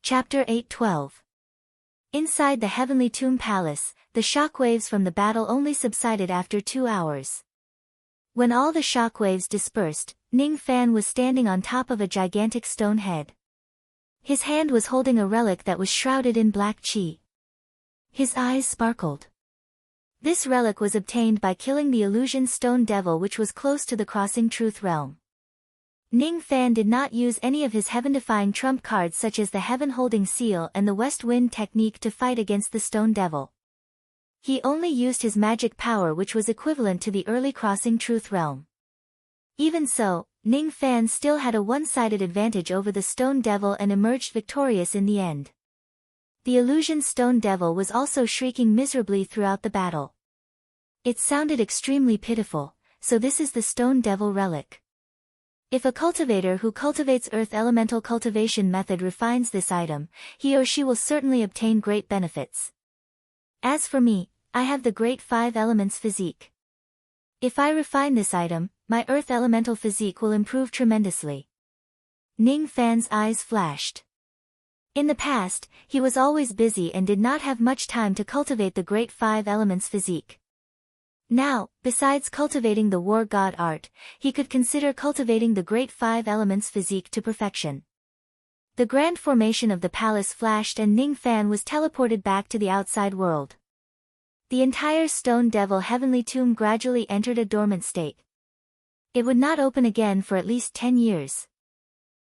Chapter 8:12. Inside the heavenly tomb palace, the shockwaves from the battle only subsided after 2 hours. When all the shockwaves dispersed, Ning Fan was standing on top of a gigantic stone head. His hand was holding a relic that was shrouded in black qi. His eyes sparkled. This relic was obtained by killing the illusion stone devil, which was close to the crossing truth realm. Ning Fan did not use any of his heaven-defying trump cards such as the heaven-holding seal and the west wind technique to fight against the stone devil. He only used his magic power, which was equivalent to the early crossing truth realm. Even so, Ning Fan still had a one-sided advantage over the stone devil and emerged victorious in the end. The illusion stone devil was also shrieking miserably throughout the battle. It sounded extremely pitiful, so this is the stone devil relic. If a cultivator who cultivates earth elemental cultivation method refines this item, he or she will certainly obtain great benefits. As for me, I have the great 5 elements physique. If I refine this item, my earth elemental physique will improve tremendously. Ning Fan's eyes flashed. In the past, he was always busy and did not have much time to cultivate the great 5 elements physique. Now, besides cultivating the war god art, he could consider cultivating the great 5 elements physique to perfection. The grand formation of the palace flashed and Ning Fan was teleported back to the outside world. The entire stone devil heavenly tomb gradually entered a dormant state. It would not open again for at least 10 years.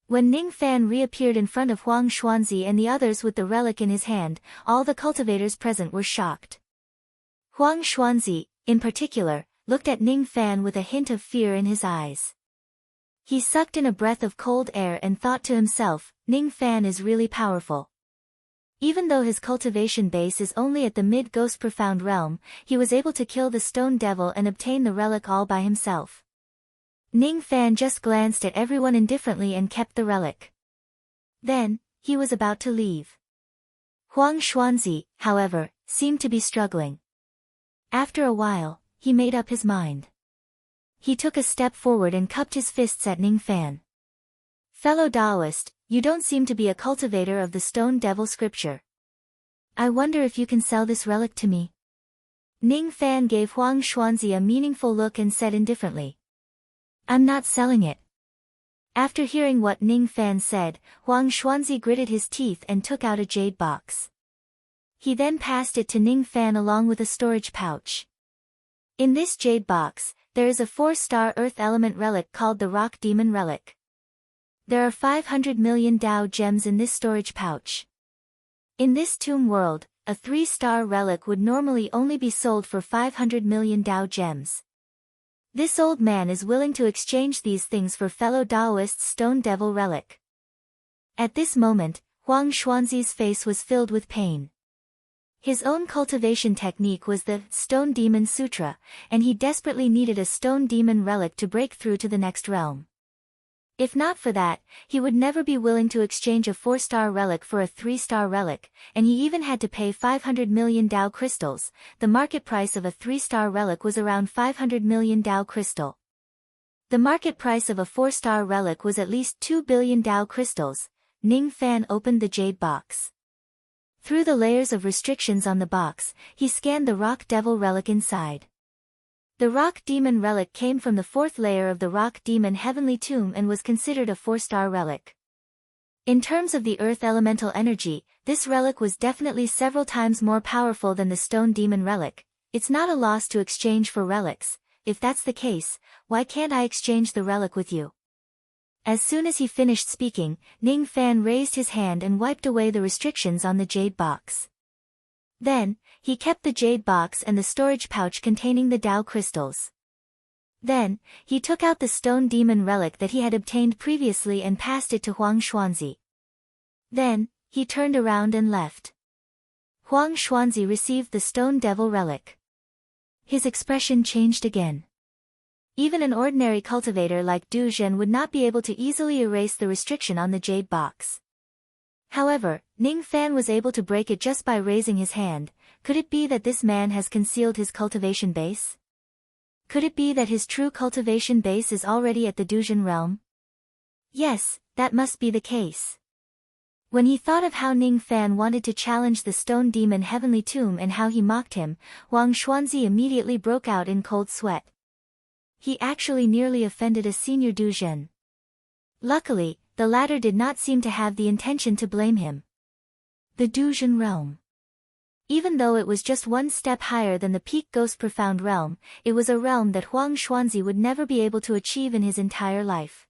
When Ning Fan reappeared in front of Huang Xuanzi and the others with the relic in his hand, all the cultivators present were shocked. Huang Xuanzi, in particular, looked at Ning Fan with a hint of fear in his eyes. He sucked in a breath of cold air and thought to himself, Ning Fan is really powerful. Even though his cultivation base is only at the mid-ghost profound realm, he was able to kill the stone devil and obtain the relic all by himself. Ning Fan just glanced at everyone indifferently and kept the relic. Then, he was about to leave. Huang Xuanzi, however, seemed to be struggling. After a while, he made up his mind. He took a step forward and cupped his fists at Ning Fan. Fellow Taoist, you don't seem to be a cultivator of the stone devil scripture. I wonder if you can sell this relic to me. Ning Fan gave Huang Xuanzi a meaningful look and said indifferently. I'm not selling it. After hearing what Ning Fan said, Huang Xuanzi gritted his teeth and took out a jade box. He then passed it to Ning Fan along with a storage pouch. In this jade box, there is a 4-star earth element relic called the Rock Demon Relic. There are 500 million Dao gems in this storage pouch. In this tomb world, a 3-star relic would normally only be sold for 500 million Dao gems. This old man is willing to exchange these things for fellow Taoist's stone devil relic. At this moment, Huang Xuanzi's face was filled with pain. His own cultivation technique was the Stone Demon Sutra, and he desperately needed a stone demon relic to break through to the next realm. If not for that, he would never be willing to exchange a 4-star relic for a 3-star relic, and he even had to pay 500 million Dao crystals. The market price of a 3-star relic was around 500 million Dao crystal. The market price of a 4-star relic was at least 2 billion Dao crystals. Ning Fan opened the jade box. Through the layers of restrictions on the box, he scanned the Rock Devil relic inside. The Rock Demon relic came from the 4th layer of the Rock Demon Heavenly Tomb and was considered a 4-star relic. In terms of the earth elemental energy, this relic was definitely several times more powerful than the Stone Demon relic. It's not a loss to exchange for relics. If that's the case, why can't I exchange the relic with you? As soon as he finished speaking, Ning Fan raised his hand and wiped away the restrictions on the jade box. Then, he kept the jade box and the storage pouch containing the Dao crystals. Then, he took out the stone demon relic that he had obtained previously and passed it to Huang Xuanzi. Then, he turned around and left. Huang Xuanzi received the stone devil relic. His expression changed again. Even an ordinary cultivator like Du Zhen would not be able to easily erase the restriction on the jade box. However, Ning Fan was able to break it just by raising his hand. Could it be that this man has concealed his cultivation base? Could it be that his true cultivation base is already at the Du Zhen realm? Yes, that must be the case. When he thought of how Ning Fan wanted to challenge the stone demon Heavenly Tomb and how he mocked him, Huang Xuanzi immediately broke out in cold sweat. He actually nearly offended a senior Duzhen. Luckily, the latter did not seem to have the intention to blame him. The Duzhen realm. Even though it was just one step higher than the peak Ghost Profound realm, it was a realm that Huang Xuanzi would never be able to achieve in his entire life.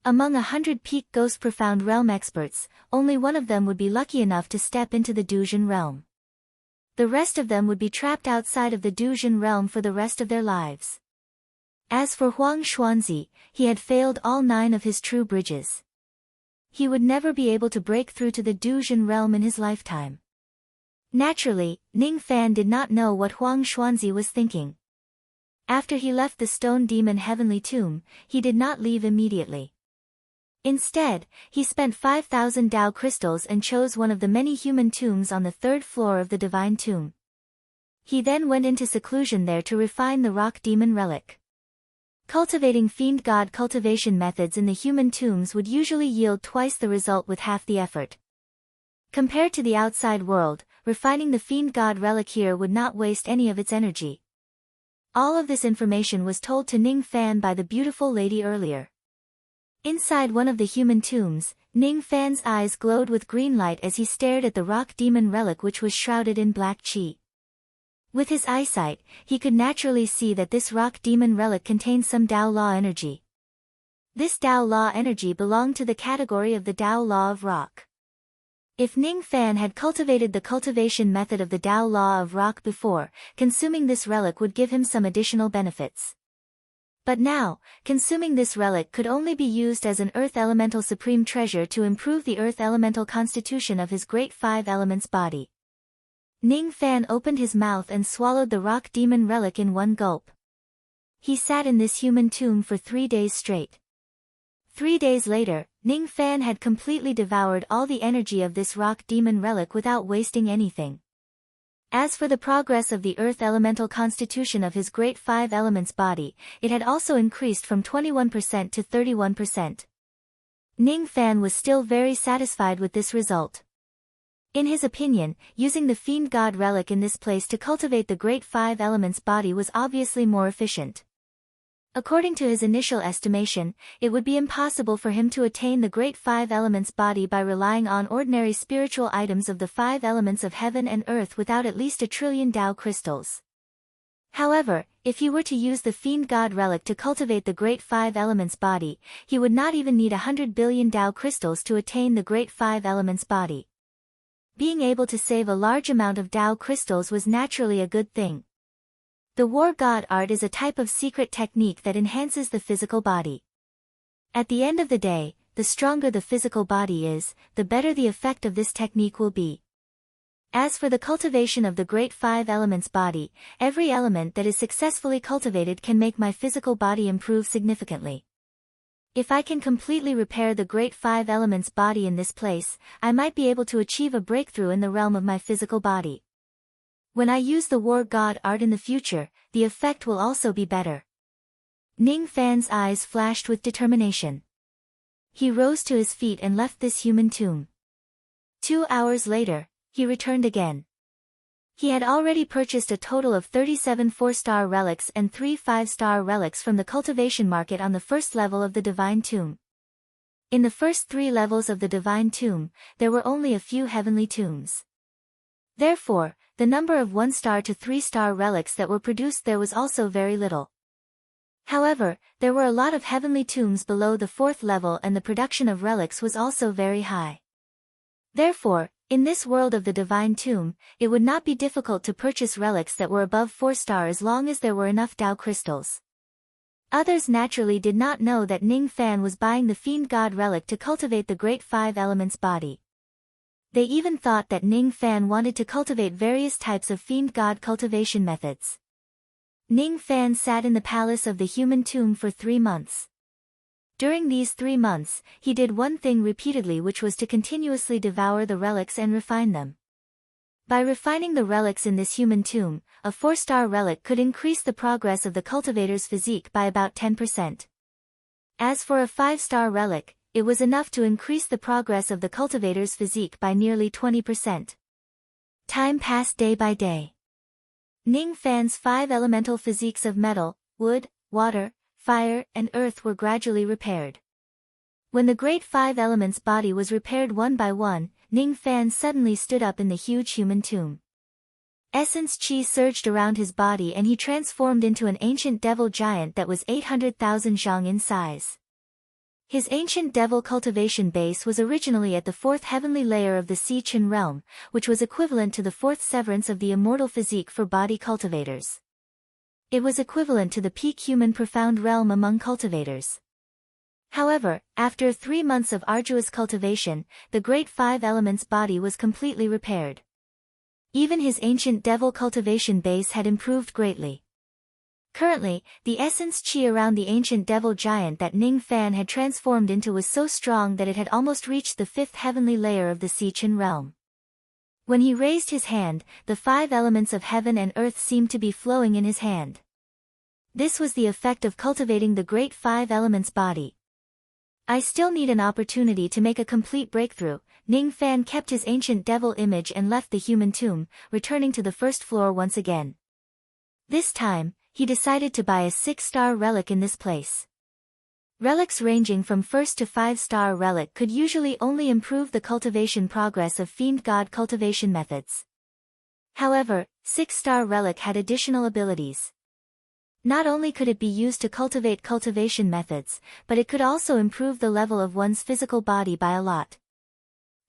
Among 100 peak Ghost Profound realm experts, only one of them would be lucky enough to step into the Duzhen realm. The rest of them would be trapped outside of the Duzhen realm for the rest of their lives. As for Huang Xuanzi, he had failed all 9 of his true bridges. He would never be able to break through to the Duzhen realm in his lifetime. Naturally, Ning Fan did not know what Huang Xuanzi was thinking. After he left the stone demon Heavenly Tomb, he did not leave immediately. Instead, he spent 5,000 Dao crystals and chose one of the many human tombs on the 3rd floor of the Divine Tomb. He then went into seclusion there to refine the rock demon relic. Cultivating fiend god cultivation methods in the human tombs would usually yield twice the result with half the effort. Compared to the outside world, refining the fiend god relic here would not waste any of its energy. All of this information was told to Ning Fan by the beautiful lady earlier. Inside one of the human tombs, Ning Fan's eyes glowed with green light as he stared at the rock demon relic which was shrouded in black qi. With his eyesight, he could naturally see that this rock demon relic contained some Dao Law energy. This Dao Law energy belonged to the category of the Dao Law of rock. If Ning Fan had cultivated the cultivation method of the Dao Law of rock before, consuming this relic would give him some additional benefits. But now, consuming this relic could only be used as an Earth Elemental Supreme Treasure to improve the Earth Elemental constitution of his Great Five Elements body. Ning Fan opened his mouth and swallowed the rock demon relic in one gulp. He sat in this human tomb for 3 days straight. 3 days later, Ning Fan had completely devoured all the energy of this rock demon relic without wasting anything. As for the progress of the Earth Elemental constitution of his Great Five Elements body, it had also increased from 21% to 31%. Ning Fan was still very satisfied with this result. In his opinion, using the Fiend God relic in this place to cultivate the Great Five Elements body was obviously more efficient. According to his initial estimation, it would be impossible for him to attain the Great Five Elements body by relying on ordinary spiritual items of the 5 elements of heaven and earth without at least 1 trillion Dao crystals. However, if he were to use the Fiend God relic to cultivate the Great Five Elements body, he would not even need 100 billion Dao crystals to attain the Great Five Elements body. Being able to save a large amount of Dao crystals was naturally a good thing. The War God art is a type of secret technique that enhances the physical body. At the end of the day, the stronger the physical body is, the better the effect of this technique will be. As for the cultivation of the Great Five Elements body, every element that is successfully cultivated can make my physical body improve significantly. If I can completely repair the Great Five Elements body in this place, I might be able to achieve a breakthrough in the realm of my physical body. When I use the War God art in the future, the effect will also be better. Ning Fan's eyes flashed with determination. He rose to his feet and left this human tomb. 2 hours later, he returned again. He had already purchased a total of 37 4-star relics and 3 5-star relics from the cultivation market on the first level of the Divine Tomb. In the first 3 levels of the Divine Tomb, there were only a few heavenly tombs. Therefore, the number of 1-star to 3-star relics that were produced there was also very little. However, there were a lot of heavenly tombs below the 4th level and the production of relics was also very high. Therefore, in this world of the Divine Tomb, it would not be difficult to purchase relics that were above 4-star as long as there were enough Dao crystals. Others naturally did not know that Ning Fan was buying the Fiend God relic to cultivate the Great Five Elements body. They even thought that Ning Fan wanted to cultivate various types of Fiend God cultivation methods. Ning Fan sat in the palace of the human tomb for 3 months. During these 3 months, he did one thing repeatedly, which was to continuously devour the relics and refine them. By refining the relics in this human tomb, a 4-star relic could increase the progress of the cultivator's physique by about 10%. As for a 5-star relic, it was enough to increase the progress of the cultivator's physique by nearly 20%. Time passed day by day. Ning Fan's 5 elemental physiques of metal, wood, water, fire, and earth were gradually repaired. When the great 5 elements' body was repaired one by one, Ning Fan suddenly stood up in the huge human tomb. Essence chi surged around his body and he transformed into an ancient devil giant that was 800,000 zhang in size. His ancient devil cultivation base was originally at the 4th heavenly layer of the Si Chen realm, which was equivalent to the 4th severance of the immortal physique for body cultivators. It was equivalent to the peak human profound realm among cultivators. However, after 3 months of arduous cultivation, the great 5 elements body was completely repaired. Even his ancient devil cultivation base had improved greatly. Currently, the essence chi around the ancient devil giant that Ning Fan had transformed into was so strong that it had almost reached the 5th heavenly layer of the Si Chen realm. When he raised his hand, the 5 elements of heaven and earth seemed to be flowing in his hand. This was the effect of cultivating the great 5 elements body. I still need an opportunity to make a complete breakthrough. Ning Fan kept his ancient devil image and left the human tomb, returning to the 1st floor once again. This time, he decided to buy a 6-star relic in this place. Relics ranging from 1st to 5-star relic could usually only improve the cultivation progress of fiend god cultivation methods. However, 6-star relic had additional abilities. Not only could it be used to cultivate cultivation methods, but it could also improve the level of one's physical body by a lot.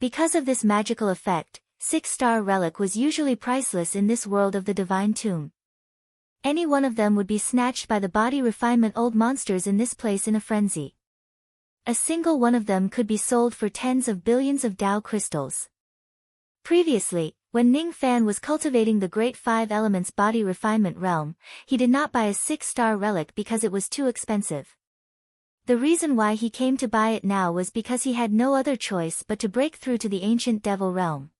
Because of this magical effect, 6-star relic was usually priceless in this world of the divine tomb. Any one of them would be snatched by the body refinement old monsters in this place in a frenzy. A single one of them could be sold for tens of billions of Dao crystals. Previously, when Ning Fan was cultivating the great 5 elements body refinement realm, he did not buy a 6-star relic because it was too expensive. The reason why he came to buy it now was because he had no other choice but to break through to the ancient devil realm.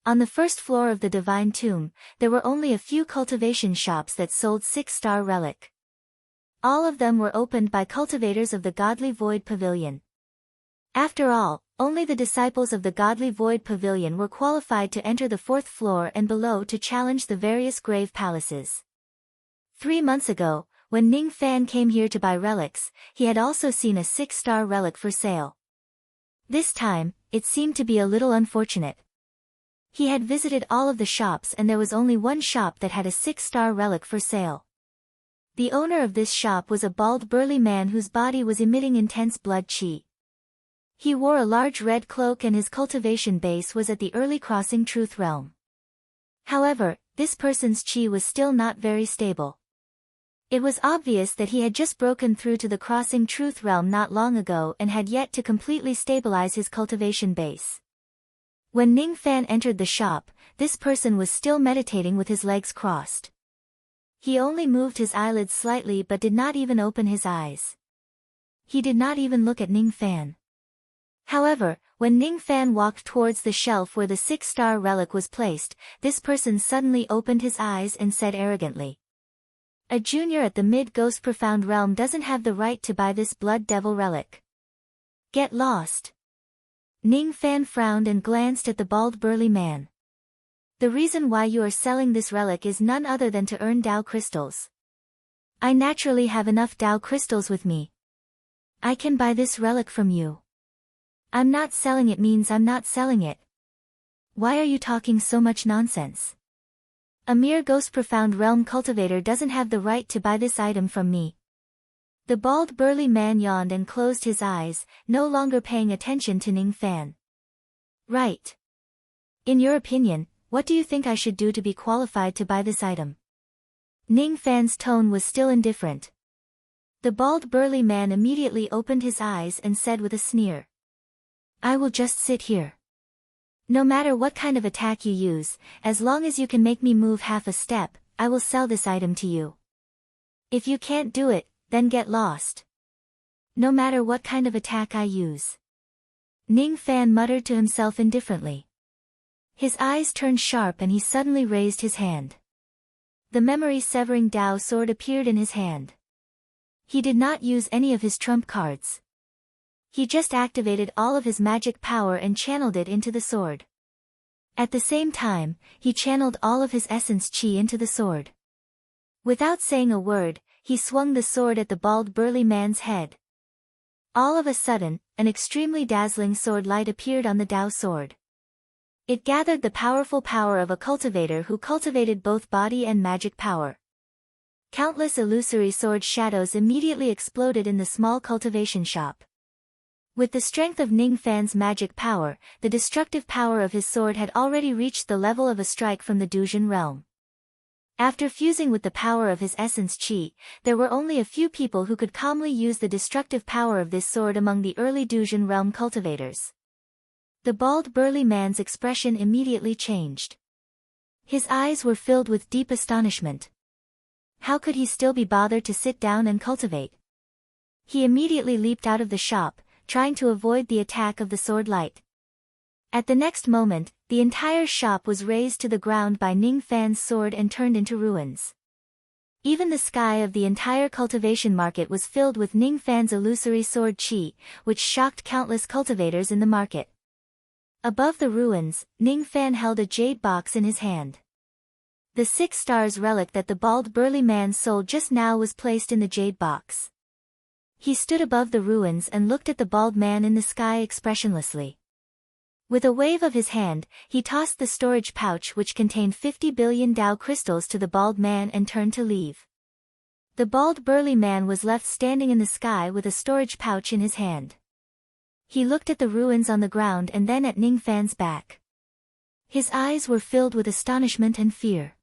On the 1st floor of the divine tomb, there were only a few cultivation shops that sold 6-star relic. All of them were opened by cultivators of the Godly Void Pavilion. After all, only the disciples of the Godly Void Pavilion were qualified to enter the 4th floor and below to challenge the various grave palaces. 3 months ago, when Ning Fan came here to buy relics, he had also seen a 6-star relic for sale. This time, it seemed to be a little unfortunate. He had visited all of the shops and there was only one shop that had a 6-star relic for sale. The owner of this shop was a bald burly man whose body was emitting intense blood chi. He wore a large red cloak and his cultivation base was at the early crossing truth realm. However, this person's chi was still not very stable. It was obvious that he had just broken through to the crossing truth realm not long ago and had yet to completely stabilize his cultivation base. When Ning Fan entered the shop, this person was still meditating with his legs crossed. He only moved his eyelids slightly but did not even open his eyes. He did not even look at Ning Fan. However, when Ning Fan walked towards the shelf where the 6-star relic was placed, this person suddenly opened his eyes and said arrogantly, "A junior at the mid-ghost profound realm doesn't have the right to buy this blood devil relic. Get lost." Ning Fan frowned and glanced at the bald burly man. "The reason why you are selling this relic is none other than to earn Dao crystals. I naturally have enough Dao crystals with me. I can buy this relic from you. I'm not selling it means I'm not selling it. Why are you talking so much nonsense? A mere ghost profound realm cultivator doesn't have the right to buy this item from me." The bald burly man yawned and closed his eyes, no longer paying attention to Ning Fan. "Right. In your opinion, what do you think I should do to be qualified to buy this item?" Ning Fan's tone was still indifferent. The bald burly man immediately opened his eyes and said with a sneer, "I will just sit here. No matter what kind of attack you use, as long as you can make me move half a step, I will sell this item to you. If you can't do it, then get lost. No matter what kind of attack I use." Ning Fan muttered to himself indifferently. His eyes turned sharp and he suddenly raised his hand. The memory-severing Dao sword appeared in his hand. He did not use any of his trump cards. He just activated all of his magic power and channeled it into the sword. At the same time, he channeled all of his essence chi into the sword. Without saying a word, he swung the sword at the bald burly man's head. All of a sudden, an extremely dazzling sword light appeared on the Dao sword. It gathered the powerful power of a cultivator who cultivated both body and magic power. Countless illusory sword shadows immediately exploded in the small cultivation shop. With the strength of Ning Fan's magic power, the destructive power of his sword had already reached the level of a strike from the Dujin realm. After fusing with the power of his essence chi, there were only a few people who could calmly use the destructive power of this sword among the early Dujin realm cultivators. The bald burly man's expression immediately changed. His eyes were filled with deep astonishment. How could he still be bothered to sit down and cultivate? He immediately leaped out of the shop, trying to avoid the attack of the sword light. At the next moment, the entire shop was razed to the ground by Ning Fan's sword and turned into ruins. Even the sky of the entire cultivation market was filled with Ning Fan's illusory sword chi, which shocked countless cultivators in the market. Above the ruins, Ning Fan held a jade box in his hand. The 6 stars relic that the bald burly man sold just now was placed in the jade box. He stood above the ruins and looked at the bald man in the sky expressionlessly. With a wave of his hand, he tossed the storage pouch which contained 50 billion Dao crystals to the bald man and turned to leave. The bald burly man was left standing in the sky with a storage pouch in his hand. He looked at the ruins on the ground and then at Ning Fan's back. His eyes were filled with astonishment and fear.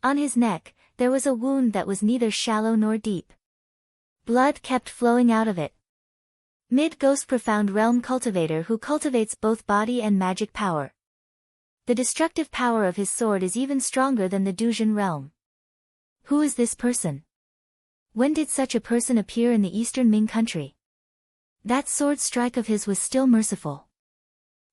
On his neck, there was a wound that was neither shallow nor deep. Blood kept flowing out of it. Mid-Ghost Profound Realm cultivator who cultivates both body and magic power. The destructive power of his sword is even stronger than the Dujin realm. Who is this person? When did such a person appear in the Eastern Ming country? That sword strike of his was still merciful.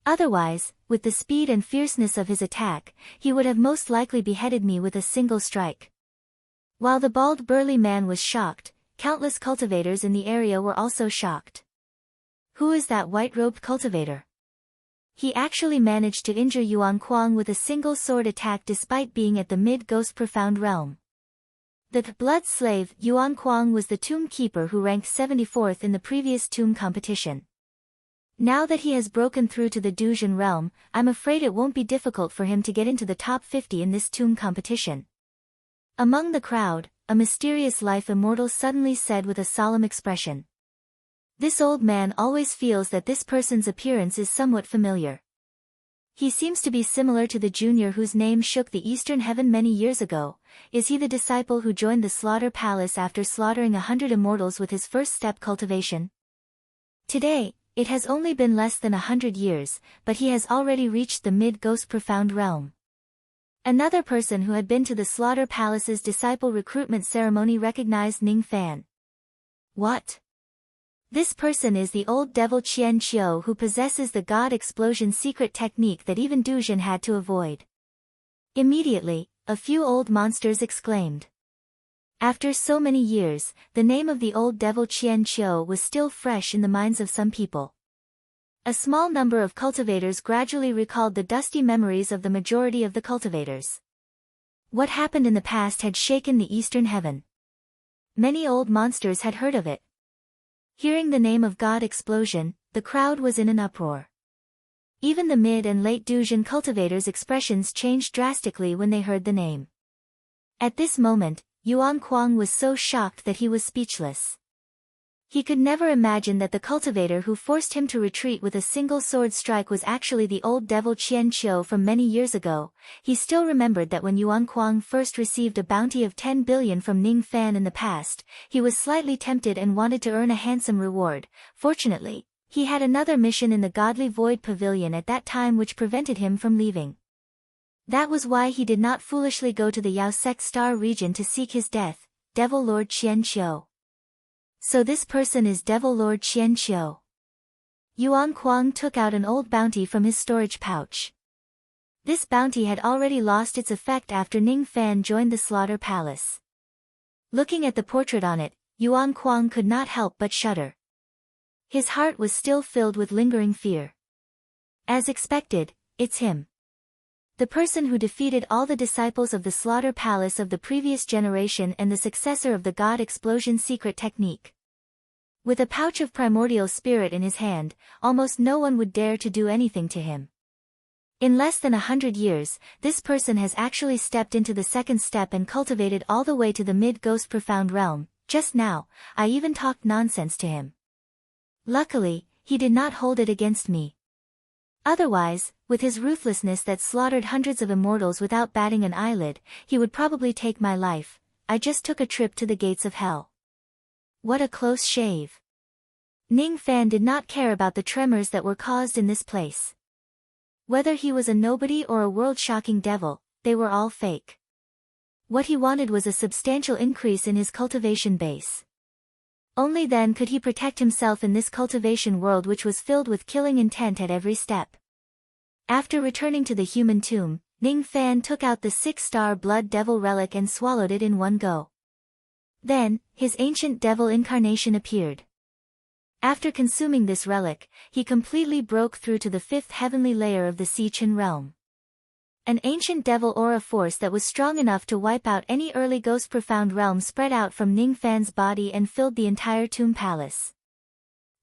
Otherwise, with the speed and fierceness of his attack, he would have most likely beheaded me with a single strike. While the bald burly man was shocked, countless cultivators in the area were also shocked. Who is that white-robed cultivator? He actually managed to injure Yuan Kuang with a single sword attack despite being at the Mid-Ghost Profound Realm. The blood slave, Yuan Kuang, was the tomb keeper who ranked 74th in the previous tomb competition. Now that he has broken through to the Dujin realm, I'm afraid it won't be difficult for him to get into the top 50 in this tomb competition. Among the crowd, a mysterious life immortal suddenly said with a solemn expression. This old man always feels that this person's appearance is somewhat familiar. He seems to be similar to the junior whose name shook the Eastern Heaven many years ago. Is he the disciple who joined the Slaughter Palace after slaughtering 100 immortals with his first step cultivation? Today, it has only been less than 100 years, but he has already reached the Mid-Ghost Profound Realm. Another person who had been to the Slaughter Palace's disciple recruitment ceremony recognized Ning Fan. What? This person is the old devil Qian Qiu who possesses the God Explosion secret technique that even Dujin had to avoid. Immediately, a few old monsters exclaimed. After so many years, the name of the old devil Qian Qiu was still fresh in the minds of some people. A small number of cultivators gradually recalled the dusty memories of the majority of the cultivators. What happened in the past had shaken the Eastern Heaven. Many old monsters had heard of it. Hearing the name of God Explosion, the crowd was in an uproar. Even the mid and late Dujin cultivators' expressions changed drastically when they heard the name. At this moment, Yuan Kuang was so shocked that he was speechless. He could never imagine that the cultivator who forced him to retreat with a single sword strike was actually the old devil Qian Qiu from many years ago. He still remembered that when Yuan Kuang first received a bounty of 10 billion from Ning Fan in the past, he was slightly tempted and wanted to earn a handsome reward. Fortunately, he had another mission in the Godly Void Pavilion at that time which prevented him from leaving. That was why he did not foolishly go to the Yaosek Star region to seek his death, Devil Lord Qian Qiu. So this person is Devil Lord Qian Qiu. Yuan Kuang took out an old bounty from his storage pouch. This bounty had already lost its effect after Ning Fan joined the Slaughter Palace. Looking at the portrait on it, Yuan Kuang could not help but shudder. His heart was still filled with lingering fear. As expected, it's him. The person who defeated all the disciples of the slaughter palace of the previous generation and the successor of the God explosion secret technique. With a pouch of primordial spirit in his hand, almost no one would dare to do anything to him. In less than 100 years, this person has actually stepped into the second step and cultivated all the way to the mid-ghost profound realm. Just now, I even talked nonsense to him. Luckily, he did not hold it against me. Otherwise, with his ruthlessness that slaughtered hundreds of immortals without batting an eyelid, he would probably take my life. I just took a trip to the gates of hell. What a close shave. Ning Fan did not care about the tremors that were caused in this place. Whether he was a nobody or a world-shocking devil, they were all fake. What he wanted was a substantial increase in his cultivation base. Only then could he protect himself in this cultivation world which was filled with killing intent at every step. After returning to the human tomb, Ning Fan took out the 6-star blood devil relic and swallowed it in one go. Then, his ancient devil incarnation appeared. After consuming this relic, he completely broke through to the 5th heavenly layer of the Sichen realm. An ancient devil aura force that was strong enough to wipe out any early ghost profound realm spread out from Ning Fan's body and filled the entire tomb palace.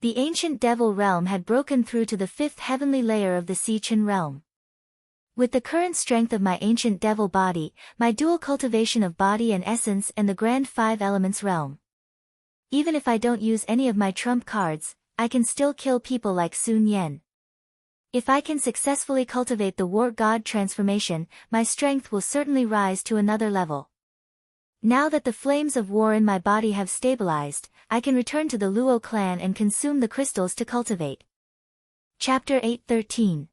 The ancient devil realm had broken through to the 5th heavenly layer of the Sichen realm. With the current strength of my ancient devil body, my dual cultivation of body and essence and the grand 5 elements realm. Even if I don't use any of my trump cards, I can still kill people like Sun Yen. If I can successfully cultivate the War God transformation, my strength will certainly rise to another level. Now that the flames of war in my body have stabilized, I can return to the Luo clan and consume the crystals to cultivate. Chapter 8:13.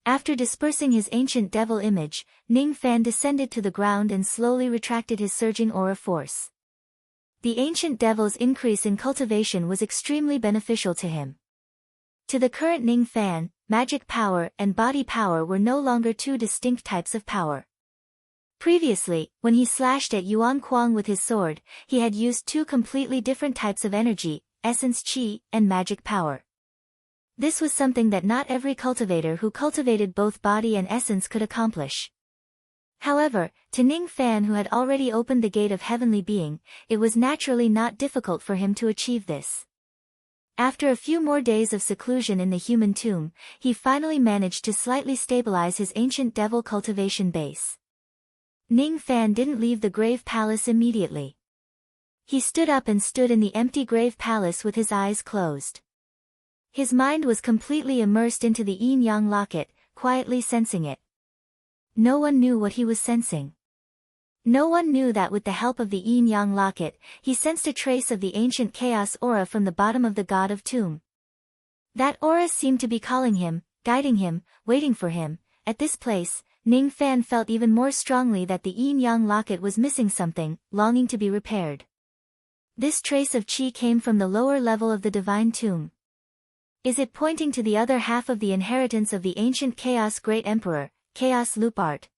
After dispersing his ancient devil image, Ning Fan descended to the ground and slowly retracted his surging aura force. The ancient devil's increase in cultivation was extremely beneficial to him. To the current Ning Fan, magic power and body power were no longer two distinct types of power. Previously, when he slashed at Yuan Kuang with his sword, he had used two completely different types of energy, essence qi, and magic power. This was something that not every cultivator who cultivated both body and essence could accomplish. However, to Ning Fan who had already opened the gate of heavenly being, it was naturally not difficult for him to achieve this. After a few more days of seclusion in the human tomb, he finally managed to slightly stabilize his ancient devil cultivation base. Ning Fan didn't leave the grave palace immediately. He stood up and stood in the empty grave palace with his eyes closed. His mind was completely immersed into the yin-yang locket, quietly sensing it. No one knew what he was sensing. No one knew that with the help of the yin-yang locket, he sensed a trace of the ancient chaos aura from the bottom of the god of tomb. That aura seemed to be calling him, guiding him, waiting for him. At this place, Ning Fan felt even more strongly that the yin-yang locket was missing something, longing to be repaired. This trace of qi came from the lower level of the divine tomb. Is it pointing to the other half of the inheritance of the ancient chaos great emperor, Chaos Lupart?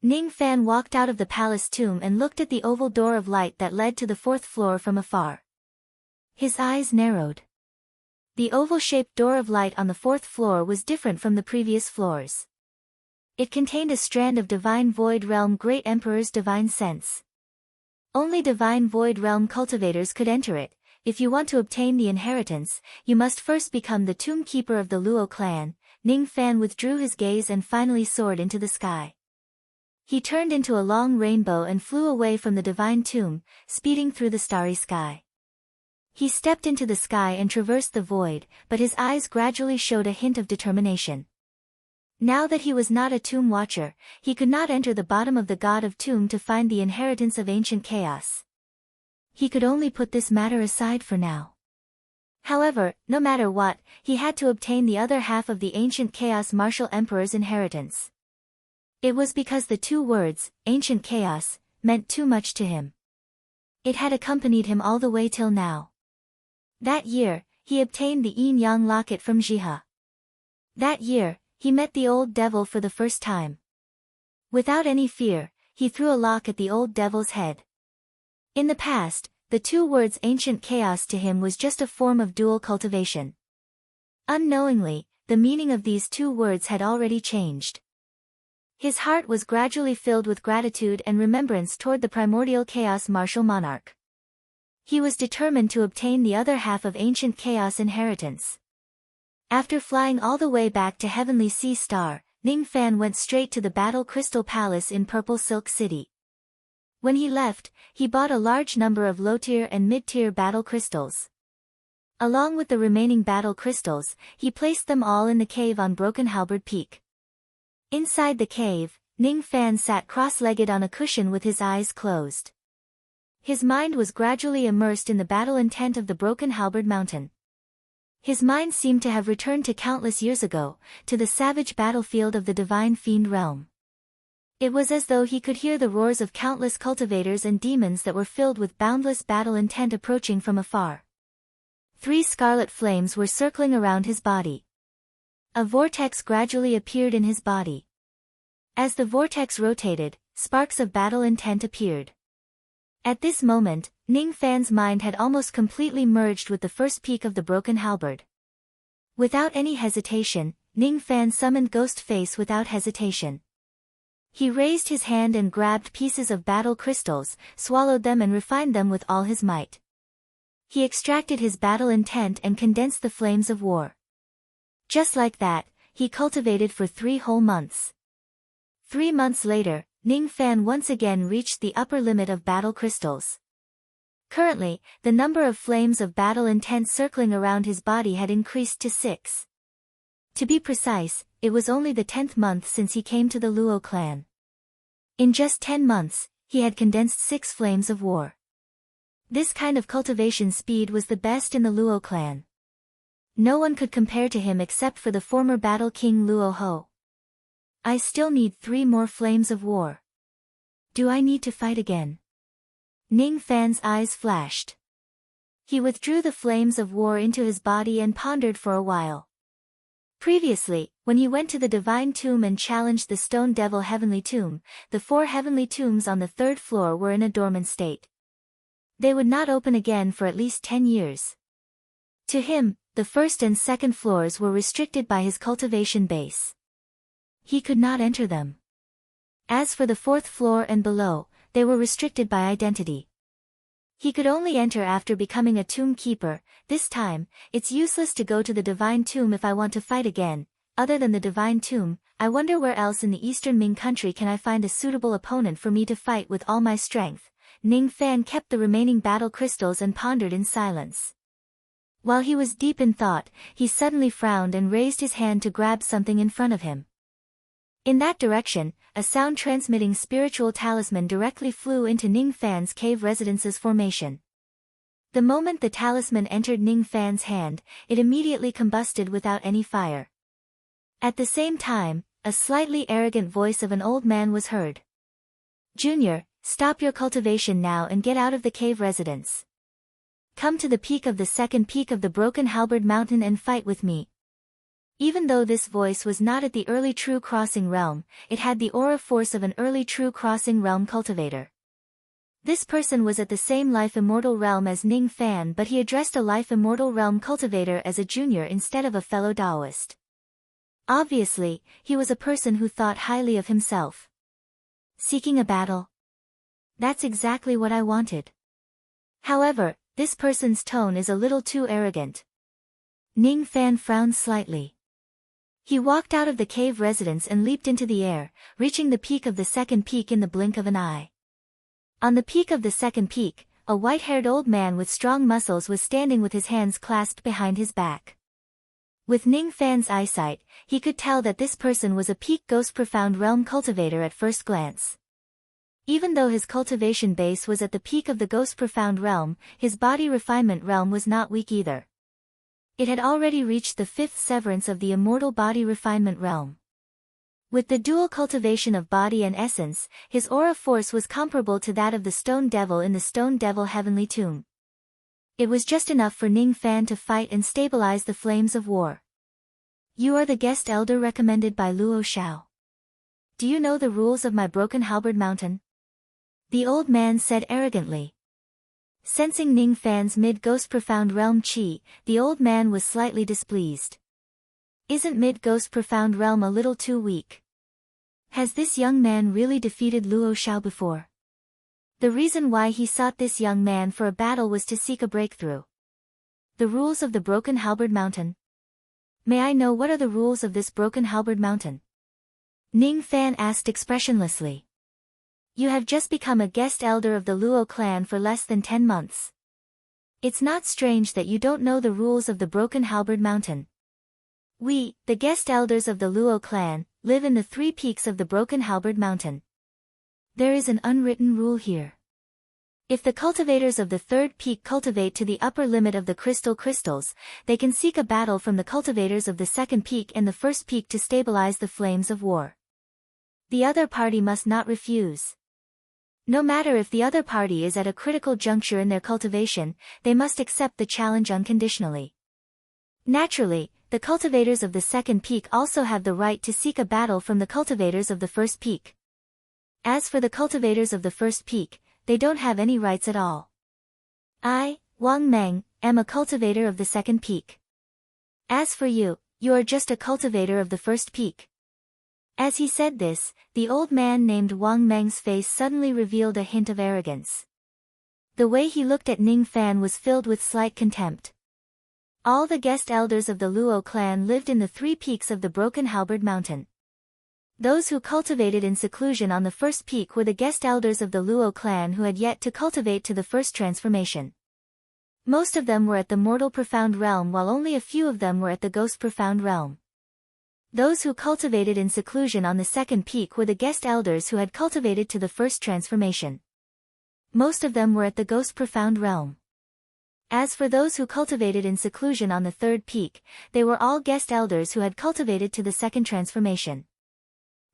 Ning Fan walked out of the palace tomb and looked at the oval door of light that led to the 4th floor from afar. His eyes narrowed. The oval-shaped door of light on the 4th floor was different from the previous floors. It contained a strand of divine void realm great emperor's divine sense. Only divine void realm cultivators could enter it. If you want to obtain the inheritance, you must first become the tomb keeper of the Luo clan. Ning Fan withdrew his gaze and finally soared into the sky. He turned into a long rainbow and flew away from the divine tomb, speeding through the starry sky. He stepped into the sky and traversed the void, but his eyes gradually showed a hint of determination. Now that he was not a tomb watcher, he could not enter the bottom of the god of tomb to find the inheritance of ancient chaos. He could only put this matter aside for now. However, no matter what, he had to obtain the other half of the ancient chaos martial emperor's inheritance. It was because the two words, ancient chaos, meant too much to him. It had accompanied him all the way till now. That year, he obtained the yin-yang locket from Jiha. That year, he met the old devil for the first time. Without any fear, he threw a lock at the old devil's head. In the past, the two words ancient chaos to him was just a form of dual cultivation. Unknowingly, the meaning of these two words had already changed. His heart was gradually filled with gratitude and remembrance toward the primordial chaos martial monarch. He was determined to obtain the other half of ancient chaos inheritance. After flying all the way back to Heavenly Sea Star, Ning Fan went straight to the Battle Crystal Palace in Purple Silk City. When he left, he bought a large number of low-tier and mid-tier battle crystals. Along with the remaining battle crystals, he placed them all in the cave on Broken Halberd Peak. Inside the cave, Ning Fan sat cross-legged on a cushion with his eyes closed. His mind was gradually immersed in the battle intent of the Broken Halberd Mountain. His mind seemed to have returned to countless years ago, to the savage battlefield of the Divine Fiend realm. It was as though he could hear the roars of countless cultivators and demons that were filled with boundless battle intent approaching from afar. 3 scarlet flames were circling around his body. A vortex gradually appeared in his body. As the vortex rotated, sparks of battle intent appeared. At this moment, Ning Fan's mind had almost completely merged with the first peak of the Broken Halberd. Without any hesitation, Ning Fan summoned Ghost Face without hesitation. He raised his hand and grabbed pieces of battle crystals, swallowed them and refined them with all his might. He extracted his battle intent and condensed the flames of war. Just like that, he cultivated for 3 whole months. 3 months later, Ning Fan once again reached the upper limit of battle crystals. Currently, the number of flames of battle intent circling around his body had increased to 6. To be precise, it was only the 10th month since he came to the Luo clan. In just 10 months, he had condensed 6 flames of war. This kind of cultivation speed was the best in the Luo clan. No one could compare to him except for the former battle king Luo Ho. I still need 3 more flames of war. Do I need to fight again? Ning Fan's eyes flashed. He withdrew the flames of war into his body and pondered for a while. Previously, when he went to the Divine Tomb and challenged the Stone Devil Heavenly Tomb, the 4 heavenly tombs on the 3rd floor were in a dormant state. They would not open again for at least 10 years. To him, the 1st and 2nd floors were restricted by his cultivation base. He could not enter them. As for the 4th floor and below, they were restricted by identity. He could only enter after becoming a tomb keeper. This time, it's useless to go to the Divine Tomb if I want to fight again. Other than the Divine Tomb, I wonder where else in the Eastern Ming country can I find a suitable opponent for me to fight with all my strength. Ning Fan kept the remaining battle crystals and pondered in silence. While he was deep in thought, he suddenly frowned and raised his hand to grab something in front of him. In that direction, a sound-transmitting spiritual talisman directly flew into Ning Fan's cave residence's formation. The moment the talisman entered Ning Fan's hand, it immediately combusted without any fire. At the same time, a slightly arrogant voice of an old man was heard. "Junior, stop your cultivation now and get out of the cave residence. Come to the peak of the 2nd peak of the Broken Halberd Mountain and fight with me." Even though this voice was not at the early True Crossing realm, it had the aura force of an early True Crossing realm cultivator. This person was at the same Life Immortal realm as Ning Fan, but he addressed a Life Immortal realm cultivator as a junior instead of a fellow Taoist. Obviously, he was a person who thought highly of himself. Seeking a battle? That's exactly what I wanted. However, this person's tone is a little too arrogant. Ning Fan frowned slightly. He walked out of the cave residence and leaped into the air, reaching the peak of the 2nd peak in the blink of an eye. On the peak of the 2nd peak, a white-haired old man with strong muscles was standing with his hands clasped behind his back. With Ning Fan's eyesight, he could tell that this person was a peak Ghost Profound Realm cultivator at first glance. Even though his cultivation base was at the peak of the Ghost Profound Realm, his body refinement realm was not weak either. It had already reached the 5th severance of the immortal body refinement realm. With the dual cultivation of body and essence, his aura force was comparable to that of the Stone Devil in the Stone Devil Heavenly Tomb. It was just enough for Ning Fan to fight and stabilize the flames of war. "You are the guest elder recommended by Luo Shao. Do you know the rules of my Broken Halberd Mountain?" The old man said arrogantly. Sensing Ning Fan's mid-ghost profound realm chi, the old man was slightly displeased. Isn't mid-ghost profound realm a little too weak? Has this young man really defeated Luo Xiao before? The reason why he sought this young man for a battle was to seek a breakthrough. The rules of the Broken Halberd Mountain. May I know what are the rules of this Broken Halberd Mountain? Ning Fan asked expressionlessly. You have just become a guest elder of the Luo clan for less than 10 months. It's not strange that you don't know the rules of the Broken Halberd Mountain. We, the guest elders of the Luo clan, live in the 3 peaks of the Broken Halberd Mountain. There is an unwritten rule here. If the cultivators of the 3rd peak cultivate to the upper limit of the crystals, they can seek a battle from the cultivators of the 2nd peak and the 1st peak to stabilize the flames of war. The other party must not refuse. No matter if the other party is at a critical juncture in their cultivation, they must accept the challenge unconditionally. Naturally, the cultivators of the 2nd peak also have the right to seek a battle from the cultivators of the 1st peak. As for the cultivators of the 1st peak, they don't have any rights at all. I, Wang Meng, am a cultivator of the 2nd peak. As for you, you are just a cultivator of the 1st peak. As he said this, the old man named Wang Meng's face suddenly revealed a hint of arrogance. The way he looked at Ning Fan was filled with slight contempt. All the guest elders of the Luo clan lived in the 3 peaks of the Broken Halberd Mountain. Those who cultivated in seclusion on the 1st peak were the guest elders of the Luo clan who had yet to cultivate to the 1st transformation. Most of them were at the Mortal Profound Realm while only a few of them were at the Ghost Profound Realm. Those who cultivated in seclusion on the 2nd peak were the guest elders who had cultivated to the 1st transformation. Most of them were at the Ghost Profound Realm. As for those who cultivated in seclusion on the 3rd peak, they were all guest elders who had cultivated to the 2nd transformation.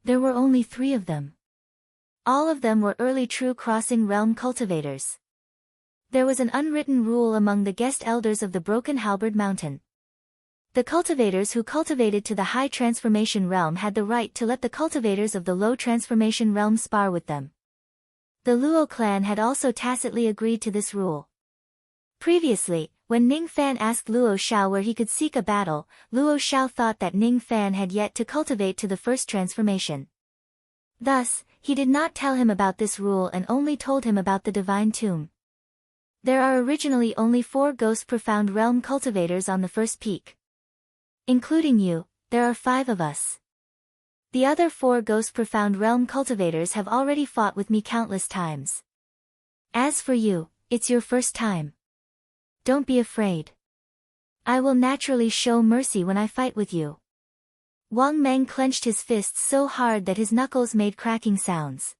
There were only 3 of them. All of them were early True Crossing Realm cultivators. There was an unwritten rule among the guest elders of the Broken Halberd Mountain. The cultivators who cultivated to the High Transformation Realm had the right to let the cultivators of the Low Transformation Realm spar with them. The Luo clan had also tacitly agreed to this rule. Previously, when Ning Fan asked Luo Xiao where he could seek a battle, Luo Xiao thought that Ning Fan had yet to cultivate to the 1st transformation. Thus, he did not tell him about this rule and only told him about the Divine Tomb. There are originally only 4 Ghost Profound Realm cultivators on the 1st peak. Including you, there are 5 of us. The other 4 Ghost Profound Realm cultivators have already fought with me countless times. As for you, it's your first time. Don't be afraid. I will naturally show mercy when I fight with you. Wang Meng clenched his fists so hard that his knuckles made cracking sounds.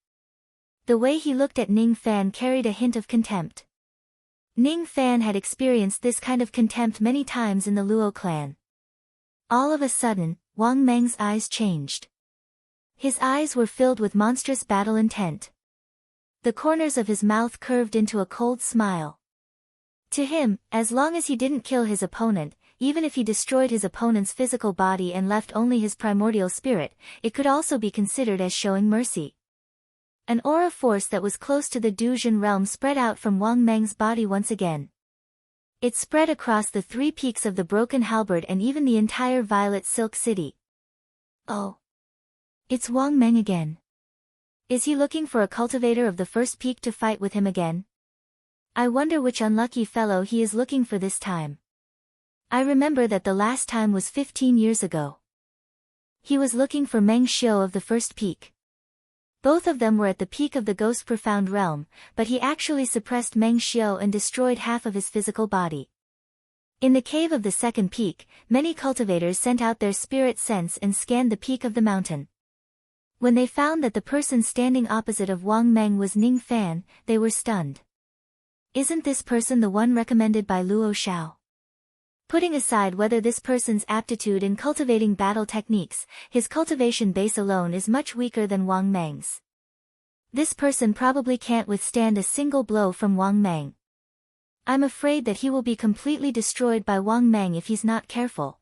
The way he looked at Ning Fan carried a hint of contempt. Ning Fan had experienced this kind of contempt many times in the Luo clan. All of a sudden, Wang Meng's eyes changed. His eyes were filled with monstrous battle intent. The corners of his mouth curved into a cold smile. To him, as long as he didn't kill his opponent, even if he destroyed his opponent's physical body and left only his primordial spirit, it could also be considered as showing mercy. An aura force that was close to the Duzhen realm spread out from Wang Meng's body once again. It spread across the 3 peaks of the Broken Halberd and even the entire Violet Silk City. Oh. It's Wang Meng again. Is he looking for a cultivator of the 1st peak to fight with him again? I wonder which unlucky fellow he is looking for this time. I remember that the last time was 15 years ago. He was looking for Meng Xiu of the 1st peak. Both of them were at the peak of the Ghost Profound Realm, but he actually suppressed Meng Xiu and destroyed half of his physical body. In the cave of the 2nd peak, many cultivators sent out their spirit sense and scanned the peak of the mountain. When they found that the person standing opposite of Wang Meng was Ning Fan, they were stunned. Isn't this person the one recommended by Luo Xiao? Putting aside whether this person's aptitude in cultivating battle techniques, his cultivation base alone is much weaker than Wang Meng's. This person probably can't withstand a single blow from Wang Meng. I'm afraid that he will be completely destroyed by Wang Meng if he's not careful.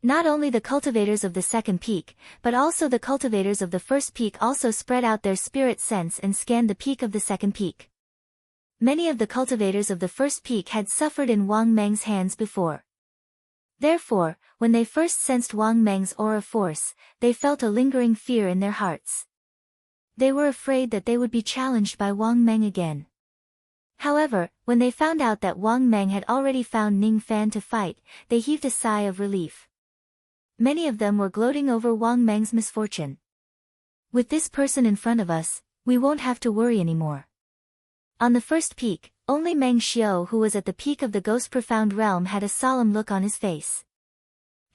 Not only the cultivators of the 2nd peak, but also the cultivators of the 1st peak also spread out their spirit sense and scanned the peak of the 2nd peak. Many of the cultivators of the first peak had suffered in Wang Meng's hands before. Therefore, when they first sensed Wang Meng's aura force, they felt a lingering fear in their hearts. They were afraid that they would be challenged by Wang Meng again. However, when they found out that Wang Meng had already found Ning Fan to fight, they heaved a sigh of relief. Many of them were gloating over Wang Meng's misfortune. With this person in front of us, we won't have to worry anymore. On the first peak, only Meng Xiao, who was at the peak of the Ghost Profound Realm, had a solemn look on his face.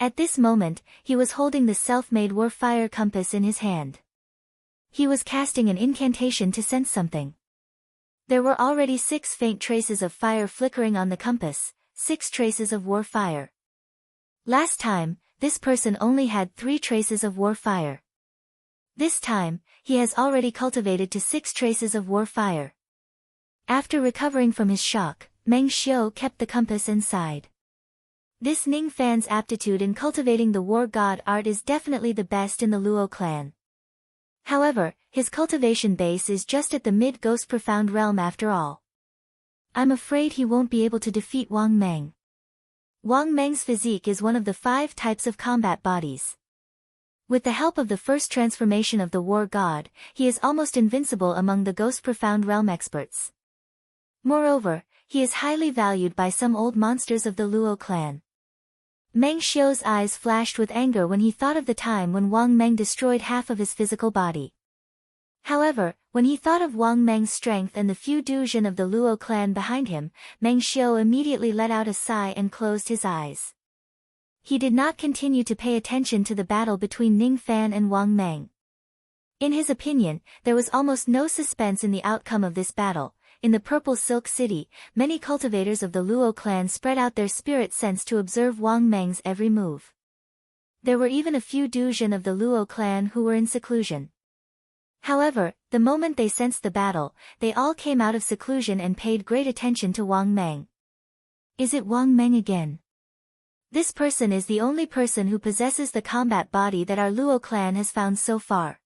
At this moment, he was holding the self-made war fire compass in his hand. He was casting an incantation to sense something. There were already 6 faint traces of fire flickering on the compass, 6 traces of war fire. Last time, this person only had 3 traces of war fire. This time, he has already cultivated to 6 traces of war fire. After recovering from his shock, Meng Xiao kept the compass and sighed. This Ning Fan's aptitude in cultivating the war god art is definitely the best in the Luo clan. However, his cultivation base is just at the mid-Ghost Profound Realm after all. I'm afraid he won't be able to defeat Wang Meng. Wang Meng's physique is one of the 5 types of combat bodies. With the help of the first transformation of the war god, he is almost invincible among the Ghost Profound Realm experts. Moreover, he is highly valued by some old monsters of the Luo clan. Meng Xiao's eyes flashed with anger when he thought of the time when Wang Meng destroyed half of his physical body. However, when he thought of Wang Meng's strength and the few Duzhen of the Luo clan behind him, Meng Xiao immediately let out a sigh and closed his eyes. He did not continue to pay attention to the battle between Ning Fan and Wang Meng. In his opinion, there was almost no suspense in the outcome of this battle. In the Purple Silk City, many cultivators of the Luo clan spread out their spirit sense to observe Wang Meng's every move. There were even a few Duzhen of the Luo clan who were in seclusion. However, the moment they sensed the battle, they all came out of seclusion and paid great attention to Wang Meng. Is it Wang Meng again? This person is the only person who possesses the combat body that our Luo clan has found so far.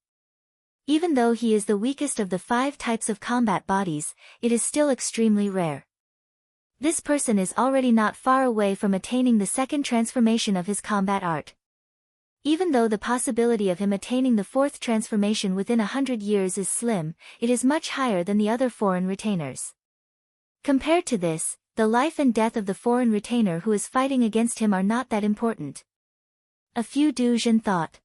Even though he is the weakest of the 5 types of combat bodies, it is still extremely rare. This person is already not far away from attaining the second transformation of his combat art. Even though the possibility of him attaining the 4th transformation within 100 years is slim, it is much higher than the other foreign retainers. Compared to this, the life and death of the foreign retainer who is fighting against him are not that important. A few Duzhen thought.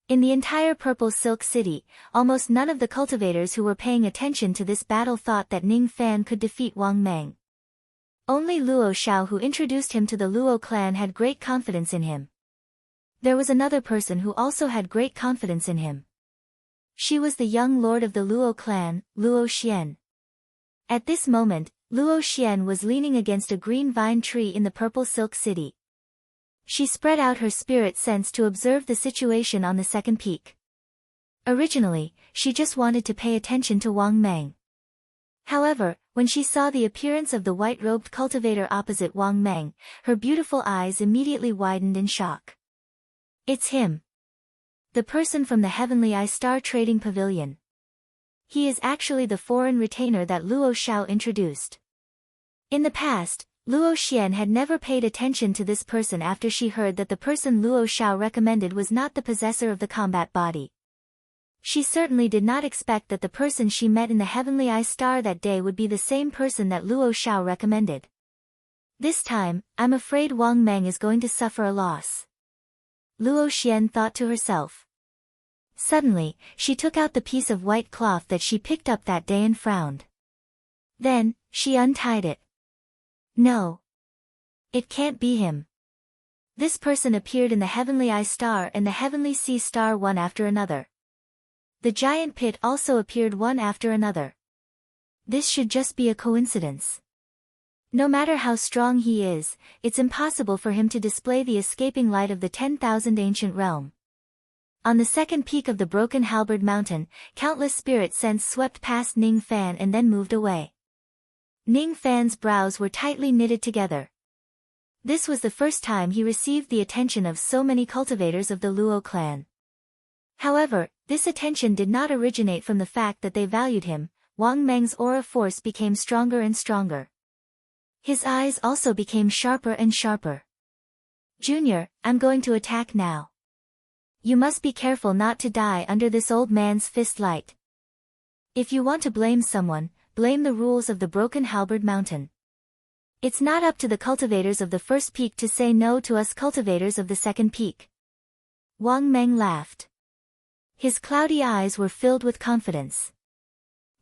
In the entire Purple Silk City, almost none of the cultivators who were paying attention to this battle thought that Ning Fan could defeat Wang Meng. Only Luo Shao, who introduced him to the Luo clan, had great confidence in him. There was another person who also had great confidence in him. She was the young lord of the Luo clan, Luo Xian. At this moment, Luo Xian was leaning against a green vine tree in the Purple Silk City. She spread out her spirit sense to observe the situation on the second peak. Originally, she just wanted to pay attention to Wang Meng. However, when she saw the appearance of the white-robed cultivator opposite Wang Meng, her beautiful eyes immediately widened in shock. It's him. The person from the Heavenly Eye Star Trading Pavilion. He is actually the foreign retainer that Luo Shao introduced. In the past, Luo Xian had never paid attention to this person after she heard that the person Luo Shao recommended was not the possessor of the combat body. She certainly did not expect that the person she met in the Heavenly Eye Star that day would be the same person that Luo Shao recommended. This time, I'm afraid Wang Meng is going to suffer a loss. Luo Xian thought to herself. Suddenly, she took out the piece of white cloth that she picked up that day and frowned. Then, she untied it. No. It can't be him. This person appeared in the Heavenly Eye Star and the Heavenly Sea Star one after another. The giant pit also appeared one after another. This should just be a coincidence. No matter how strong he is, it's impossible for him to display the escaping light of the 10,000 ancient realm. On the second peak of the Broken Halberd Mountain, countless spirit scents swept past Ning Fan and then moved away. Ning Fan's brows were tightly knitted together. This was the first time he received the attention of so many cultivators of the Luo clan. However, this attention did not originate from the fact that they valued him. Wang Meng's aura force became stronger and stronger. His eyes also became sharper and sharper. "Junior, I'm going to attack now. You must be careful not to die under this old man's fist light. If you want to blame someone, blame the rules of the Broken Halberd Mountain. It's not up to the cultivators of the first peak to say no to us cultivators of the second peak." Wang Meng laughed. His cloudy eyes were filled with confidence.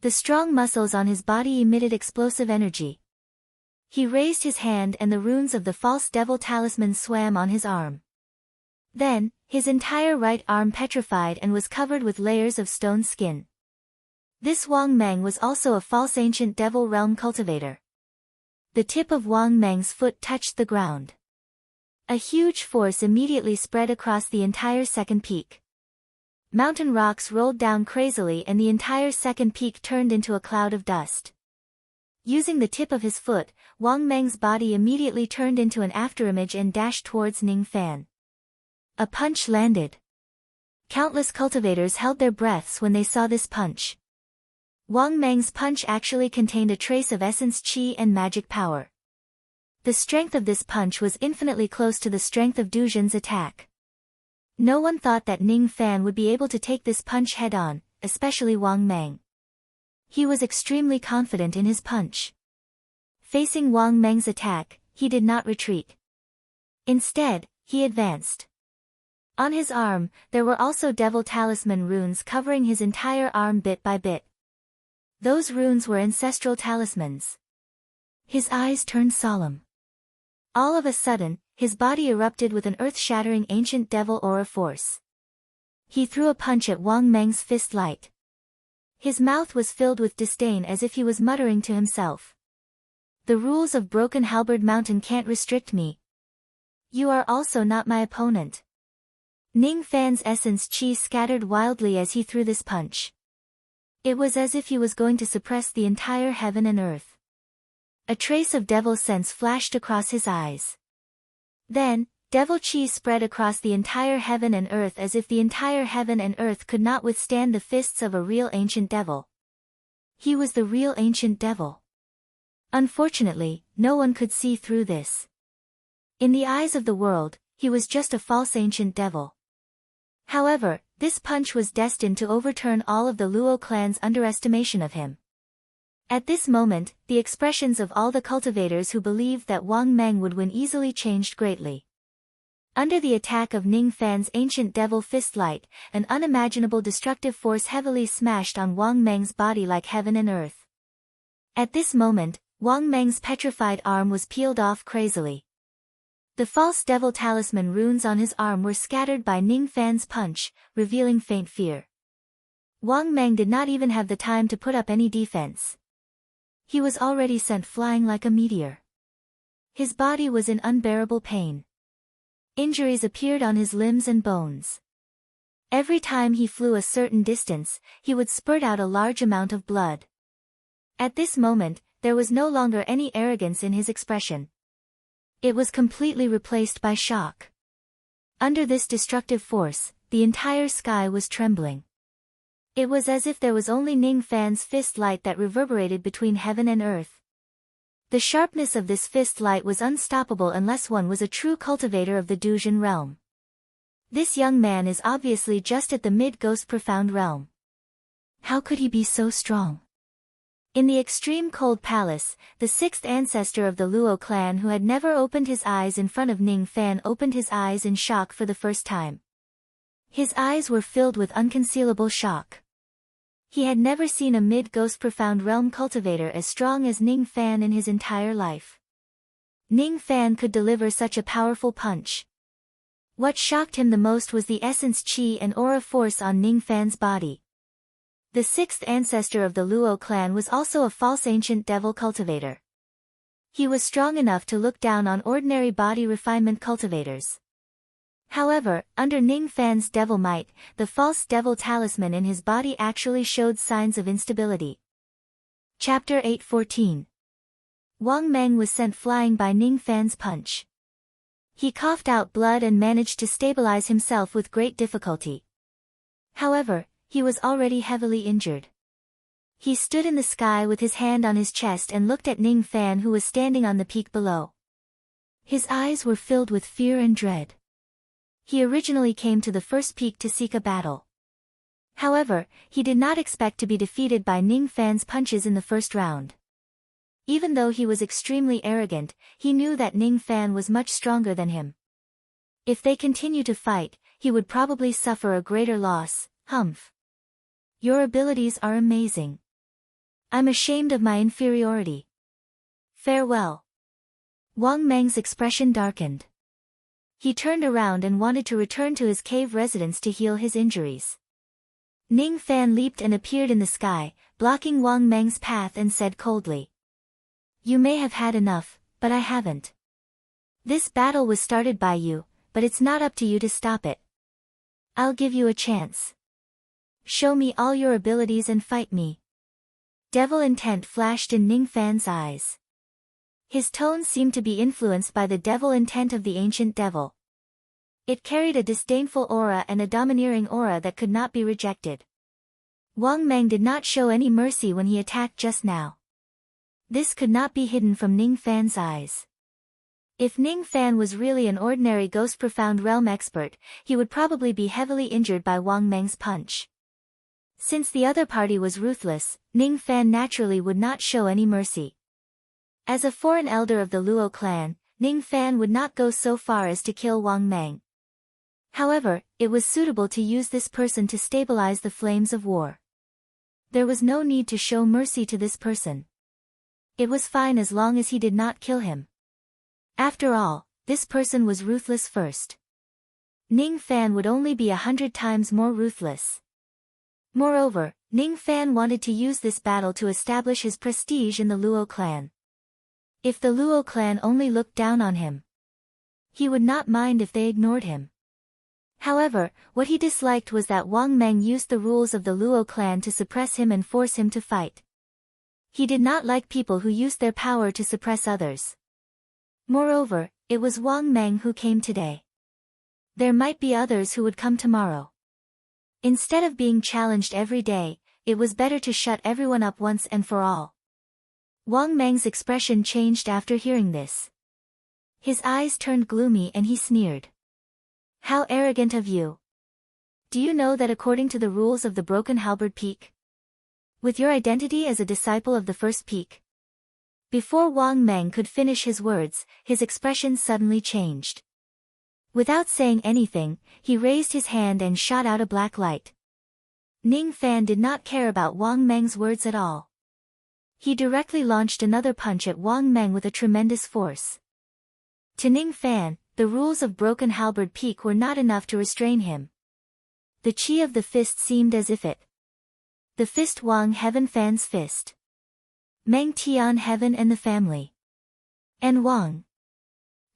The strong muscles on his body emitted explosive energy. He raised his hand and the runes of the false devil talisman swam on his arm. Then, his entire right arm petrified and was covered with layers of stone skin. This Wang Meng was also a false ancient devil realm cultivator. The tip of Wang Meng's foot touched the ground. A huge force immediately spread across the entire second peak. Mountain rocks rolled down crazily and the entire second peak turned into a cloud of dust. Using the tip of his foot, Wang Meng's body immediately turned into an afterimage and dashed towards Ning Fan. A punch landed. Countless cultivators held their breaths when they saw this punch. Wang Meng's punch actually contained a trace of essence qi and magic power. The strength of this punch was infinitely close to the strength of Du Jun's attack. No one thought that Ning Fan would be able to take this punch head-on, especially Wang Meng. He was extremely confident in his punch. Facing Wang Meng's attack, he did not retreat. Instead, he advanced. On his arm, there were also devil talisman runes covering his entire arm bit by bit. Those runes were ancestral talismans. His eyes turned solemn. All of a sudden, his body erupted with an earth-shattering ancient devil aura force. He threw a punch at Wang Meng's fist light. His mouth was filled with disdain as if he was muttering to himself. "The rules of Broken Halberd Mountain can't restrict me. You are also not my opponent." Ning Fan's essence qi scattered wildly as he threw this punch. It was as if he was going to suppress the entire heaven and earth. A trace of devil sense flashed across his eyes. Then, devil qi spread across the entire heaven and earth as if the entire heaven and earth could not withstand the fists of a real ancient devil. He was the real ancient devil. Unfortunately, no one could see through this. In the eyes of the world, he was just a false ancient devil. However, this punch was destined to overturn all of the Luo clan's underestimation of him. At this moment, the expressions of all the cultivators who believed that Wang Meng would win easily changed greatly. Under the attack of Ning Fan's ancient devil fist light, an unimaginable destructive force heavily smashed on Wang Meng's body like heaven and earth. At this moment, Wang Meng's petrified arm was peeled off crazily. The false devil talisman runes on his arm were scattered by Ning Fan's punch, revealing faint fear. Wang Meng did not even have the time to put up any defense. He was already sent flying like a meteor. His body was in unbearable pain. Injuries appeared on his limbs and bones. Every time he flew a certain distance, he would spurt out a large amount of blood. At this moment, there was no longer any arrogance in his expression. It was completely replaced by shock. Under this destructive force, the entire sky was trembling. It was as if there was only Ning Fan's fist light that reverberated between heaven and earth. The sharpness of this fist light was unstoppable unless one was a true cultivator of the Du Jun realm. This young man is obviously just at the mid-ghost profound realm. How could he be so strong? In the extreme cold palace, the sixth ancestor of the Luo clan who had never opened his eyes in front of Ning Fan opened his eyes in shock for the first time. His eyes were filled with unconcealable shock. He had never seen a mid-ghost profound realm cultivator as strong as Ning Fan in his entire life. Ning Fan could deliver such a powerful punch. What shocked him the most was the essence qi and aura force on Ning Fan's body. The sixth ancestor of the Luo clan was also a false ancient devil cultivator. He was strong enough to look down on ordinary body refinement cultivators. However, under Ning Fan's devil might, the false devil talisman in his body actually showed signs of instability. Chapter 8:14. Wang Meng was sent flying by Ning Fan's punch. He coughed out blood and managed to stabilize himself with great difficulty. However, he was already heavily injured. He stood in the sky with his hand on his chest and looked at Ning Fan, who was standing on the peak below. His eyes were filled with fear and dread. He originally came to the first peak to seek a battle. However, he did not expect to be defeated by Ning Fan's punches in the first round. Even though he was extremely arrogant, he knew that Ning Fan was much stronger than him. If they continue to fight, he would probably suffer a greater loss. Humph. Your abilities are amazing. I'm ashamed of my inferiority. Farewell. Wang Meng's expression darkened. He turned around and wanted to return to his cave residence to heal his injuries. Ning Fan leaped and appeared in the sky, blocking Wang Meng's path, and said coldly, "You may have had enough, but I haven't. This battle was started by you, but it's not up to you to stop it. I'll give you a chance. Show me all your abilities and fight me." Devil intent flashed in Ning Fan's eyes. His tone seemed to be influenced by the devil intent of the ancient devil. It carried a disdainful aura and a domineering aura that could not be rejected. Wang Meng did not show any mercy when he attacked just now. This could not be hidden from Ning Fan's eyes. If Ning Fan was really an ordinary Ghost Profound Realm expert, he would probably be heavily injured by Wang Meng's punch. Since the other party was ruthless, Ning Fan naturally would not show any mercy. As a foreign elder of the Luo clan, Ning Fan would not go so far as to kill Wang Meng. However, it was suitable to use this person to stabilize the flames of war. There was no need to show mercy to this person. It was fine as long as he did not kill him. After all, this person was ruthless first. Ning Fan would only be 100 times more ruthless. Moreover, Ning Fan wanted to use this battle to establish his prestige in the Luo clan. If the Luo clan only looked down on him, he would not mind if they ignored him. However, what he disliked was that Wang Meng used the rules of the Luo clan to suppress him and force him to fight. He did not like people who used their power to suppress others. Moreover, it was Wang Meng who came today. There might be others who would come tomorrow. Instead of being challenged every day, it was better to shut everyone up once and for all. Wang Meng's expression changed after hearing this. His eyes turned gloomy and he sneered. "How arrogant of you! Do you know that according to the rules of the Broken Halberd Peak, with your identity as a disciple of the first peak?" Before Wang Meng could finish his words, his expression suddenly changed. Without saying anything, he raised his hand and shot out a black light. Ning Fan did not care about Wang Meng's words at all. He directly launched another punch at Wang Meng with a tremendous force. To Ning Fan, the rules of Broken Halberd Peak were not enough to restrain him. The chi of the fist seemed as if it. The fist Wang Heaven Fan's fist. Meng Tian Heaven and the family. And Wang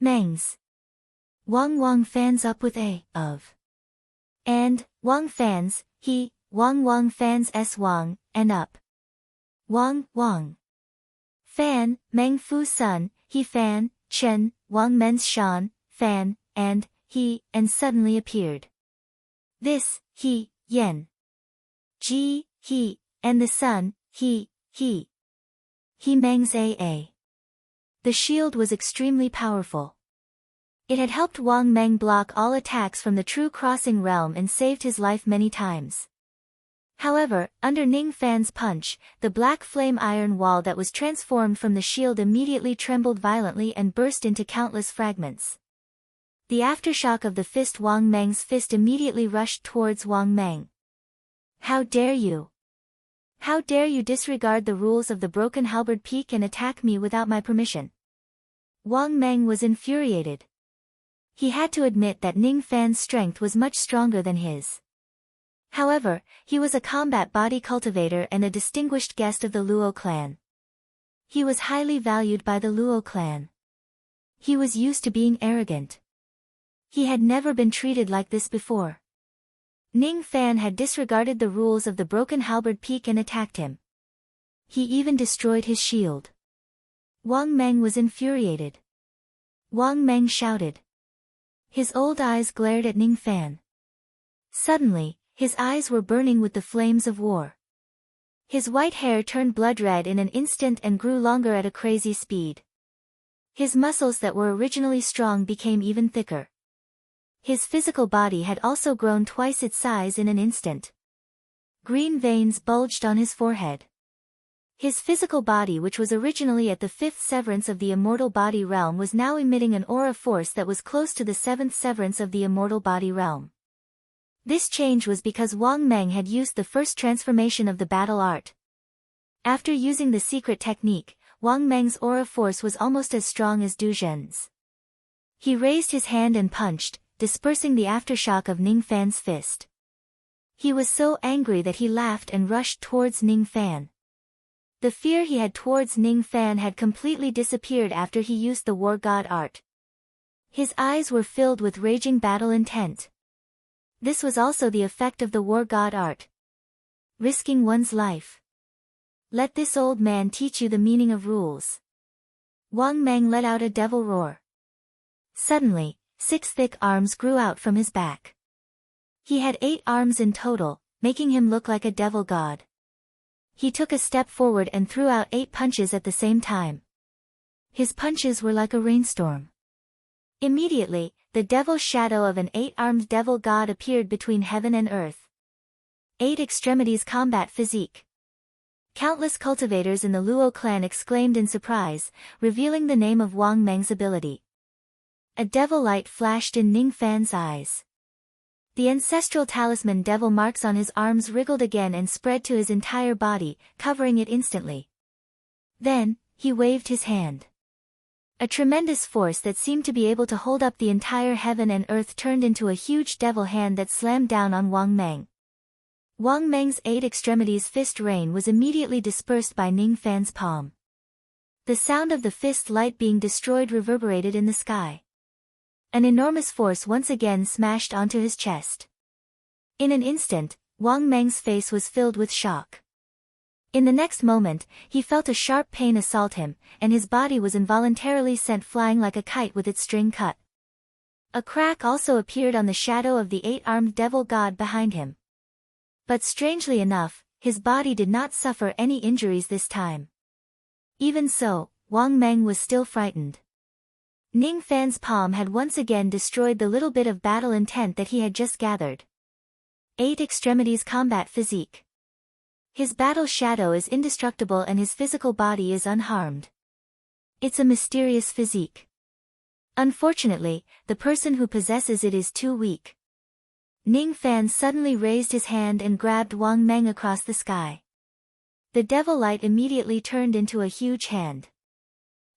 Meng's. Wang Fan's up with a, of. And, Wang Fan's, he, Wang Fan's s Wang, and up. Wang Fan, Meng Fu's son, he Fan, Chen, Wang Men's Shan, Fan, and, he, and suddenly appeared. This, he, Yen. Ji, he, and the son, he Meng's a. The shield was extremely powerful. It had helped Wang Meng block all attacks from the True Crossing realm and saved his life many times. However, under Ning Fan's punch, the black flame iron wall that was transformed from the shield immediately trembled violently and burst into countless fragments. The aftershock of the fist Wang Meng's fist immediately rushed towards Wang Meng. "How dare you! How dare you disregard the rules of the Broken Halberd Peak and attack me without my permission?" Wang Meng was infuriated. He had to admit that Ning Fan's strength was much stronger than his. However, he was a combat body cultivator and a distinguished guest of the Luo clan. He was highly valued by the Luo clan. He was used to being arrogant. He had never been treated like this before. Ning Fan had disregarded the rules of the Broken Halberd Peak and attacked him. He even destroyed his shield. Wang Meng was infuriated. Wang Meng shouted. His old eyes glared at Ning Fan. Suddenly, his eyes were burning with the flames of war. His white hair turned blood red in an instant and grew longer at a crazy speed. His muscles that were originally strong became even thicker. His physical body had also grown twice its size in an instant. Green veins bulged on his forehead. His physical body, which was originally at the fifth severance of the immortal body realm, was now emitting an aura force that was close to the seventh severance of the immortal body realm. This change was because Wang Meng had used the first transformation of the battle art. After using the secret technique, Wang Meng's aura force was almost as strong as Du Zhen's. He raised his hand and punched, dispersing the aftershock of Ning Fan's fist. He was so angry that he laughed and rushed towards Ning Fan. The fear he had towards Ning Fan had completely disappeared after he used the war god art. His eyes were filled with raging battle intent. This was also the effect of the war god art. Risking one's life. Let this old man teach you the meaning of rules. Wang Meng let out a devil roar. Suddenly, 6 thick arms grew out from his back. He had 8 arms in total, making him look like a devil god. He took a step forward and threw out 8 punches at the same time. His punches were like a rainstorm. Immediately, the devil shadow of an 8-armed devil god appeared between heaven and earth. 8 extremities combat physique. Countless cultivators in the Luo clan exclaimed in surprise, revealing the name of Wang Meng's ability. A devil light flashed in Ning Fan's eyes. The ancestral talisman devil marks on his arms wriggled again and spread to his entire body, covering it instantly. Then, he waved his hand. A tremendous force that seemed to be able to hold up the entire heaven and earth turned into a huge devil hand that slammed down on Wang Meng. Wang Meng's 8 extremities fist rain was immediately dispersed by Ning Fan's palm. The sound of the fist light being destroyed reverberated in the sky. An enormous force once again smashed onto his chest. In an instant, Wang Meng's face was filled with shock. In the next moment, he felt a sharp pain assault him, and his body was involuntarily sent flying like a kite with its string cut. A crack also appeared on the shadow of the 8-armed devil god behind him. But strangely enough, his body did not suffer any injuries this time. Even so, Wang Meng was still frightened. Ning Fan's palm had once again destroyed the little bit of battle intent that he had just gathered. 8 extremities combat physique. His battle shadow is indestructible and his physical body is unharmed. It's a mysterious physique. Unfortunately, the person who possesses it is too weak. Ning Fan suddenly raised his hand and grabbed Wang Meng across the sky. The devil light immediately turned into a huge hand.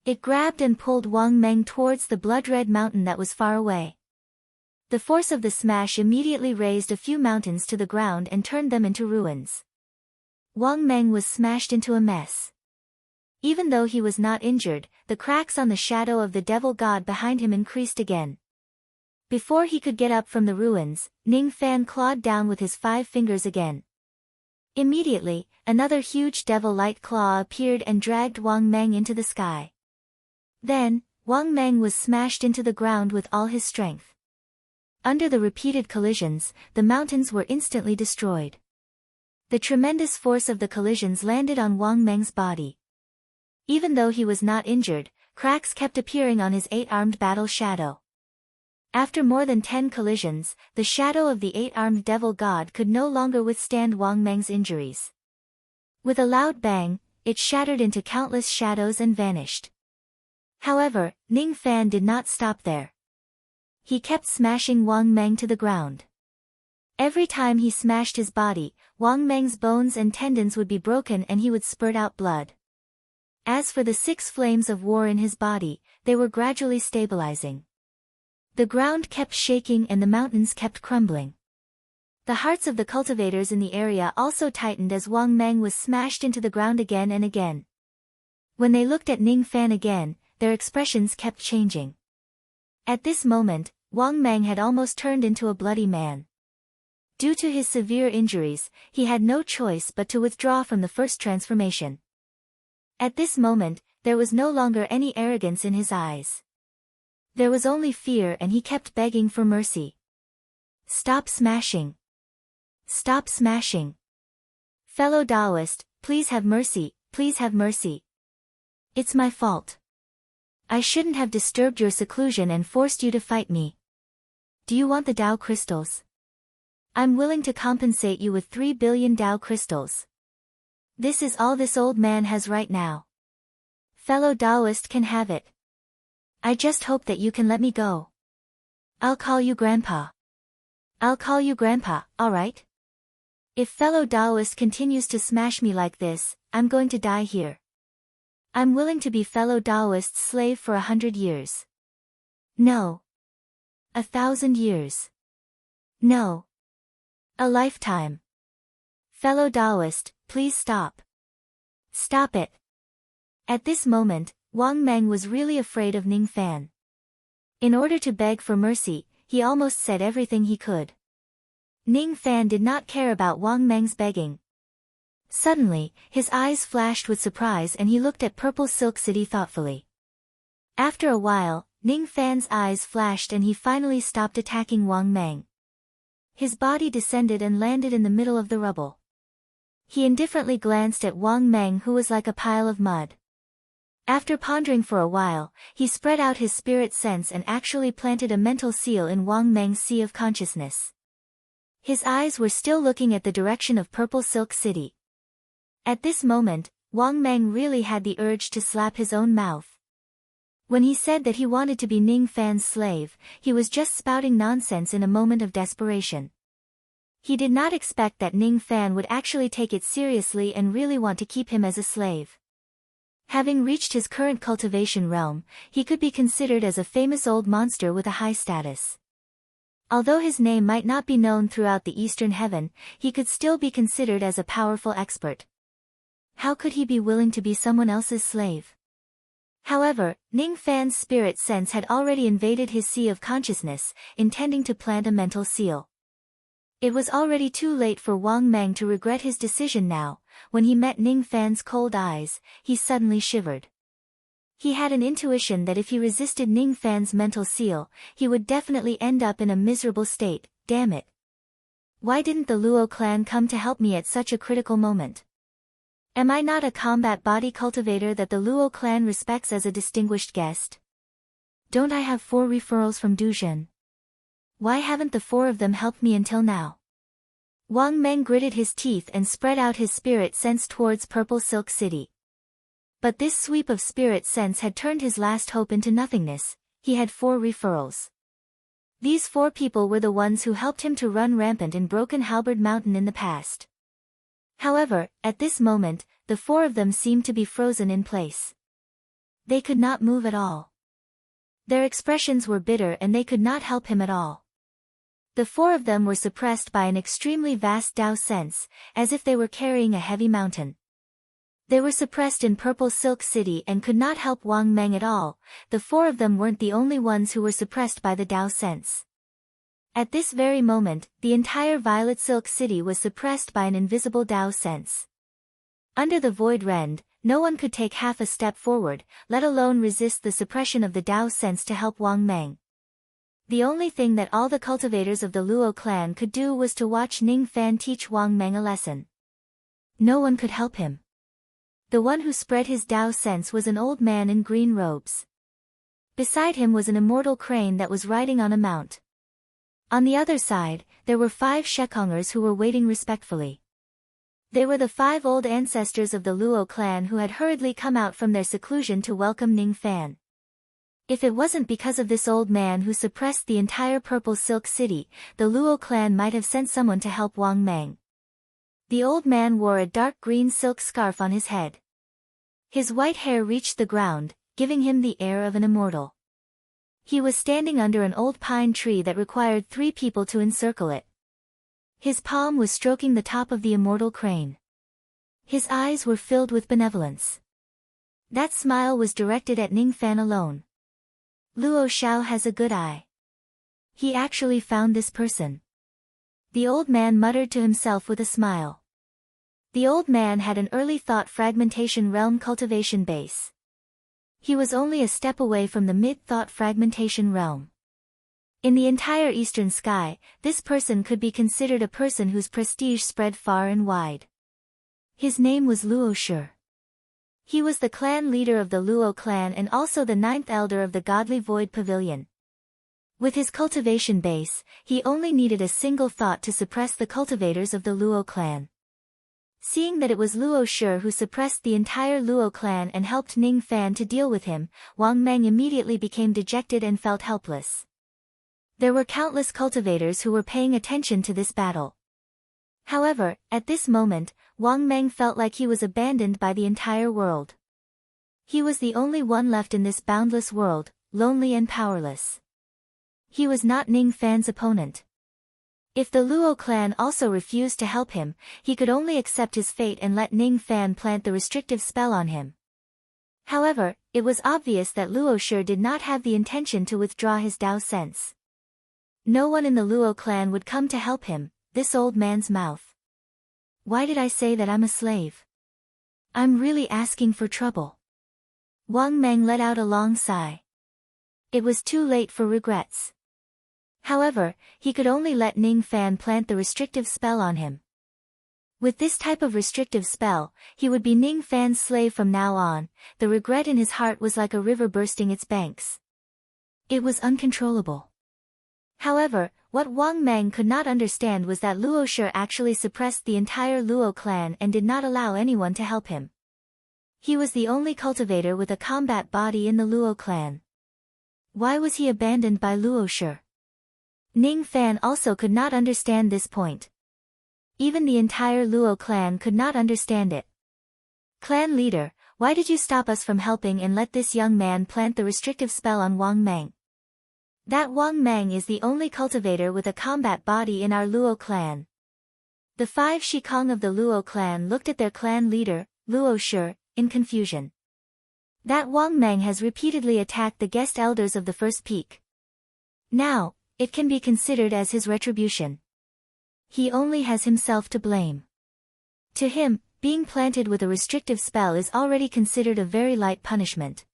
It grabbed and pulled Wang Meng towards the blood-red mountain that was far away. The force of the smash immediately raised a few mountains to the ground and turned them into ruins. Wang Meng was smashed into a mess. Even though he was not injured, the cracks on the shadow of the devil god behind him increased again. Before he could get up from the ruins, Ning Fan clawed down with his 5 fingers again. Immediately, another huge devil light claw appeared and dragged Wang Meng into the sky. Then, Wang Meng was smashed into the ground with all his strength. Under the repeated collisions, the mountains were instantly destroyed. The tremendous force of the collisions landed on Wang Meng's body. Even though he was not injured, cracks kept appearing on his 8-armed battle shadow. After more than 10 collisions, the shadow of the 8-armed devil god could no longer withstand Wang Meng's injuries. With a loud bang, it shattered into countless shadows and vanished. However, Ning Fan did not stop there. He kept smashing Wang Meng to the ground. Every time he smashed his body, Wang Meng's bones and tendons would be broken and he would spurt out blood. As for the 6 flames of war in his body, they were gradually stabilizing. The ground kept shaking and the mountains kept crumbling. The hearts of the cultivators in the area also tightened as Wang Meng was smashed into the ground again and again. When they looked at Ning Fan again, their expressions kept changing. At this moment, Wang Meng had almost turned into a bloody man. Due to his severe injuries, he had no choice but to withdraw from the first transformation. At this moment, there was no longer any arrogance in his eyes. There was only fear and he kept begging for mercy. Stop smashing. Stop smashing. Fellow Taoist, please have mercy, please have mercy. It's my fault. I shouldn't have disturbed your seclusion and forced you to fight me. Do you want the Tao crystals? I'm willing to compensate you with 3 billion Tao crystals. This is all this old man has right now. Fellow Taoist can have it. I just hope that you can let me go. I'll call you Grandpa. I'll call you Grandpa, alright? If fellow Taoist continues to smash me like this, I'm going to die here. I'm willing to be fellow Taoist's slave for 100 years. No. 1,000 years. No. A lifetime. Fellow Taoist, please stop. Stop it. At this moment, Wang Meng was really afraid of Ning Fan. In order to beg for mercy, he almost said everything he could. Ning Fan did not care about Wang Meng's begging. Suddenly, his eyes flashed with surprise and he looked at Purple Silk City thoughtfully. After a while, Ning Fan's eyes flashed and he finally stopped attacking Wang Meng. His body descended and landed in the middle of the rubble. He indifferently glanced at Wang Meng, who was like a pile of mud. After pondering for a while, he spread out his spirit sense and actually planted a mental seal in Wang Meng's sea of consciousness. His eyes were still looking at the direction of Purple Silk City. At this moment, Wang Meng really had the urge to slap his own mouth. When he said that he wanted to be Ning Fan's slave, he was just spouting nonsense in a moment of desperation. He did not expect that Ning Fan would actually take it seriously and really want to keep him as a slave. Having reached his current cultivation realm, he could be considered as a famous old monster with a high status. Although his name might not be known throughout the Eastern Heaven, he could still be considered as a powerful expert. How could he be willing to be someone else's slave? However, Ning Fan's spirit sense had already invaded his sea of consciousness, intending to plant a mental seal. It was already too late for Wang Meng to regret his decision now. When he met Ning Fan's cold eyes, he suddenly shivered. He had an intuition that if he resisted Ning Fan's mental seal, he would definitely end up in a miserable state. Damn it. Why didn't the Luo clan come to help me at such a critical moment? Am I not a combat body cultivator that the Luo clan respects as a distinguished guest? Don't I have 4 referrals from Duzhen? Why haven't the 4 of them helped me until now? Wang Meng gritted his teeth and spread out his spirit sense towards Purple Silk City. But this sweep of spirit sense had turned his last hope into nothingness. He had 4 referrals. These 4 people were the ones who helped him to run rampant in Broken Halberd Mountain in the past. However, at this moment, the 4 of them seemed to be frozen in place. They could not move at all. Their expressions were bitter and they could not help him at all. The 4 of them were suppressed by an extremely vast Tao sense, as if they were carrying a heavy mountain. They were suppressed in Purple Silk City and could not help Wang Meng at all. The 4 of them weren't the only ones who were suppressed by the Tao sense. At this very moment, the entire Violet Silk City was suppressed by an invisible Tao sense. Under the Void Rend, no one could take half a step forward, let alone resist the suppression of the Tao sense to help Wang Meng. The only thing that all the cultivators of the Luo clan could do was to watch Ning Fan teach Wang Meng a lesson. No one could help him. The one who spread his Tao sense was an old man in green robes. Beside him was an immortal crane that was riding on a mount. On the other side, there were 5 Shekongers who were waiting respectfully. They were the 5 old ancestors of the Luo clan who had hurriedly come out from their seclusion to welcome Ning Fan. If it wasn't because of this old man who suppressed the entire Purple Silk City, the Luo clan might have sent someone to help Wang Meng. The old man wore a dark green silk scarf on his head. His white hair reached the ground, giving him the air of an immortal. He was standing under an old pine tree that required 3 people to encircle it. His palm was stroking the top of the immortal crane. His eyes were filled with benevolence. That smile was directed at Ning Fan alone. Luo Xiao has a good eye. He actually found this person. The old man muttered to himself with a smile. The old man had an early thought fragmentation realm cultivation base. He was only a step away from the mid-thought fragmentation realm. In the entire eastern sky, this person could be considered a person whose prestige spread far and wide. His name was Luo Shi. He was the clan leader of the Luo clan and also the ninth elder of the Godly Void Pavilion. With his cultivation base, he only needed a single thought to suppress the cultivators of the Luo clan. Seeing that it was Luo Shi who suppressed the entire Luo clan and helped Ning Fan to deal with him, Wang Meng immediately became dejected and felt helpless. There were countless cultivators who were paying attention to this battle. However, at this moment, Wang Meng felt like he was abandoned by the entire world. He was the only one left in this boundless world, lonely and powerless. He was not Ning Fan's opponent. If the Luo clan also refused to help him, he could only accept his fate and let Ning Fan plant the restrictive spell on him. However, it was obvious that Luo Shi did not have the intention to withdraw his Dao sense. No one in the Luo clan would come to help him, this old man's mouth. Why did I say that I'm a slave? I'm really asking for trouble. Wang Meng let out a long sigh. It was too late for regrets. However, he could only let Ning Fan plant the restrictive spell on him. With this type of restrictive spell, he would be Ning Fan's slave from now on. The regret in his heart was like a river bursting its banks. It was uncontrollable. However, what Wang Meng could not understand was that Luo Shi actually suppressed the entire Luo clan and did not allow anyone to help him. He was the only cultivator with a combat body in the Luo clan. Why was he abandoned by Luo Shi? Ning Fan also could not understand this point. Even the entire Luo clan could not understand it. Clan leader, why did you stop us from helping and let this young man plant the restrictive spell on Wang Meng? That Wang Meng is the only cultivator with a combat body in our Luo clan. The 5 Shikong of the Luo clan looked at their clan leader, Luo Shi, in confusion. That Wang Meng has repeatedly attacked the guest elders of the first peak. Now, it can be considered as his retribution. He only has himself to blame. To him, being planted with a restrictive spell is already considered a very light punishment.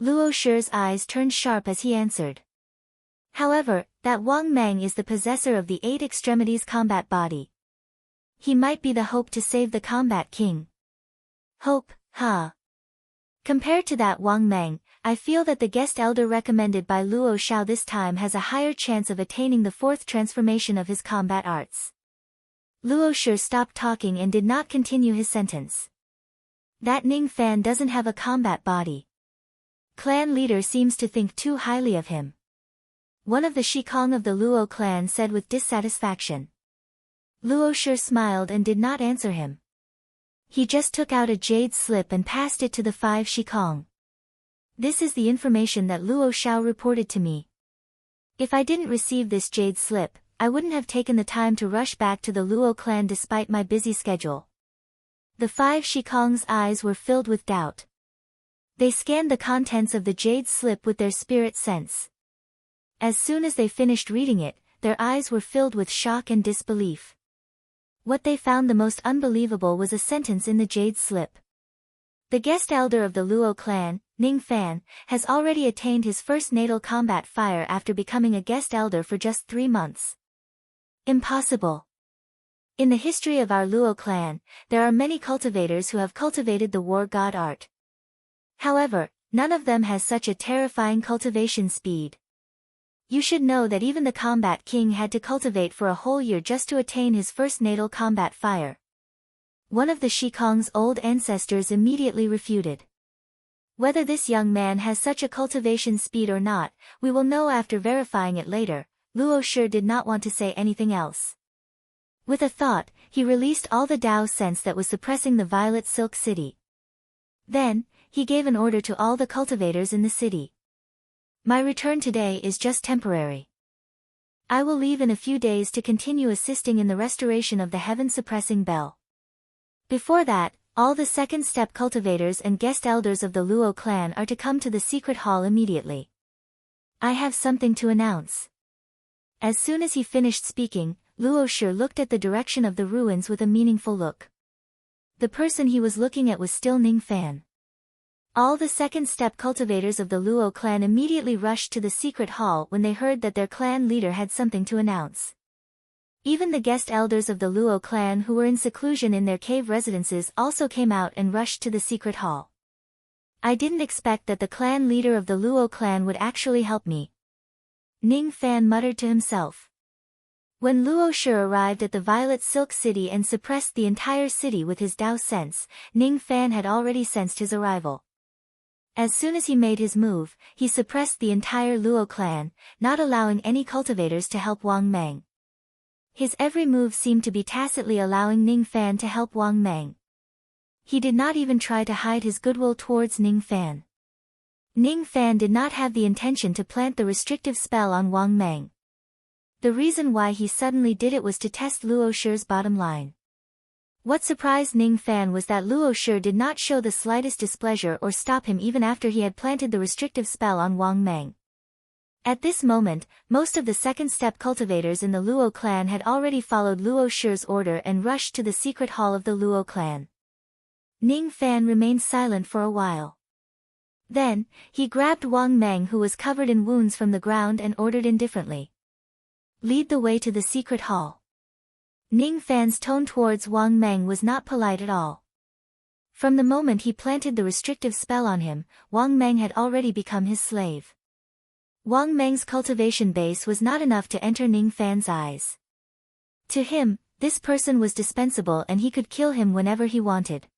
Luo Shi's eyes turned sharp as he answered. However, that Wang Meng is the possessor of the 8 extremities combat body. He might be the hope to save the combat king. Hope, huh? Compared to that Wang Meng, I feel that the guest elder recommended by Luo Shao this time has a higher chance of attaining the 4th transformation of his combat arts. Luo Shi stopped talking and did not continue his sentence. That Ning Fan doesn't have a combat body. Clan leader seems to think too highly of him. One of the Shikong of the Luo clan said with dissatisfaction. Luo Shi smiled and did not answer him. He just took out a jade slip and passed it to the 5 Shikong. This is the information that Luo Shao reported to me. If I didn't receive this jade slip, I wouldn't have taken the time to rush back to the Luo clan despite my busy schedule. The 5 Shikong's eyes were filled with doubt. They scanned the contents of the jade slip with their spirit sense. As soon as they finished reading it, their eyes were filled with shock and disbelief. What they found the most unbelievable was a sentence in the jade slip. The guest elder of the Luo clan, Ning Fan, has already attained his first natal combat fire after becoming a guest elder for just 3 months. Impossible. In the history of our Luo clan, there are many cultivators who have cultivated the war god art. However, none of them has such a terrifying cultivation speed. You should know that even the combat king had to cultivate for a whole year just to attain his first natal combat fire. One of the Shikong's old ancestors immediately refuted. Whether this young man has such a cultivation speed or not, we will know after verifying it later. Luo Shi did not want to say anything else. With a thought, he released all the Dao sense that was suppressing the Violet Silk City. Then, he gave an order to all the cultivators in the city. My return today is just temporary. I will leave in a few days to continue assisting in the restoration of the heaven-suppressing bell. Before that, all the second-step cultivators and guest elders of the Luo clan are to come to the secret hall immediately. I have something to announce. As soon as he finished speaking, Luo Shi looked at the direction of the ruins with a meaningful look. The person he was looking at was still Ning Fan. All the second-step cultivators of the Luo clan immediately rushed to the secret hall when they heard that their clan leader had something to announce. Even the guest elders of the Luo clan who were in seclusion in their cave residences also came out and rushed to the secret hall. I didn't expect that the clan leader of the Luo clan would actually help me, Ning Fan muttered to himself. When Luo Shi arrived at the Violet Silk City and suppressed the entire city with his Dao sense, Ning Fan had already sensed his arrival. As soon as he made his move, he suppressed the entire Luo clan, not allowing any cultivators to help Wang Meng. His every move seemed to be tacitly allowing Ning Fan to help Wang Meng. He did not even try to hide his goodwill towards Ning Fan. Ning Fan did not have the intention to plant the restrictive spell on Wang Meng. The reason why he suddenly did it was to test Luo Shi's bottom line. What surprised Ning Fan was that Luo Shi did not show the slightest displeasure or stop him even after he had planted the restrictive spell on Wang Meng. At this moment, most of the second-step cultivators in the Luo clan had already followed Luo Shi's order and rushed to the secret hall of the Luo clan. Ning Fan remained silent for a while. Then, he grabbed Wang Meng who was covered in wounds from the ground and ordered indifferently, "Lead the way to the secret hall." Ning Fan's tone towards Wang Meng was not polite at all. From the moment he planted the restrictive spell on him, Wang Meng had already become his slave. Wang Meng's cultivation base was not enough to enter Ning Fan's eyes. To him, this person was dispensable and he could kill him whenever he wanted.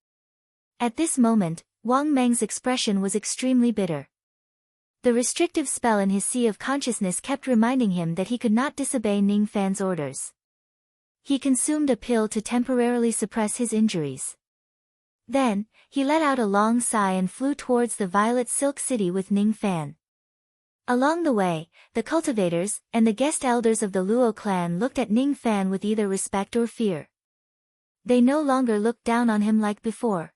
At this moment, Wang Meng's expression was extremely bitter. The restrictive spell in his sea of consciousness kept reminding him that he could not disobey Ning Fan's orders. He consumed a pill to temporarily suppress his injuries. Then, he let out a long sigh and flew towards the Violet Silk City with Ning Fan. Along the way, the cultivators and the guest elders of the Luo clan looked at Ning Fan with either respect or fear. They no longer looked down on him like before.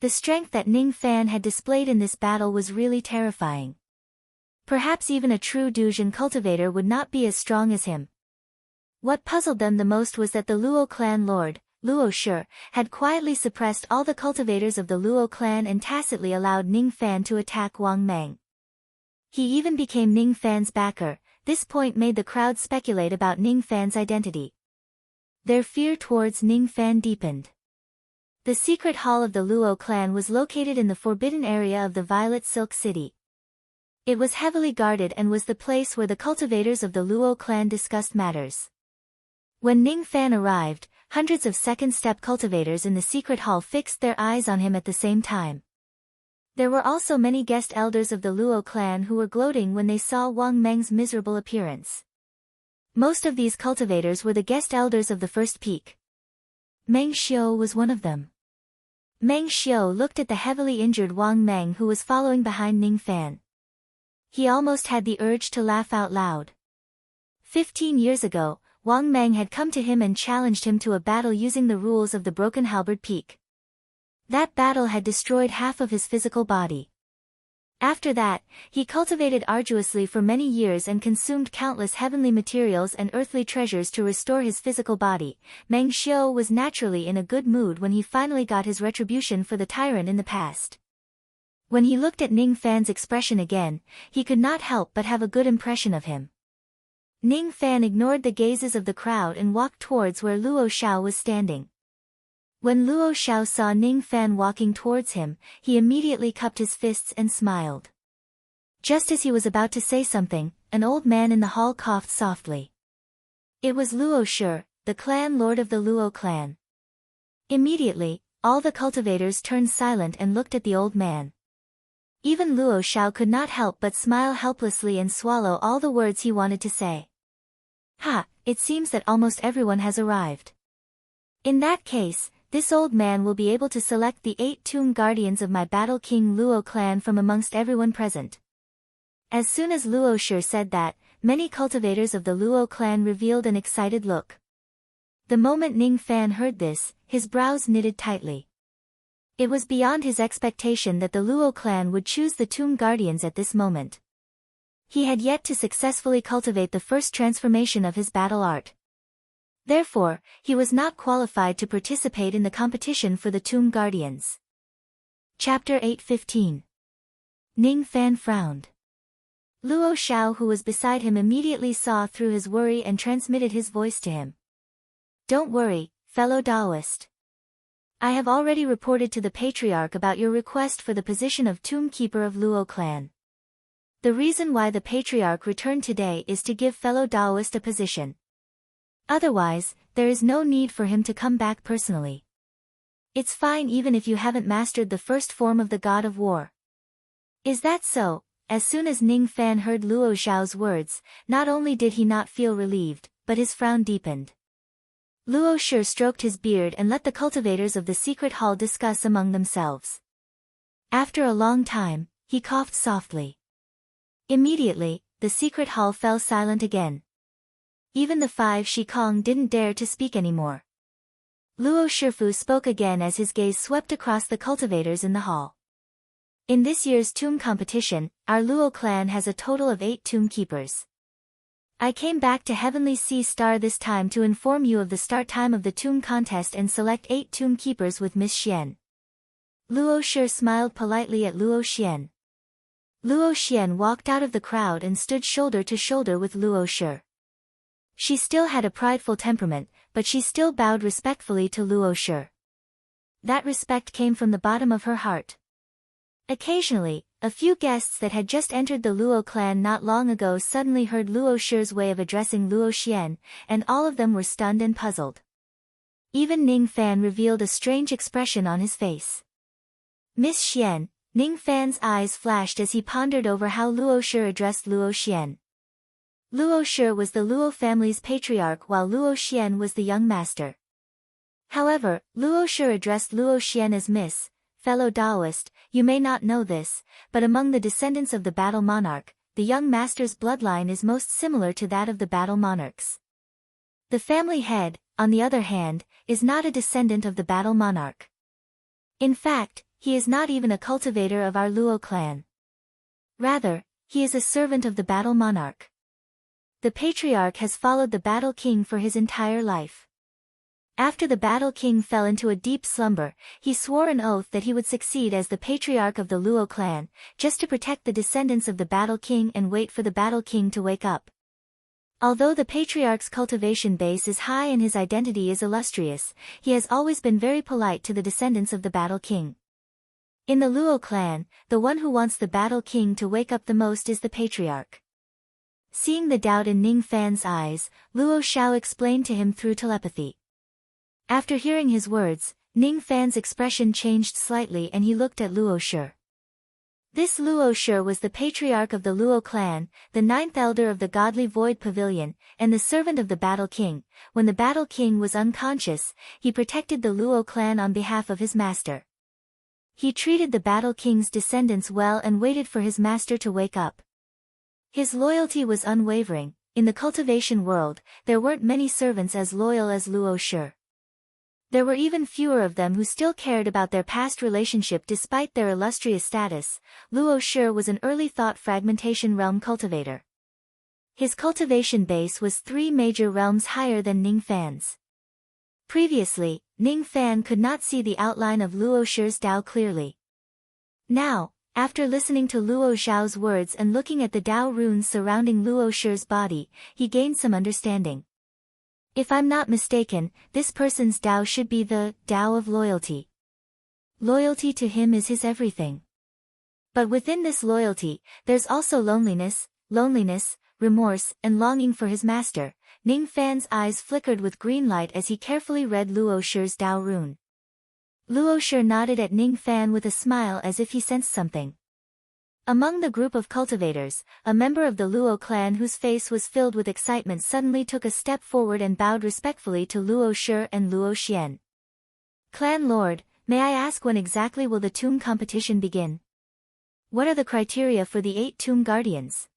The strength that Ning Fan had displayed in this battle was really terrifying. Perhaps even a true Duzhen cultivator would not be as strong as him. What puzzled them the most was that the Luo clan lord, Luo Shi, had quietly suppressed all the cultivators of the Luo clan and tacitly allowed Ning Fan to attack Wang Meng. He even became Ning Fan's backer. This point made the crowd speculate about Ning Fan's identity. Their fear towards Ning Fan deepened. The secret hall of the Luo clan was located in the forbidden area of the Violet Silk City. It was heavily guarded and was the place where the cultivators of the Luo clan discussed matters. When Ning Fan arrived, hundreds of second-step cultivators in the secret hall fixed their eyes on him at the same time. There were also many guest elders of the Luo clan who were gloating when they saw Wang Meng's miserable appearance. Most of these cultivators were the guest elders of the first peak. Meng Xiu was one of them. Meng Xiu looked at the heavily injured Wang Meng who was following behind Ning Fan. He almost had the urge to laugh out loud. 15 years ago, Wang Meng had come to him and challenged him to a battle using the rules of the Broken Halberd Peak. That battle had destroyed half of his physical body. After that, he cultivated arduously for many years and consumed countless heavenly materials and earthly treasures to restore his physical body. Meng Xiu was naturally in a good mood when he finally got his retribution for the tyrant in the past. When he looked at Ning Fan's expression again, he could not help but have a good impression of him. Ning Fan ignored the gazes of the crowd and walked towards where Luo Xiao was standing. When Luo Xiao saw Ning Fan walking towards him, he immediately cupped his fists and smiled. Just as he was about to say something, an old man in the hall coughed softly. It was Luo Shi, the clan lord of the Luo clan. Immediately, all the cultivators turned silent and looked at the old man. Even Luo Xiao could not help but smile helplessly and swallow all the words he wanted to say. "Ha, it seems that almost everyone has arrived. In that case, this old man will be able to select the 8 tomb guardians of my Battle King Luo clan from amongst everyone present." As soon as Luo Shi said that, many cultivators of the Luo clan revealed an excited look. The moment Ning Fan heard this, his brows knitted tightly. It was beyond his expectation that the Luo clan would choose the tomb guardians at this moment. He had yet to successfully cultivate the first transformation of his battle art. Therefore, he was not qualified to participate in the competition for the Tomb Guardians. Chapter 8:15. Ning Fan frowned. Luo Xiao, who was beside him, immediately saw through his worry and transmitted his voice to him. Don't worry, fellow Taoist. I have already reported to the Patriarch about your request for the position of Tomb Keeper of Luo clan. The reason why the Patriarch returned today is to give fellow Taoist a position. Otherwise, there is no need for him to come back personally. It's fine even if you haven't mastered the first form of the God of War. Is that so? As soon as Ning Fan heard Luo Xiao's words, not only did he not feel relieved, but his frown deepened. Luo Shi stroked his beard and let the cultivators of the secret hall discuss among themselves. After a long time, he coughed softly. Immediately, the secret hall fell silent again. Even the 5 Shikong didn't dare to speak anymore. Luo Shifu spoke again as his gaze swept across the cultivators in the hall. In this year's tomb competition, our Luo clan has a total of 8 tomb keepers. I came back to Heavenly Sea Star this time to inform you of the start time of the tomb contest and select 8 tomb keepers with Miss Xian. Luo Shi smiled politely at Luo Xian. Luo Xian walked out of the crowd and stood shoulder to shoulder with Luo Shi. She still had a prideful temperament, but she still bowed respectfully to Luo Shi. That respect came from the bottom of her heart. Occasionally, a few guests that had just entered the Luo clan not long ago suddenly heard Luo Shi's way of addressing Luo Xian, and all of them were stunned and puzzled. Even Ning Fan revealed a strange expression on his face. Miss Xian, Ning Fan's eyes flashed as he pondered over how Luo Shi addressed Luo Xian. Luo Shi was the Luo family's patriarch while Luo Xian was the young master. However, Luo Shi addressed Luo Xian as Miss. Fellow Taoist, you may not know this, but among the descendants of the Battle Monarch, the young master's bloodline is most similar to that of the Battle Monarchs. The family head, on the other hand, is not a descendant of the Battle Monarch. In fact, he is not even a cultivator of our Luo clan. Rather, he is a servant of the Battle Monarch. The Patriarch has followed the Battle King for his entire life. After the Battle King fell into a deep slumber, he swore an oath that he would succeed as the Patriarch of the Luo clan, just to protect the descendants of the Battle King and wait for the Battle King to wake up. Although the Patriarch's cultivation base is high and his identity is illustrious, he has always been very polite to the descendants of the Battle King. In the Luo clan, the one who wants the Battle King to wake up the most is the Patriarch. Seeing the doubt in Ning Fan's eyes, Luo Xiao explained to him through telepathy. After hearing his words, Ning Fan's expression changed slightly and he looked at Luo Shi. This Luo Shi was the patriarch of the Luo clan, the 9th elder of the godly Void Pavilion, and the servant of the Battle King. When the Battle King was unconscious, he protected the Luo clan on behalf of his master. He treated the Battle King's descendants well and waited for his master to wake up. His loyalty was unwavering. In the cultivation world, there weren't many servants as loyal as Luo Shi. There were even fewer of them who still cared about their past relationship despite their illustrious status. Luo Shi was an early thought fragmentation realm cultivator. His cultivation base was 3 major realms higher than Ning Fan's. Previously, Ning Fan could not see the outline of Luo Shi's Dao clearly. Now, after listening to Luo Xiao's words and looking at the Dao runes surrounding Luo Shi's body, he gained some understanding. If I'm not mistaken, this person's Dao should be the Dao of loyalty. Loyalty to him is his everything. But within this loyalty, there's also loneliness, remorse, and longing for his master. Ning Fan's eyes flickered with green light as he carefully read Luo Shi's Dao rune. Luo Shi nodded at Ning Fan with a smile as if he sensed something. Among the group of cultivators, a member of the Luo clan whose face was filled with excitement suddenly took a step forward and bowed respectfully to Luo Shi and Luo Xian. Clan Lord, may I ask when exactly will the tomb competition begin? What are the criteria for the 8 tomb guardians?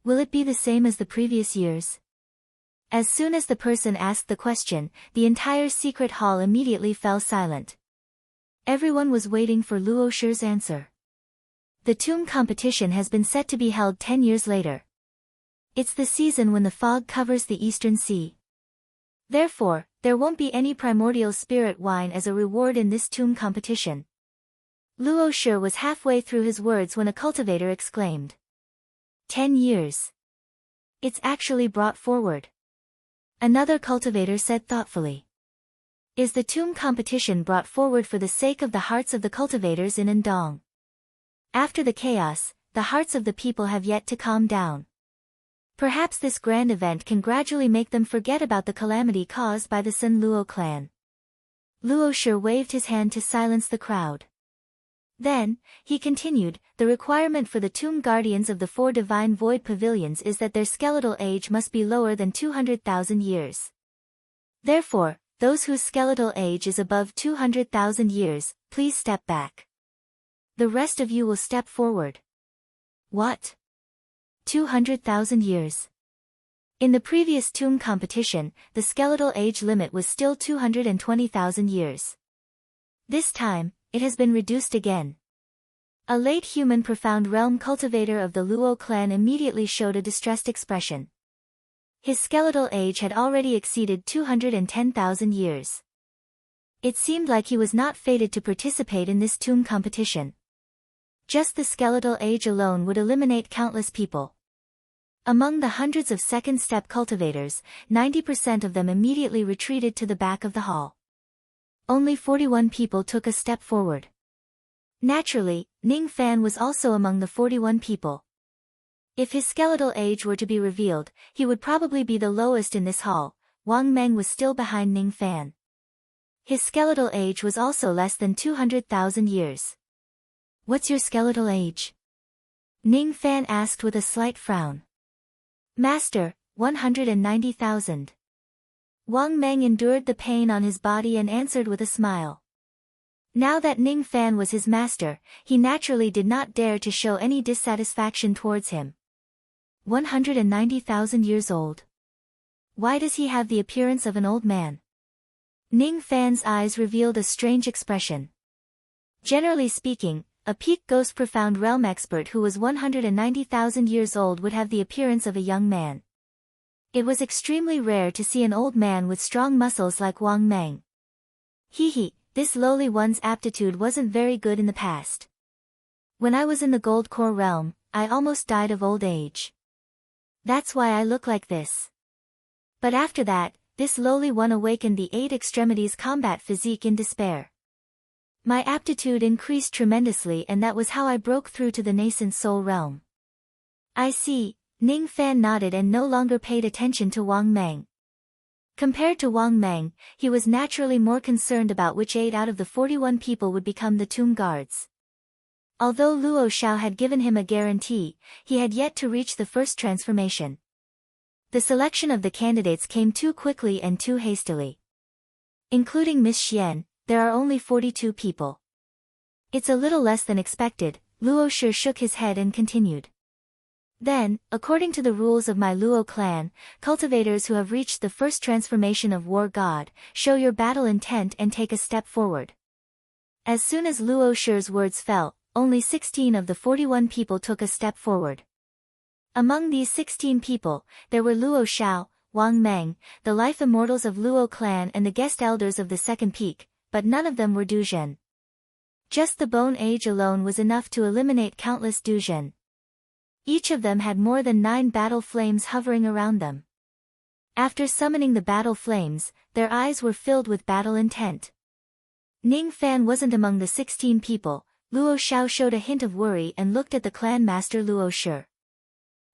Will it be the same as the previous years? As soon as the person asked the question, the entire secret hall immediately fell silent. Everyone was waiting for Luo Shi's answer. The tomb competition has been set to be held 10 years later. It's the season when the fog covers the eastern sea. Therefore, there won't be any primordial spirit wine as a reward in this tomb competition. Luo Shi was halfway through his words when a cultivator exclaimed. 10 years. It's actually brought forward. Another cultivator said thoughtfully. Is the tomb competition brought forward for the sake of the hearts of the cultivators in Andong? After the chaos, the hearts of the people have yet to calm down. Perhaps this grand event can gradually make them forget about the calamity caused by the Sun Luo clan. Luo Shi waved his hand to silence the crowd. Then, he continued, the requirement for the tomb guardians of the 4 divine void pavilions is that their skeletal age must be lower than 200,000 years. Therefore, those whose skeletal age is above 200,000 years, please step back. The rest of you will step forward. What? 200,000 years. In the previous tomb competition, the skeletal age limit was still 220,000 years. This time, it has been reduced again. A late human profound realm cultivator of the Luo clan immediately showed a distressed expression. His skeletal age had already exceeded 210,000 years. It seemed like he was not fated to participate in this tomb competition. Just the skeletal age alone would eliminate countless people. Among the hundreds of second step cultivators, 90% of them immediately retreated to the back of the hall. Only 41 people took a step forward. Naturally, Ning Fan was also among the 41 people. If his skeletal age were to be revealed, he would probably be the lowest in this hall. Wang Meng was still behind Ning Fan. His skeletal age was also less than 200,000 years. What's your skeletal age? Ning Fan asked with a slight frown. Master, 190,000. Wang Meng endured the pain on his body and answered with a smile. Now that Ning Fan was his master, he naturally did not dare to show any dissatisfaction towards him. 190,000 years old. Why does he have the appearance of an old man? Ning Fan's eyes revealed a strange expression. Generally speaking, a peak ghost profound realm expert who was 190,000 years old would have the appearance of a young man. It was extremely rare to see an old man with strong muscles like Wang Meng. This lowly one's aptitude wasn't very good in the past. When I was in the Gold Core realm, I almost died of old age. That's why I look like this. But after that, this lowly one awakened the 8 extremities combat physique in despair. My aptitude increased tremendously and that was how I broke through to the nascent soul realm. I see, Ning Fan nodded and no longer paid attention to Wang Meng. Compared to Wang Meng, he was naturally more concerned about which 8 out of the 41 people would become the tomb guards. Although Luo Xiao had given him a guarantee, he had yet to reach the first transformation. The selection of the candidates came too quickly and too hastily. Including Miss Xian, there are only 42 people. It's a little less than expected, Luo Shi shook his head and continued. Then, according to the rules of my Luo clan, cultivators who have reached the first transformation of War God, show your battle intent and take a step forward. As soon as Luo Shi's words fell, only 16 of the 41 people took a step forward. Among these 16 people, there were Luo Xiao, Wang Meng, the life immortals of Luo clan and the guest elders of the second peak, but none of them were Duzhen. Just the bone age alone was enough to eliminate countless Duzhen. Each of them had more than 9 battle flames hovering around them. After summoning the battle flames, their eyes were filled with battle intent. Ning Fan wasn't among the 16 people. Luo Xiao showed a hint of worry and looked at the clan master Luo Shi.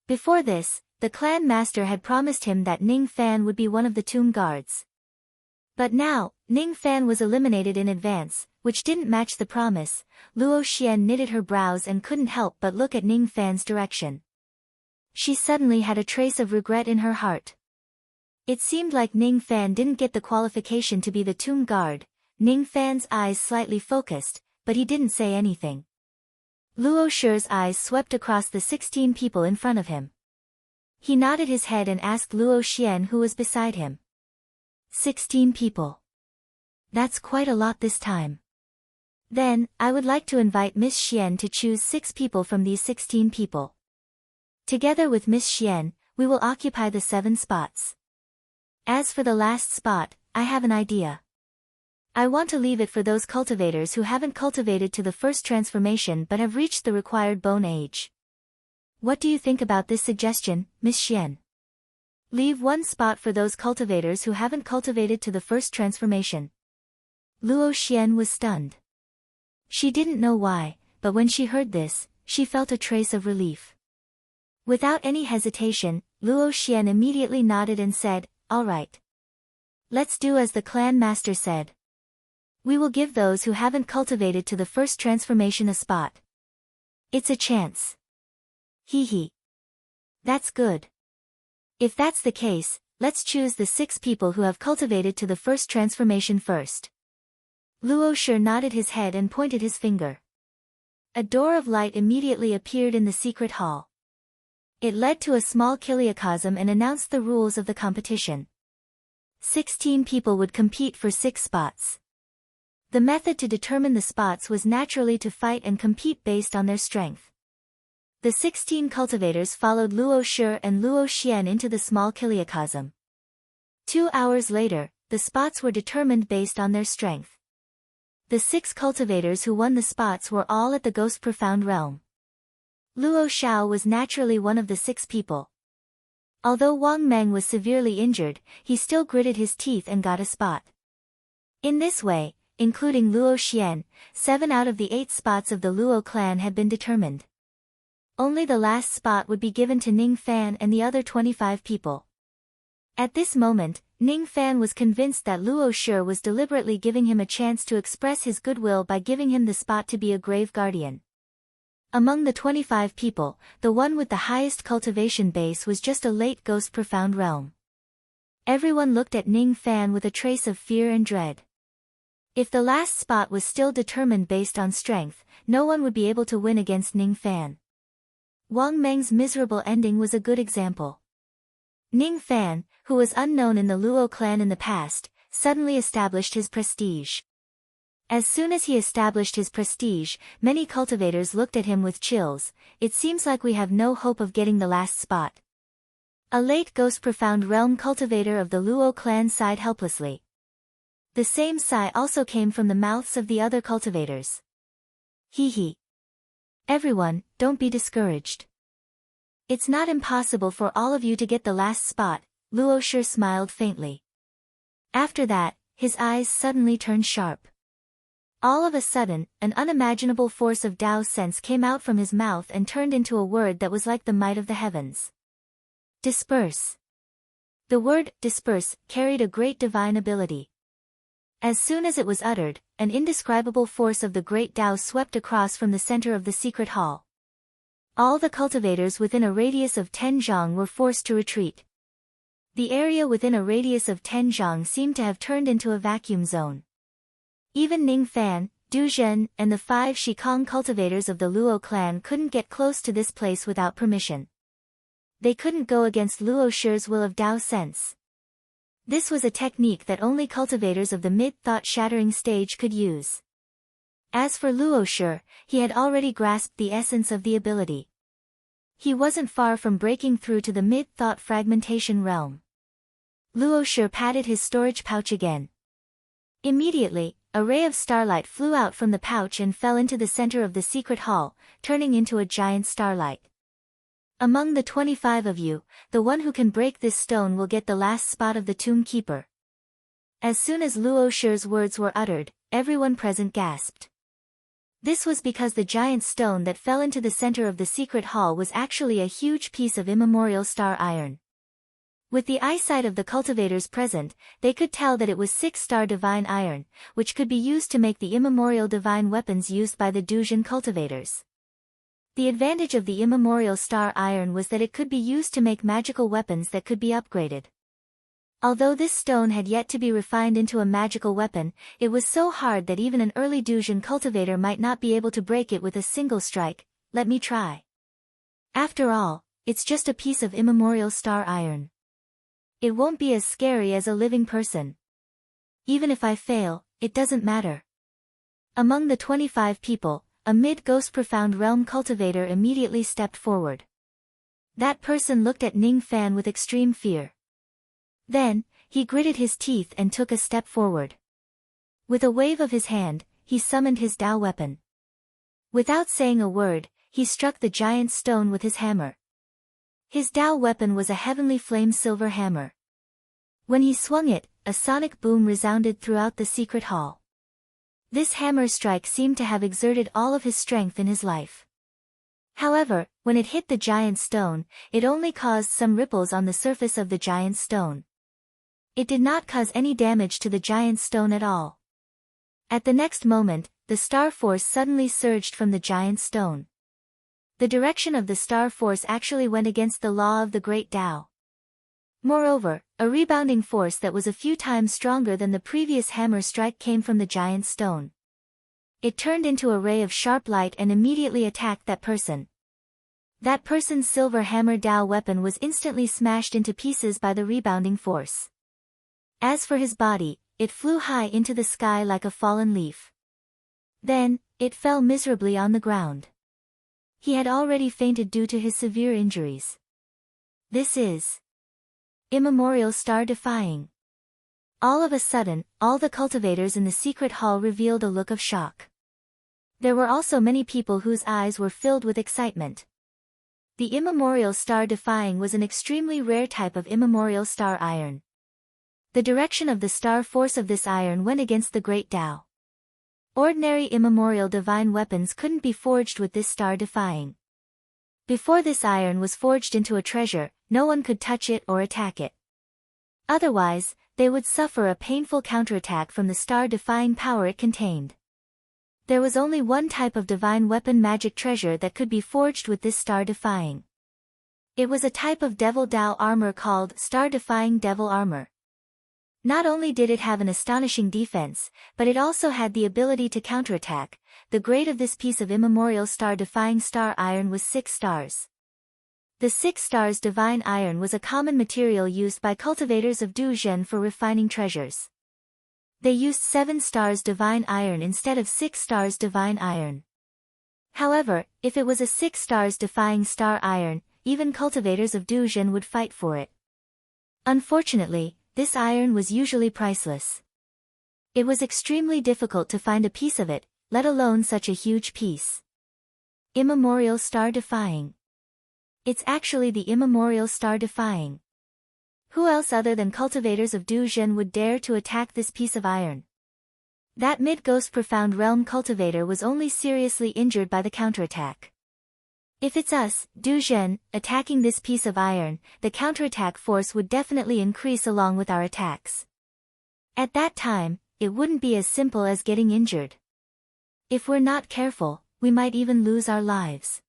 Before this, the clan master had promised him that Ning Fan would be one of the tomb guards. But now, Ning Fan was eliminated in advance, which didn't match the promise. Luo Xian knitted her brows and couldn't help but look at Ning Fan's direction. She suddenly had a trace of regret in her heart. It seemed like Ning Fan didn't get the qualification to be the tomb guard. Ning Fan's eyes slightly focused, but he didn't say anything. Luo Shi's eyes swept across the 16 people in front of him. He nodded his head and asked Luo Xian who was beside him. 16 people. That's quite a lot this time. Then, I would like to invite Miss Xian to choose 6 people from these 16 people. Together with Miss Xian, we will occupy the 7 spots. As for the last spot, I have an idea. I want to leave it for those cultivators who haven't cultivated to the first transformation but have reached the required bone age. What do you think about this suggestion, Miss Xian? Leave one spot for those cultivators who haven't cultivated to the first transformation. Luo Xian was stunned. She didn't know why, but when she heard this, she felt a trace of relief. Without any hesitation, Luo Xian immediately nodded and said, "All right. Let's do as the clan master said. We will give those who haven't cultivated to the first transformation a spot. It's a chance." Hee hee. That's good. If that's the case, let's choose the 6 people who have cultivated to the first transformation first. Luo Shi nodded his head and pointed his finger. A door of light immediately appeared in the secret hall. It led to a small kiliacosm and announced the rules of the competition. 16 people would compete for 6 spots. The method to determine the spots was naturally to fight and compete based on their strength. The 16 cultivators followed Luo Shi and Luo Xian into the small kiliacosm. 2 hours later, the spots were determined based on their strength. The 6 cultivators who won the spots were all at the Ghost Profound Realm. Luo Xiao was naturally one of the 6 people. Although Wang Meng was severely injured, he still gritted his teeth and got a spot. In this way, including Luo Xian, 7 out of the 8 spots of the Luo clan had been determined. Only the last spot would be given to Ning Fan and the other 25 people. At this moment, Ning Fan was convinced that Luo Shi was deliberately giving him a chance to express his goodwill by giving him the spot to be a grave guardian. Among the 25 people, the one with the highest cultivation base was just a late Ghost Profound Realm. Everyone looked at Ning Fan with a trace of fear and dread. If the last spot was still determined based on strength, no one would be able to win against Ning Fan. Wang Meng's miserable ending was a good example. Ning Fan, who was unknown in the Luo clan in the past, suddenly established his prestige. As soon as he established his prestige, many cultivators looked at him with chills. "It seems like we have no hope of getting the last spot." A late Ghost Profound Realm cultivator of the Luo clan sighed helplessly. The same sigh also came from the mouths of the other cultivators. Hee hee. Everyone, don't be discouraged. It's not impossible for all of you to get the last spot, Luo Shi smiled faintly. After that, his eyes suddenly turned sharp. All of a sudden, an unimaginable force of Tao sense came out from his mouth and turned into a word that was like the might of the heavens. Disperse. The word, disperse, carried a great divine ability. As soon as it was uttered, an indescribable force of the great Tao swept across from the center of the secret hall. All the cultivators within a radius of 10 zhang were forced to retreat. The area within a radius of 10 zhang seemed to have turned into a vacuum zone. Even Ning Fan, Du Zhen, and the 5 Shikong cultivators of the Luo clan couldn't get close to this place without permission. They couldn't go against Luo Shi's will of Tao sense. This was a technique that only cultivators of the mid-thought-shattering stage could use. As for Luo Shi, he had already grasped the essence of the ability. He wasn't far from breaking through to the mid-thought fragmentation realm. Luo Shi patted his storage pouch again. Immediately, a ray of starlight flew out from the pouch and fell into the center of the secret hall, turning into a giant starlight. Among the 25 of you, the one who can break this stone will get the last spot of the Tomb Keeper. As soon as Luo Shi's words were uttered, everyone present gasped. This was because the giant stone that fell into the center of the secret hall was actually a huge piece of immemorial star iron. With the eyesight of the cultivators present, they could tell that it was 6-star divine iron, which could be used to make the immemorial divine weapons used by the Duzhen cultivators. The advantage of the immemorial star iron was that it could be used to make magical weapons that could be upgraded. Although this stone had yet to be refined into a magical weapon, it was so hard that even an early Duzhen cultivator might not be able to break it with a single strike. Let me try. After all, it's just a piece of immemorial star iron. It won't be as scary as a living person. Even if I fail, it doesn't matter. Among the 25 people, a mid-Ghost Profound Realm cultivator immediately stepped forward. That person looked at Ning Fan with extreme fear. Then, he gritted his teeth and took a step forward. With a wave of his hand, he summoned his Tao weapon. Without saying a word, he struck the giant stone with his hammer. His Tao weapon was a heavenly flame silver hammer. When he swung it, a sonic boom resounded throughout the secret hall. This hammer strike seemed to have exerted all of his strength in his life. However, when it hit the giant stone, it only caused some ripples on the surface of the giant stone. It did not cause any damage to the giant stone at all. At the next moment, the star force suddenly surged from the giant stone. The direction of the star force actually went against the law of the great Tao. Moreover, a rebounding force that was a few times stronger than the previous hammer strike came from the giant stone. It turned into a ray of sharp light and immediately attacked that person. That person's silver hammer Tao weapon was instantly smashed into pieces by the rebounding force. As for his body, it flew high into the sky like a fallen leaf. Then, it fell miserably on the ground. He had already fainted due to his severe injuries. This is immemorial star-defying. All of a sudden, all the cultivators in the secret hall revealed a look of shock. There were also many people whose eyes were filled with excitement. The immemorial star-defying was an extremely rare type of immemorial star iron. The direction of the star force of this iron went against the great Tao. Ordinary immemorial divine weapons couldn't be forged with this star-defying. Before this iron was forged into a treasure, no one could touch it or attack it. Otherwise, they would suffer a painful counterattack from the star-defying power it contained. There was only one type of divine weapon magic treasure that could be forged with this star-defying. It was a type of devil Tao armor called star-defying devil armor. Not only did it have an astonishing defense, but it also had the ability to counterattack. The grade of this piece of immemorial star-defying star iron was 6 stars. The 6 stars divine iron was a common material used by cultivators of Duzhen for refining treasures. They used 7 stars divine iron instead of 6 stars divine iron. However, if it was a 6 stars defying star iron, even cultivators of Duzhen would fight for it. Unfortunately, this iron was usually priceless. It was extremely difficult to find a piece of it, let alone such a huge piece. Immemorial star-defying. It's actually the immemorial star-defying. Who else other than cultivators of Duzhen would dare to attack this piece of iron? That mid-ghost profound realm cultivator was only seriously injured by the counterattack. If it's us, Duzhen, attacking this piece of iron, the counterattack force would definitely increase along with our attacks. At that time, it wouldn't be as simple as getting injured. If we're not careful, we might even lose our lives.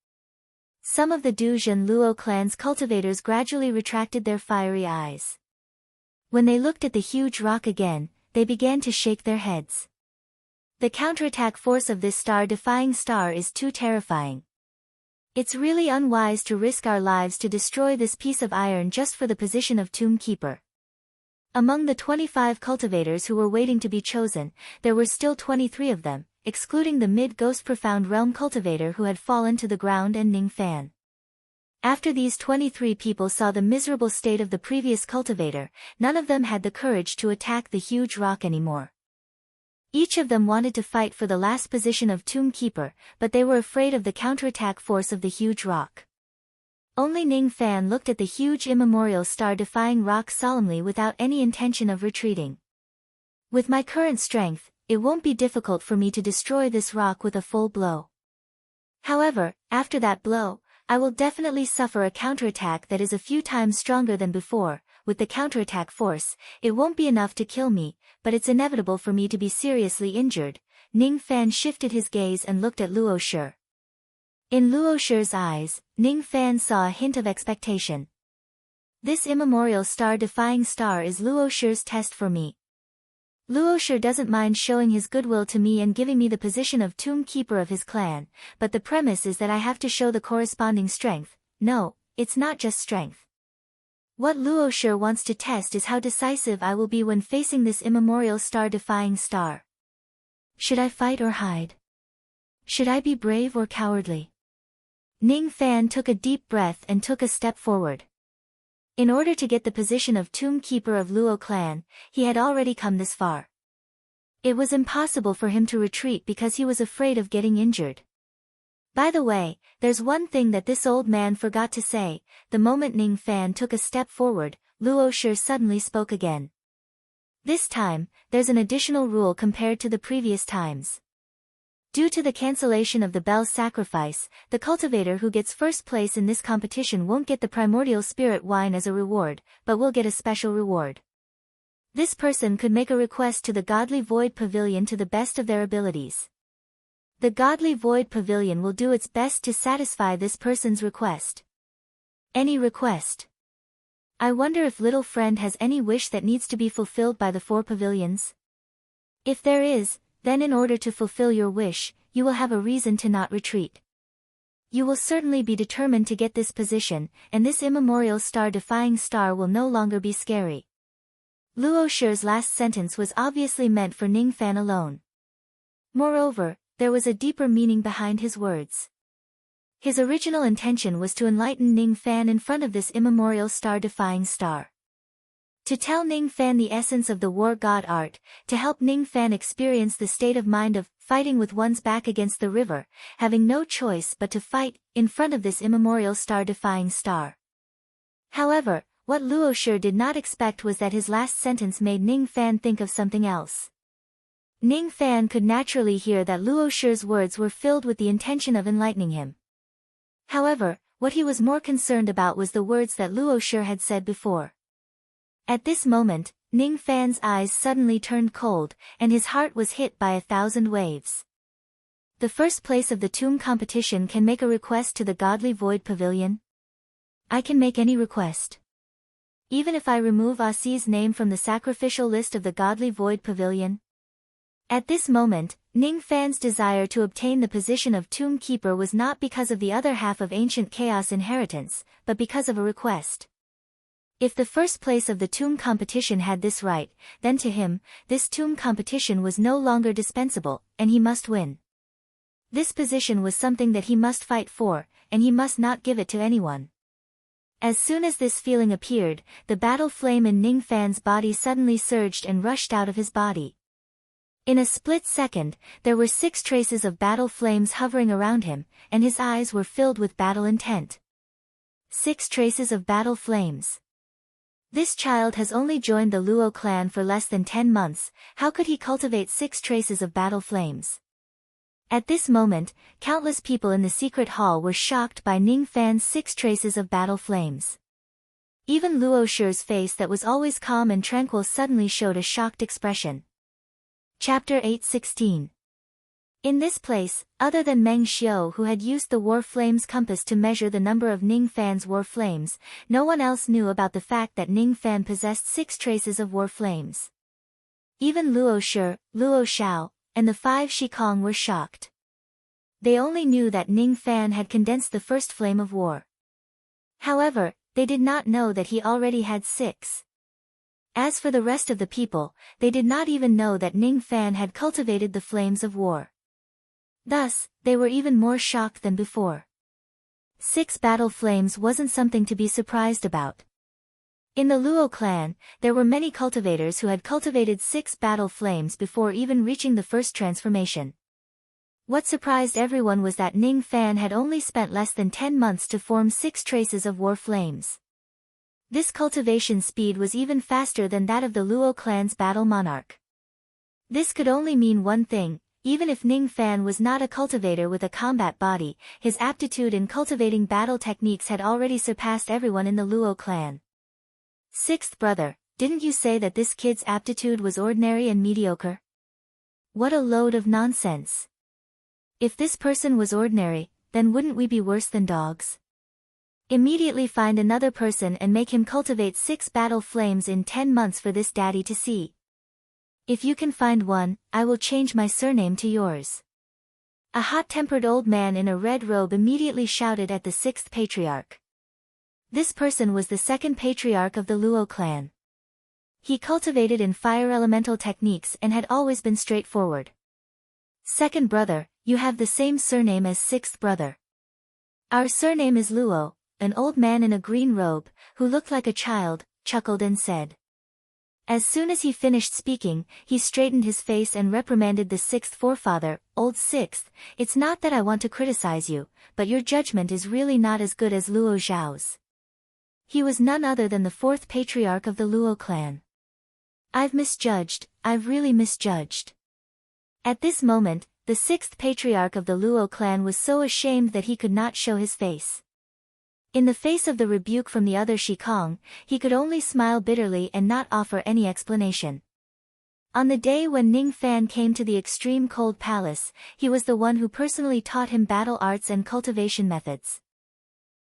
Some of the Duzhen Luo clan's cultivators gradually retracted their fiery eyes. When they looked at the huge rock again, they began to shake their heads. The counterattack force of this star-defying star is too terrifying. It's really unwise to risk our lives to destroy this piece of iron just for the position of Tomb Keeper. Among the 25 cultivators who were waiting to be chosen, there were still 23 of them, excluding the mid-ghost profound realm cultivator who had fallen to the ground and Ning Fan. After these 23 people saw the miserable state of the previous cultivator, none of them had the courage to attack the huge rock anymore. Each of them wanted to fight for the last position of Tomb Keeper, but they were afraid of the counterattack force of the huge rock. Only Ning Fan looked at the huge immemorial star-defying rock solemnly without any intention of retreating. With my current strength, it won't be difficult for me to destroy this rock with a full blow. However, after that blow, I will definitely suffer a counterattack that is a few times stronger than before. With the counterattack force, it won't be enough to kill me, but it's inevitable for me to be seriously injured. Ning Fan shifted his gaze and looked at Luo Shi. In Luo Shi's eyes, Ning Fan saw a hint of expectation. This immemorial star-defying star is Luo Shi's test for me. Luo Shi doesn't mind showing his goodwill to me and giving me the position of Tomb Keeper of his clan, but the premise is that I have to show the corresponding strength. No, it's not just strength. What Luo Shi wants to test is how decisive I will be when facing this immemorial star-defying star. Should I fight or hide? Should I be brave or cowardly? Ning Fan took a deep breath and took a step forward. In order to get the position of Tomb Keeper of Luo clan, he had already come this far. It was impossible for him to retreat because he was afraid of getting injured. By the way, there's one thing that this old man forgot to say. The moment Ning Fan took a step forward, Luo Shi suddenly spoke again. This time, there's an additional rule compared to the previous times. Due to the cancellation of the bell's sacrifice, the cultivator who gets first place in this competition won't get the primordial spirit wine as a reward, but will get a special reward. This person could make a request to the Godly Void Pavilion to the best of their abilities. The Godly Void Pavilion will do its best to satisfy this person's request. Any request. I wonder if little friend has any wish that needs to be fulfilled by the 4 pavilions? If there is, then in order to fulfill your wish, you will have a reason to not retreat. You will certainly be determined to get this position, and this immemorial star-defying star will no longer be scary. Luo Shi's last sentence was obviously meant for Ning Fan alone. Moreover, there was a deeper meaning behind his words. His original intention was to enlighten Ning Fan in front of this immemorial star-defying star. To tell Ning Fan the essence of the war god art, to help Ning Fan experience the state of mind of fighting with one's back against the river, having no choice but to fight, in front of this immemorial star-defying star. However, what Luo Shi did not expect was that his last sentence made Ning Fan think of something else. Ning Fan could naturally hear that Luo Shi's words were filled with the intention of enlightening him. However, what he was more concerned about was the words that Luo Shi had said before. At this moment, Ning Fan's eyes suddenly turned cold, and his heart was hit by 1,000 waves. The first place of the tomb competition can make a request to the Godly Void Pavilion? I can make any request. Even if I remove Asi's name from the sacrificial list of the Godly Void Pavilion? At this moment, Ning Fan's desire to obtain the position of Tomb Keeper was not because of the other half of Ancient Chaos inheritance, but because of a request. If the first place of the tomb competition had this right, then to him, this tomb competition was no longer dispensable, and he must win. This position was something that he must fight for, and he must not give it to anyone. As soon as this feeling appeared, the battle flame in Ning Fan's body suddenly surged and rushed out of his body. In a split second, there were 6 traces of battle flames hovering around him, and his eyes were filled with battle intent. 6 traces of battle flames. This child has only joined the Luo clan for less than 10 months, how could he cultivate 6 traces of battle flames? At this moment, countless people in the secret hall were shocked by Ning Fan's 6 traces of battle flames. Even Luo Shi's face that was always calm and tranquil suddenly showed a shocked expression. Chapter 8:16. In this place, other than Meng Xiu who had used the War Flames compass to measure the number of Ning Fan's War Flames, no one else knew about the fact that Ning Fan possessed 6 traces of War Flames. Even Luo Shi, Luo Xiao, and the 5 Shikong were shocked. They only knew that Ning Fan had condensed the first flame of war. However, they did not know that he already had 6. As for the rest of the people, they did not even know that Ning Fan had cultivated the flames of war. Thus, they were even more shocked than before. 6 battle flames wasn't something to be surprised about. In the Luo clan, there were many cultivators who had cultivated 6 battle flames before even reaching the first transformation. What surprised everyone was that Ning Fan had only spent less than 10 months to form 6 traces of war flames. This cultivation speed was even faster than that of the Luo clan's battle monarch. This could only mean one thing: even if Ning Fan was not a cultivator with a combat body, his aptitude in cultivating battle techniques had already surpassed everyone in the Luo clan. 6th brother, didn't you say that this kid's aptitude was ordinary and mediocre? What a load of nonsense. If this person was ordinary, then wouldn't we be worse than dogs? Immediately find another person and make him cultivate 6 battle flames in 10 months for this daddy to see. If you can find one, I will change my surname to yours. A hot-tempered old man in a red robe immediately shouted at the 6th patriarch. This person was the 2nd patriarch of the Luo clan. He cultivated in fire elemental techniques and had always been straightforward. 2nd brother, you have the same surname as 6th brother. Our surname is Luo. An old man in a green robe, who looked like a child, chuckled and said. As soon as he finished speaking, he straightened his face and reprimanded the sixth forefather. Old Sixth, it's not that I want to criticize you, but your judgment is really not as good as Luo Zhao's. He was none other than the fourth patriarch of the Luo clan. I've really misjudged. At this moment, the sixth patriarch of the Luo clan was so ashamed that he could not show his face. In the face of the rebuke from the other Shikong, he could only smile bitterly and not offer any explanation. On the day when Ning Fan came to the extreme cold palace, he was the one who personally taught him battle arts and cultivation methods.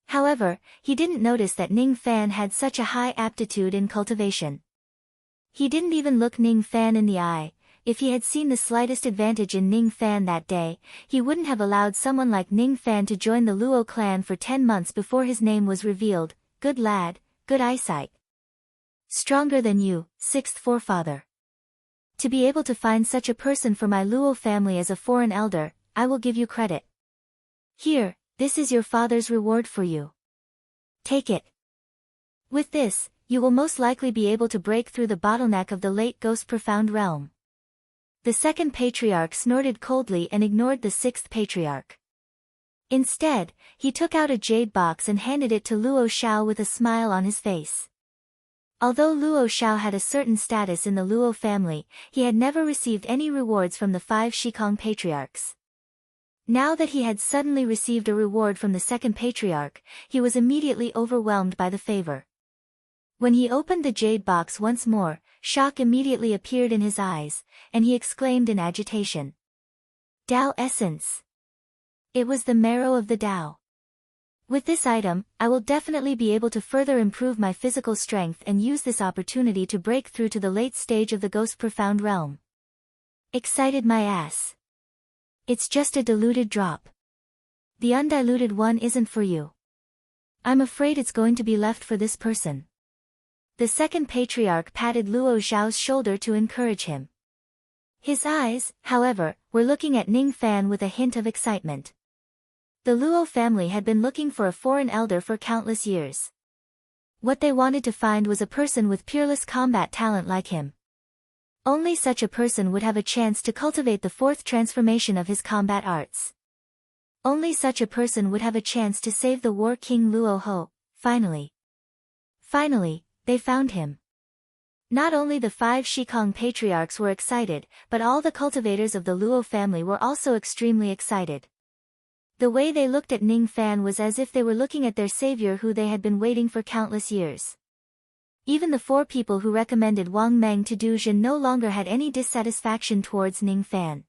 However, he didn't notice that Ning Fan had such a high aptitude in cultivation. He didn't even look Ning Fan in the eye. If he had seen the slightest advantage in Ning Fan that day, he wouldn't have allowed someone like Ning Fan to join the Luo clan for 10 months before his name was revealed. Good lad, good eyesight. Stronger than you, sixth forefather. To be able to find such a person for my Luo family as a foreign elder, I will give you credit. Here, this is your father's reward for you. Take it. With this, you will most likely be able to break through the bottleneck of the late Ghost Profound Realm. The second patriarch snorted coldly and ignored the sixth patriarch. Instead, he took out a jade box and handed it to Luo Xiao with a smile on his face. Although Luo Xiao had a certain status in the Luo family, he had never received any rewards from the 5 Shikong patriarchs. Now that he had suddenly received a reward from the second patriarch, he was immediately overwhelmed by the favor. When he opened the jade box once more, shock immediately appeared in his eyes, and he exclaimed in agitation. Tao Essence. It was the marrow of the Tao. With this item, I will definitely be able to further improve my physical strength and use this opportunity to break through to the late stage of the Ghost Profound Realm. Excited my ass. It's just a diluted drop. The undiluted one isn't for you. I'm afraid it's going to be left for this person. The second patriarch patted Luo Zhao's shoulder to encourage him. His eyes, however, were looking at Ning Fan with a hint of excitement. The Luo family had been looking for a foreign elder for countless years. What they wanted to find was a person with peerless combat talent like him. Only such a person would have a chance to cultivate the fourth transformation of his combat arts. Only such a person would have a chance to save the War King Luo Ho. Finally, they found him. Not only the 5 Shikong patriarchs were excited, but all the cultivators of the Luo family were also extremely excited. The way they looked at Ning Fan was as if they were looking at their savior who they had been waiting for countless years. Even the 4 people who recommended Wang Meng to Du Jin no longer had any dissatisfaction towards Ning Fan.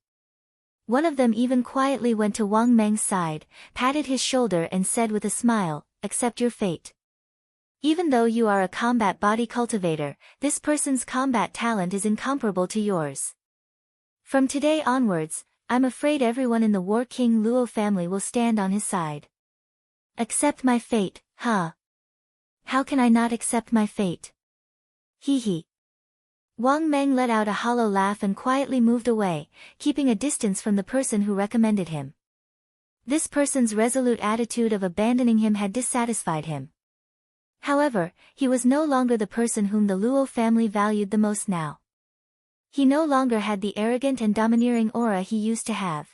One of them even quietly went to Wang Meng's side, patted his shoulder and said with a smile, "Accept your fate. Even though you are a combat body cultivator, this person's combat talent is incomparable to yours. From today onwards, I'm afraid everyone in the War King Luo family will stand on his side." Accept my fate, huh? How can I not accept my fate? Hee hee. Wang Meng let out a hollow laugh and quietly moved away, keeping a distance from the person who recommended him. This person's resolute attitude of abandoning him had dissatisfied him. However, he was no longer the person whom the Luo family valued the most now. He no longer had the arrogant and domineering aura he used to have.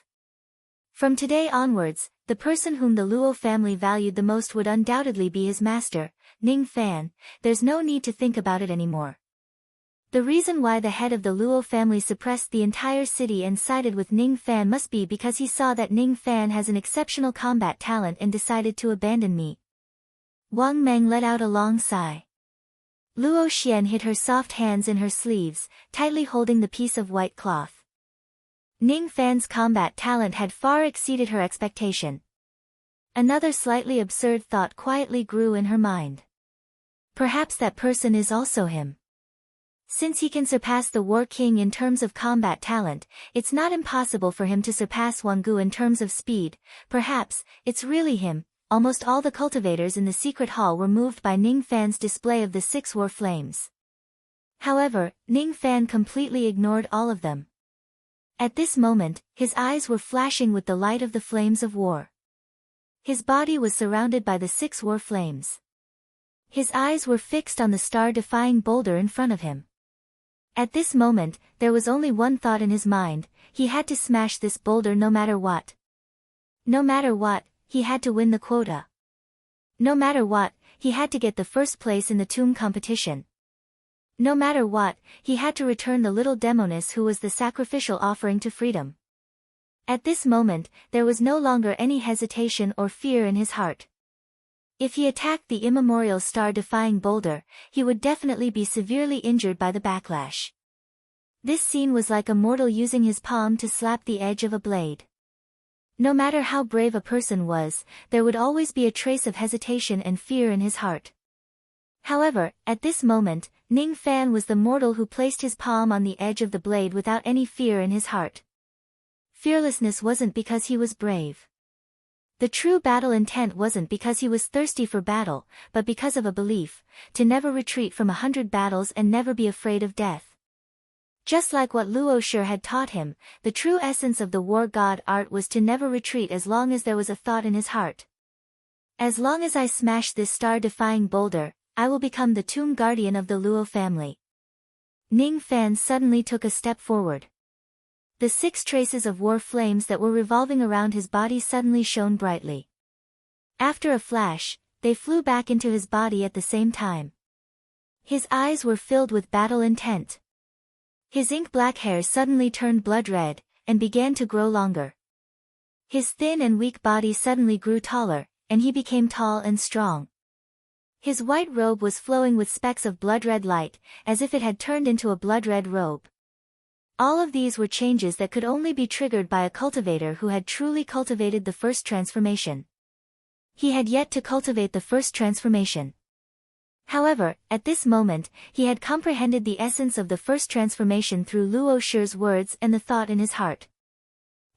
From today onwards, the person whom the Luo family valued the most would undoubtedly be his master, Ning Fan. There's no need to think about it anymore. The reason why the head of the Luo family suppressed the entire city and sided with Ning Fan must be because he saw that Ning Fan has an exceptional combat talent and decided to abandon me. Wang Meng let out a long sigh. Luo Xian hid her soft hands in her sleeves, tightly holding the piece of white cloth. Ning Fan's combat talent had far exceeded her expectation. Another slightly absurd thought quietly grew in her mind. Perhaps that person is also him. Since he can surpass the War King in terms of combat talent, it's not impossible for him to surpass Wang Gu in terms of speed. Perhaps, it's really him. Almost all the cultivators in the secret hall were moved by Ning Fan's display of the 6 war flames. However, Ning Fan completely ignored all of them. At this moment, his eyes were flashing with the light of the flames of war. His body was surrounded by the 6 war flames. His eyes were fixed on the star-defying boulder in front of him. At this moment, there was only one thought in his mind: he had to smash this boulder no matter what. No matter what, he had to win the quota. No matter what, he had to get the first place in the tomb competition. No matter what, he had to return the little demoness who was the sacrificial offering to freedom. At this moment, there was no longer any hesitation or fear in his heart. If he attacked the immemorial star-defying boulder, he would definitely be severely injured by the backlash. This scene was like a mortal using his palm to slap the edge of a blade. No matter how brave a person was, there would always be a trace of hesitation and fear in his heart. However, at this moment, Ning Fan was the mortal who placed his palm on the edge of the blade without any fear in his heart. Fearlessness wasn't because he was brave. The true battle intent wasn't because he was thirsty for battle, but because of a belief, to never retreat from 100 battles and never be afraid of death. Just like what Luo Shi had taught him, the true essence of the war god art was to never retreat as long as there was a thought in his heart. As long as I smash this star-defying boulder, I will become the tomb guardian of the Luo family. Ning Fan suddenly took a step forward. The 6 traces of war flames that were revolving around his body suddenly shone brightly. After a flash, they flew back into his body at the same time. His eyes were filled with battle intent. His ink-black hair suddenly turned blood red, and began to grow longer. His thin and weak body suddenly grew taller, and he became tall and strong. His white robe was flowing with specks of blood-red light, as if it had turned into a blood-red robe. All of these were changes that could only be triggered by a cultivator who had truly cultivated the first transformation. He had yet to cultivate the first transformation. However, at this moment, he had comprehended the essence of the first transformation through Luo Shi's words and the thought in his heart.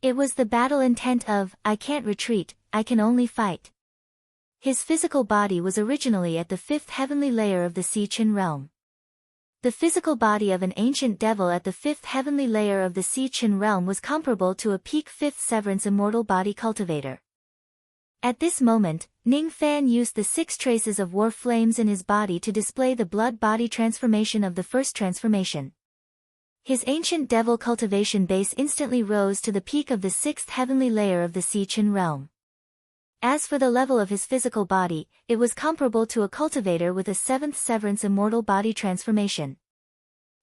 It was the battle intent of, I can't retreat, I can only fight. His physical body was originally at the 5th heavenly layer of the Si Qin realm. The physical body of an ancient devil at the 5th heavenly layer of the Si Qin realm was comparable to a peak 5th severance immortal body cultivator. At this moment, Ning Fan used the 6 traces of war flames in his body to display the blood-body transformation of the first transformation. His ancient devil cultivation base instantly rose to the peak of the 6th heavenly layer of the Si Qin realm. As for the level of his physical body, it was comparable to a cultivator with a 7th severance immortal body transformation.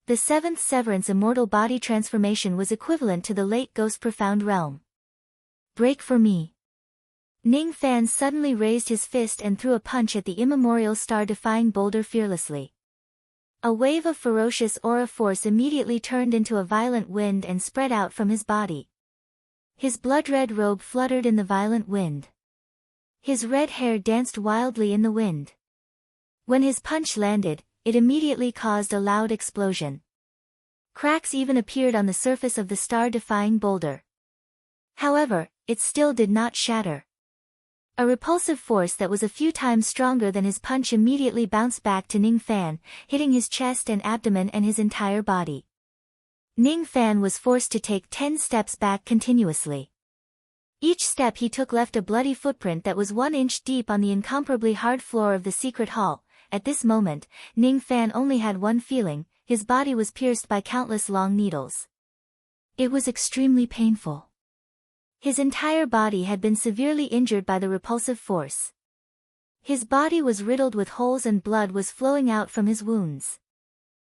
The 7th severance immortal body transformation was equivalent to the late ghost profound realm. Break for me. Ning Fan suddenly raised his fist and threw a punch at the immemorial star-defying boulder fearlessly. A wave of ferocious aura force immediately turned into a violent wind and spread out from his body. His blood-red robe fluttered in the violent wind. His red hair danced wildly in the wind. When his punch landed, it immediately caused a loud explosion. Cracks even appeared on the surface of the star-defying boulder. However, it still did not shatter. A repulsive force that was a few times stronger than his punch immediately bounced back to Ning Fan, hitting his chest and abdomen and his entire body. Ning Fan was forced to take 10 steps back continuously. Each step he took left a bloody footprint that was 1 inch deep on the incomparably hard floor of the secret hall. At this moment, Ning Fan only had one feeling: his body was pierced by countless long needles. It was extremely painful. His entire body had been severely injured by the repulsive force. His body was riddled with holes and blood was flowing out from his wounds.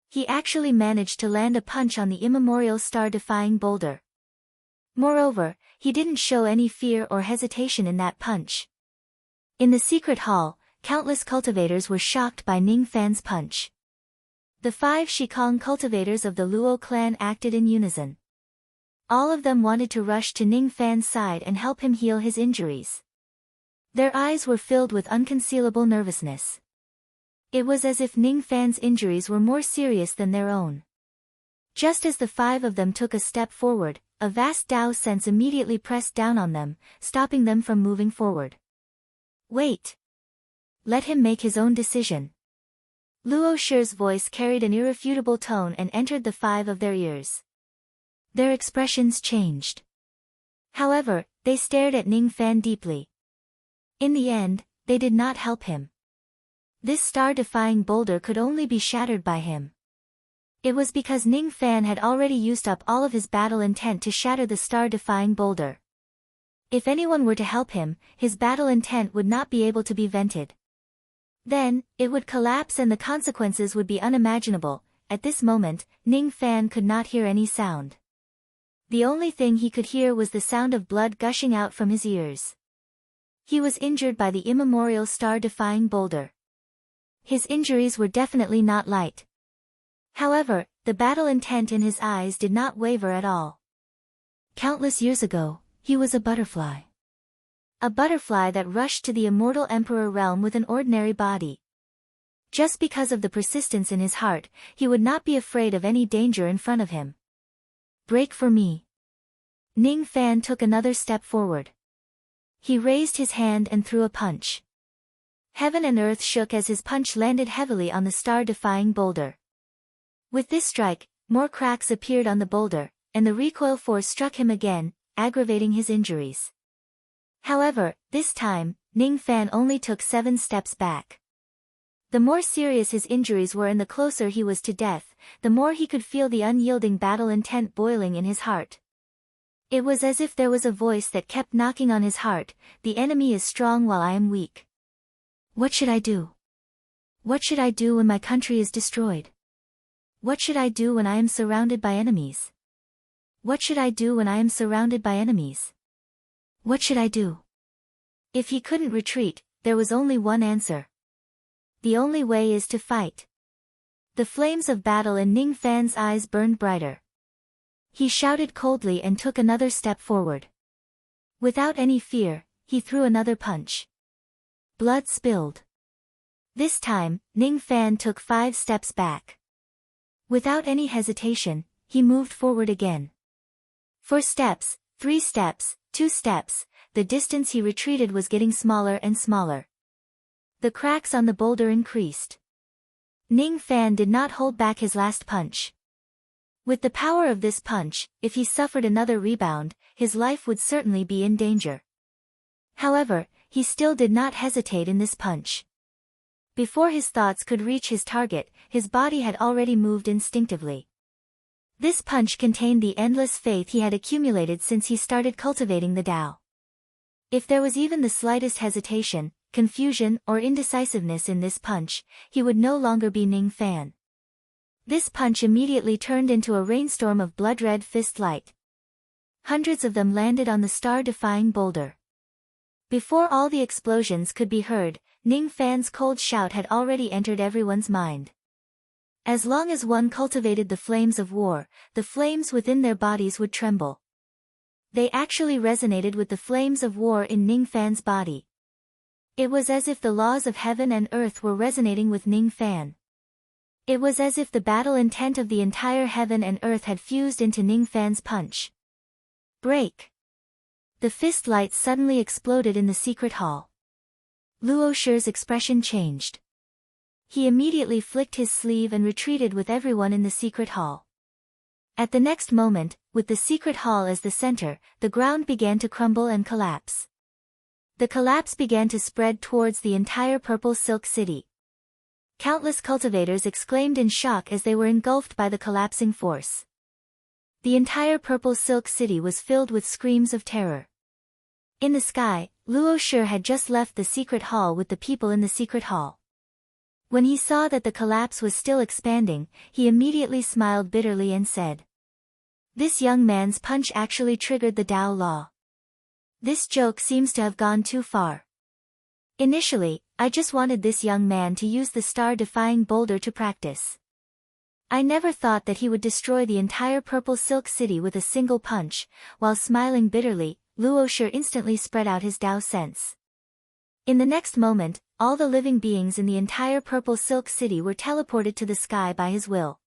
He actually managed to land a punch on the immemorial star-defying boulder. Moreover, he didn't show any fear or hesitation in that punch. In the secret hall, countless cultivators were shocked by Ning Fan's punch. The 5 Shikong cultivators of the Luo clan acted in unison. All of them wanted to rush to Ning Fan's side and help him heal his injuries. Their eyes were filled with unconcealable nervousness. It was as if Ning Fan's injuries were more serious than their own. Just as the 5 of them took a step forward, a vast Tao sense immediately pressed down on them, stopping them from moving forward. Wait. Let him make his own decision. Luo Shi's voice carried an irrefutable tone and entered the 5 of their ears. Their expressions changed. However, they stared at Ning Fan deeply. In the end, they did not help him. This star-defying boulder could only be shattered by him. It was because Ning Fan had already used up all of his battle intent to shatter the star-defying boulder. If anyone were to help him, his battle intent would not be able to be vented. Then, it would collapse and the consequences would be unimaginable. At this moment, Ning Fan could not hear any sound. The only thing he could hear was the sound of blood gushing out from his ears. He was injured by the immemorial star-defying boulder. His injuries were definitely not light. However, the battle intent in his eyes did not waver at all. Countless years ago, he was a butterfly. A butterfly that rushed to the immortal emperor realm with an ordinary body. Just because of the persistence in his heart, he would not be afraid of any danger in front of him. Break for me. Ning Fan took another step forward. He raised his hand and threw a punch. Heaven and earth shook as his punch landed heavily on the star-defying boulder. With this strike, more cracks appeared on the boulder, and the recoil force struck him again, aggravating his injuries. However, this time, Ning Fan only took 7 steps back. The more serious his injuries were and the closer he was to death, the more he could feel the unyielding battle intent boiling in his heart. It was as if there was a voice that kept knocking on his heart, "The enemy is strong while I am weak. What should I do? What should I do when my country is destroyed? What should I do when I am surrounded by enemies? What should I do when I am surrounded by enemies? What should I do?" If he couldn't retreat, there was only one answer. The only way is to fight. The flames of battle in Ning Fan's eyes burned brighter. He shouted coldly and took another step forward. Without any fear, he threw another punch. Blood spilled. This time, Ning Fan took 5 steps back. Without any hesitation, he moved forward again. 4 steps, 3 steps, 2 steps, the distance he retreated was getting smaller and smaller. The cracks on the boulder increased. Ning Fan did not hold back his last punch. With the power of this punch, if he suffered another rebound, his life would certainly be in danger. However, he still did not hesitate in this punch. Before his thoughts could reach his target, his body had already moved instinctively. This punch contained the endless faith he had accumulated since he started cultivating the Tao. If there was even the slightest hesitation, confusion, or indecisiveness in this punch, he would no longer be Ning Fan. This punch immediately turned into a rainstorm of blood-red fist light. Hundreds of them landed on the star-defying boulder. Before all the explosions could be heard, Ning Fan's cold shout had already entered everyone's mind. As long as one cultivated the flames of war, the flames within their bodies would tremble. They actually resonated with the flames of war in Ning Fan's body. It was as if the laws of heaven and earth were resonating with Ning Fan. It was as if the battle intent of the entire heaven and earth had fused into Ning Fan's punch. Break! The fist light suddenly exploded in the secret hall. Luo Shi's expression changed. He immediately flicked his sleeve and retreated with everyone in the secret hall. At the next moment, with the secret hall as the center, the ground began to crumble and collapse. The collapse began to spread towards the entire purple silk city. Countless cultivators exclaimed in shock as they were engulfed by the collapsing force. The entire purple silk city was filled with screams of terror. In the sky, Luo Shi had just left the secret hall with the people in the secret hall. When he saw that the collapse was still expanding, he immediately smiled bitterly and said, "This young man's punch actually triggered the Tao law. This joke seems to have gone too far. Initially, I just wanted this young man to use the star-defying boulder to practice. I never thought that he would destroy the entire purple silk city with a single punch." While smiling bitterly, Luo Shi instantly spread out his Tao sense. In the next moment, all the living beings in the entire purple silk city were teleported to the sky by his will.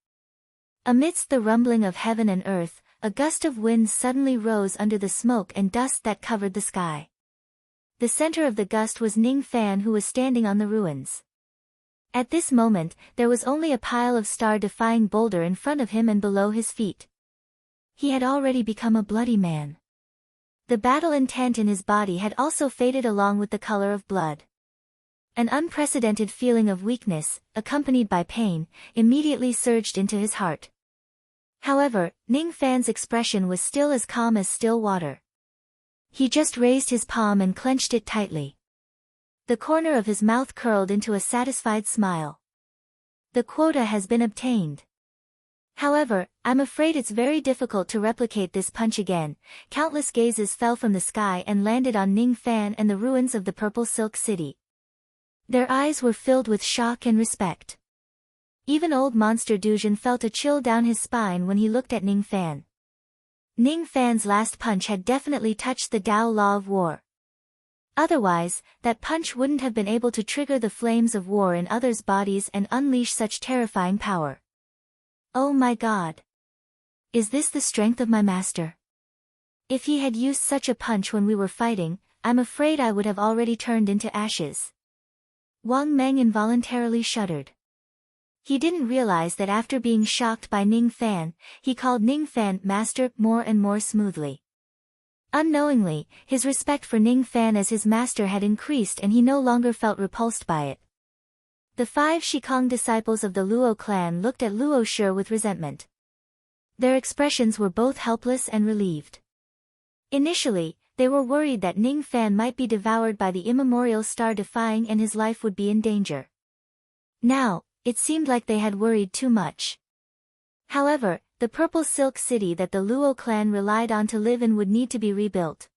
Amidst the rumbling of heaven and earth, a gust of wind suddenly rose under the smoke and dust that covered the sky. The center of the gust was Ning Fan, who was standing on the ruins. At this moment, there was only a pile of star-defying boulder in front of him and below his feet. He had already become a bloody man. The battle intent in his body had also faded along with the color of blood. An unprecedented feeling of weakness, accompanied by pain, immediately surged into his heart. However, Ning Fan's expression was still as calm as still water. He just raised his palm and clenched it tightly. The corner of his mouth curled into a satisfied smile. The quota has been obtained. However, I'm afraid it's very difficult to replicate this punch again. Countless gazes fell from the sky and landed on Ning Fan and the ruins of the Purple Silk City. Their eyes were filled with shock and respect. Even old Monster Dujin felt a chill down his spine when he looked at Ning Fan. Ning Fan's last punch had definitely touched the Tao Law of War. Otherwise, that punch wouldn't have been able to trigger the flames of war in others' bodies and unleash such terrifying power. Oh my God! Is this the strength of my master? If he had used such a punch when we were fighting, I'm afraid I would have already turned into ashes. Wang Meng involuntarily shuddered. He didn't realize that after being shocked by Ning Fan, he called Ning Fan master more and more smoothly. Unknowingly, his respect for Ning Fan as his master had increased and he no longer felt repulsed by it. The 5 Shikong disciples of the Luo clan looked at Luo Shi with resentment. Their expressions were both helpless and relieved. Initially, they were worried that Ning Fan might be devoured by the immemorial star-defying and his life would be in danger. Now, it seemed like they had worried too much. However, the Purple Silk City that the Luo clan relied on to live in would need to be rebuilt.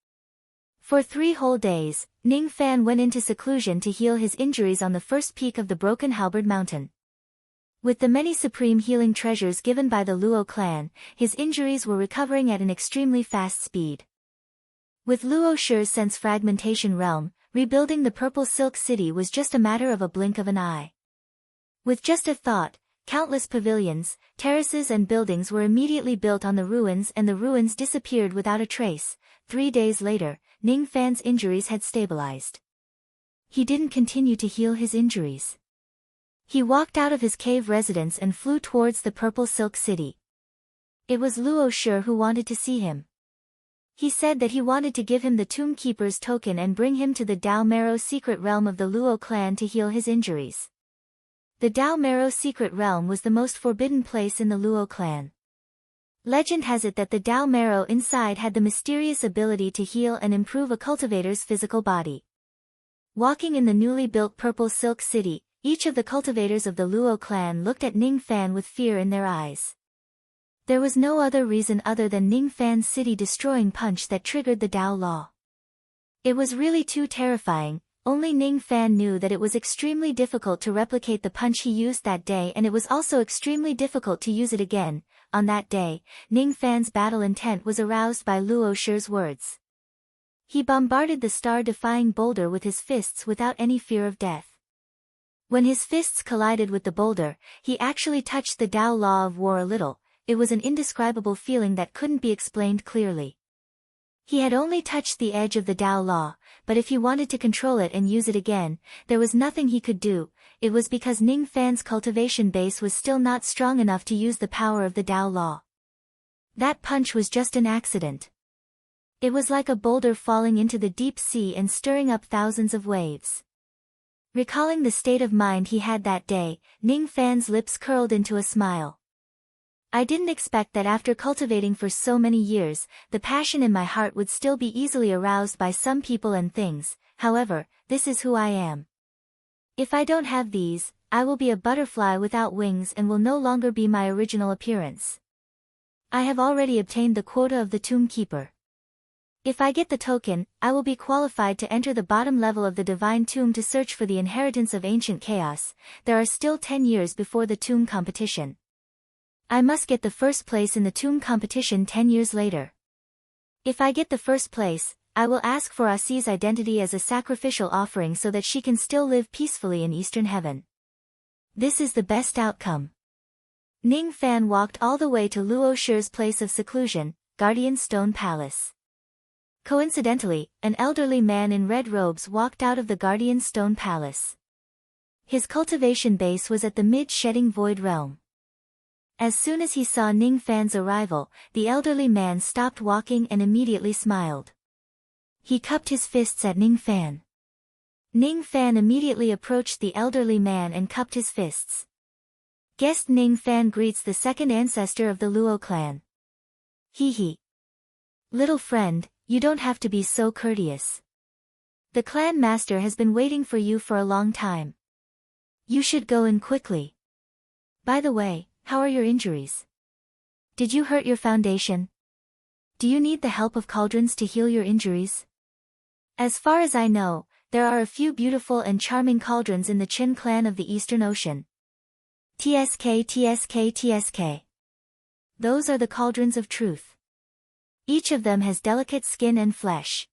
For 3 whole days, Ning Fan went into seclusion to heal his injuries on the first peak of the Broken Halberd Mountain. With the many supreme healing treasures given by the Luo clan, his injuries were recovering at an extremely fast speed. With Luo Shi's sense fragmentation realm, rebuilding the Purple Silk City was just a matter of a blink of an eye. With just a thought, countless pavilions, terraces and buildings were immediately built on the ruins and the ruins disappeared without a trace. 3 days later, Ning Fan's injuries had stabilized. He didn't continue to heal his injuries. He walked out of his cave residence and flew towards the Purple Silk City. It was Luo Shi who wanted to see him. He said that he wanted to give him the Tomb Keeper's token and bring him to the Dao Marrow secret realm of the Luo clan to heal his injuries. The Dao Marrow secret realm was the most forbidden place in the Luo clan. Legend has it that the Dao Marrow inside had the mysterious ability to heal and improve a cultivator's physical body. Walking in the newly built Purple Silk City, each of the cultivators of the Luo clan looked at Ning Fan with fear in their eyes. There was no other reason other than Ning Fan's city-destroying punch that triggered the Dao Law. It was really too terrifying. Only Ning Fan knew that it was extremely difficult to replicate the punch he used that day and it was also extremely difficult to use it again. On that day, Ning Fan's battle intent was aroused by Luo Shi's words. He bombarded the star-defying boulder with his fists without any fear of death. When his fists collided with the boulder, he actually touched the Dao Law of War a little. It was an indescribable feeling that couldn't be explained clearly. He had only touched the edge of the Dao Law, but if he wanted to control it and use it again, there was nothing he could do. It was because Ning Fan's cultivation base was still not strong enough to use the power of the Dao Law. That punch was just an accident. It was like a boulder falling into the deep sea and stirring up thousands of waves. Recalling the state of mind he had that day, Ning Fan's lips curled into a smile. I didn't expect that after cultivating for so many years, the passion in my heart would still be easily aroused by some people and things. However, this is who I am. If I don't have these, I will be a butterfly without wings and will no longer be my original appearance. I have already obtained the quota of the Tomb Keeper. If I get the token, I will be qualified to enter the bottom level of the Divine Tomb to search for the inheritance of ancient chaos. There are still 10 years before the tomb competition. I must get the first place in the tomb competition 10 years later. If I get the first place, I will ask for Asi's identity as a sacrificial offering so that she can still live peacefully in Eastern Heaven. This is the best outcome. Ning Fan walked all the way to Luo Shi's place of seclusion, Guardian Stone Palace. Coincidentally, an elderly man in red robes walked out of the Guardian Stone Palace. His cultivation base was at the mid-shedding void realm. As soon as he saw Ning Fan's arrival, the elderly man stopped walking and immediately smiled. He cupped his fists at Ning Fan. Ning Fan immediately approached the elderly man and cupped his fists. Guest Ning Fan greets the second ancestor of the Luo clan. Hee hee. Little friend, you don't have to be so courteous. The clan master has been waiting for you for a long time. You should go in quickly. By the way, how are your injuries? Did you hurt your foundation? Do you need the help of cauldrons to heal your injuries? As far as I know, there are a few beautiful and charming cauldrons in the Qin clan of the Eastern Ocean. TSK. Those are the cauldrons of truth. Each of them has delicate skin and flesh.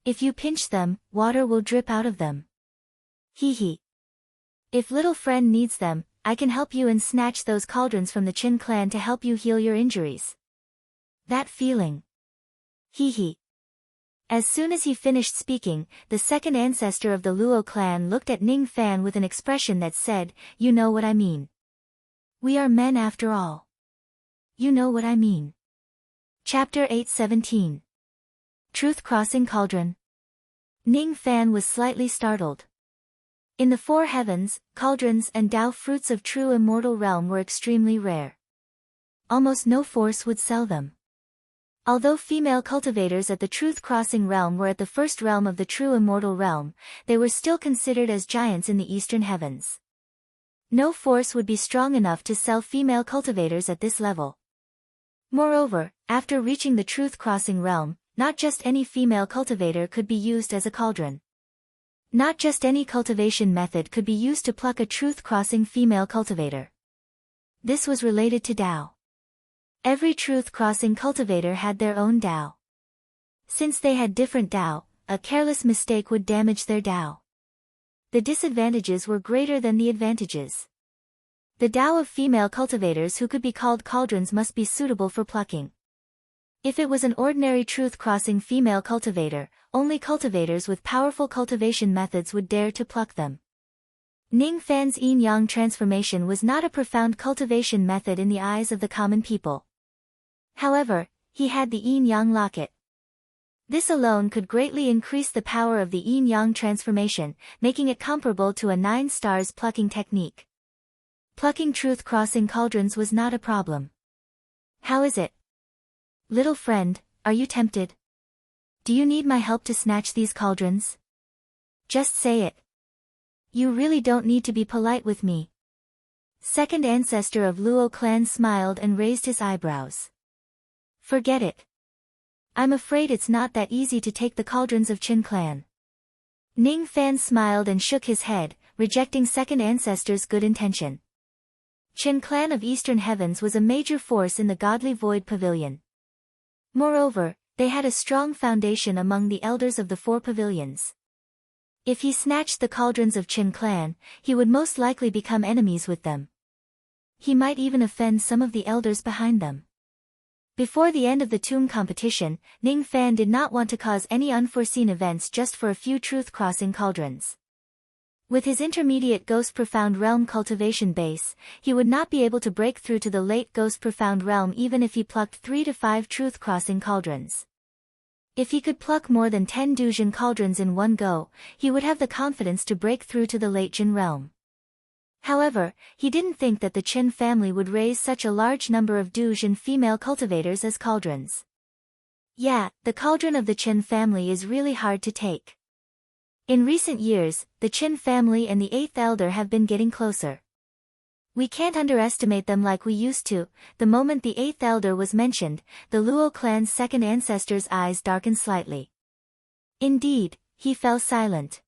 If you pinch them, water will drip out of them. Hee hee. If little friend needs them, I can help you and snatch those cauldrons from the Qin clan to help you heal your injuries. That feeling. Hee hee. As soon as he finished speaking, the second ancestor of the Luo clan looked at Ning Fan with an expression that said, "You know what I mean. We are men after all. You know what I mean." Chapter 8:17. Truth Crossing Cauldron. Ning Fan was slightly startled. In the four heavens, cauldrons and Tao fruits of true immortal realm were extremely rare. Almost no force would sell them. Although female cultivators at the Truth Crossing realm were at the first realm of the true immortal realm, they were still considered as giants in the eastern heavens. No force would be strong enough to sell female cultivators at this level. Moreover, after reaching the Truth Crossing realm, not just any female cultivator could be used as a cauldron. Not just any cultivation method could be used to pluck a Truth Crossing female cultivator. This was related to Tao. Every Truth Crossing cultivator had their own Tao. Since they had different Tao, a careless mistake would damage their Tao. The disadvantages were greater than the advantages. The Tao of female cultivators who could be called cauldrons must be suitable for plucking. If it was an ordinary Truth Crossing female cultivator, only cultivators with powerful cultivation methods would dare to pluck them. Ning Fan's yin-yang transformation was not a profound cultivation method in the eyes of the common people. However, he had the yin-yang locket. This alone could greatly increase the power of the yin-yang transformation, making it comparable to a 9 stars plucking technique. Plucking Truth Crossing cauldrons was not a problem. How is it? Little friend, are you tempted? Do you need my help to snatch these cauldrons? Just say it. You really don't need to be polite with me. Second ancestor of Luo clan smiled and raised his eyebrows. Forget it. I'm afraid it's not that easy to take the cauldrons of Qin clan. Ning Fan smiled and shook his head, rejecting second ancestor's good intention. Qin clan of Eastern Heavens was a major force in the Godly Void Pavilion. Moreover, they had a strong foundation among the elders of the 4 pavilions. If he snatched the cauldrons of Qin clan, he would most likely become enemies with them. He might even offend some of the elders behind them. Before the end of the tomb competition, Ning Fan did not want to cause any unforeseen events just for a few Truth Crossing cauldrons. With his intermediate Ghost Profound Realm cultivation base, he would not be able to break through to the late Ghost Profound Realm even if he plucked 3 to 5 Truth Crossing cauldrons. If he could pluck more than 10 Dujin cauldrons in one go, he would have the confidence to break through to the late Jin realm. However, he didn't think that the Qin family would raise such a large number of Dujin female cultivators as cauldrons. Yeah, the cauldron of the Qin family is really hard to take. In recent years, the Qin family and the 8th elder have been getting closer. We can't underestimate them like we used to. The moment the 8th elder was mentioned, the Luo clan's second ancestor's eyes darkened slightly. Indeed, he fell silent.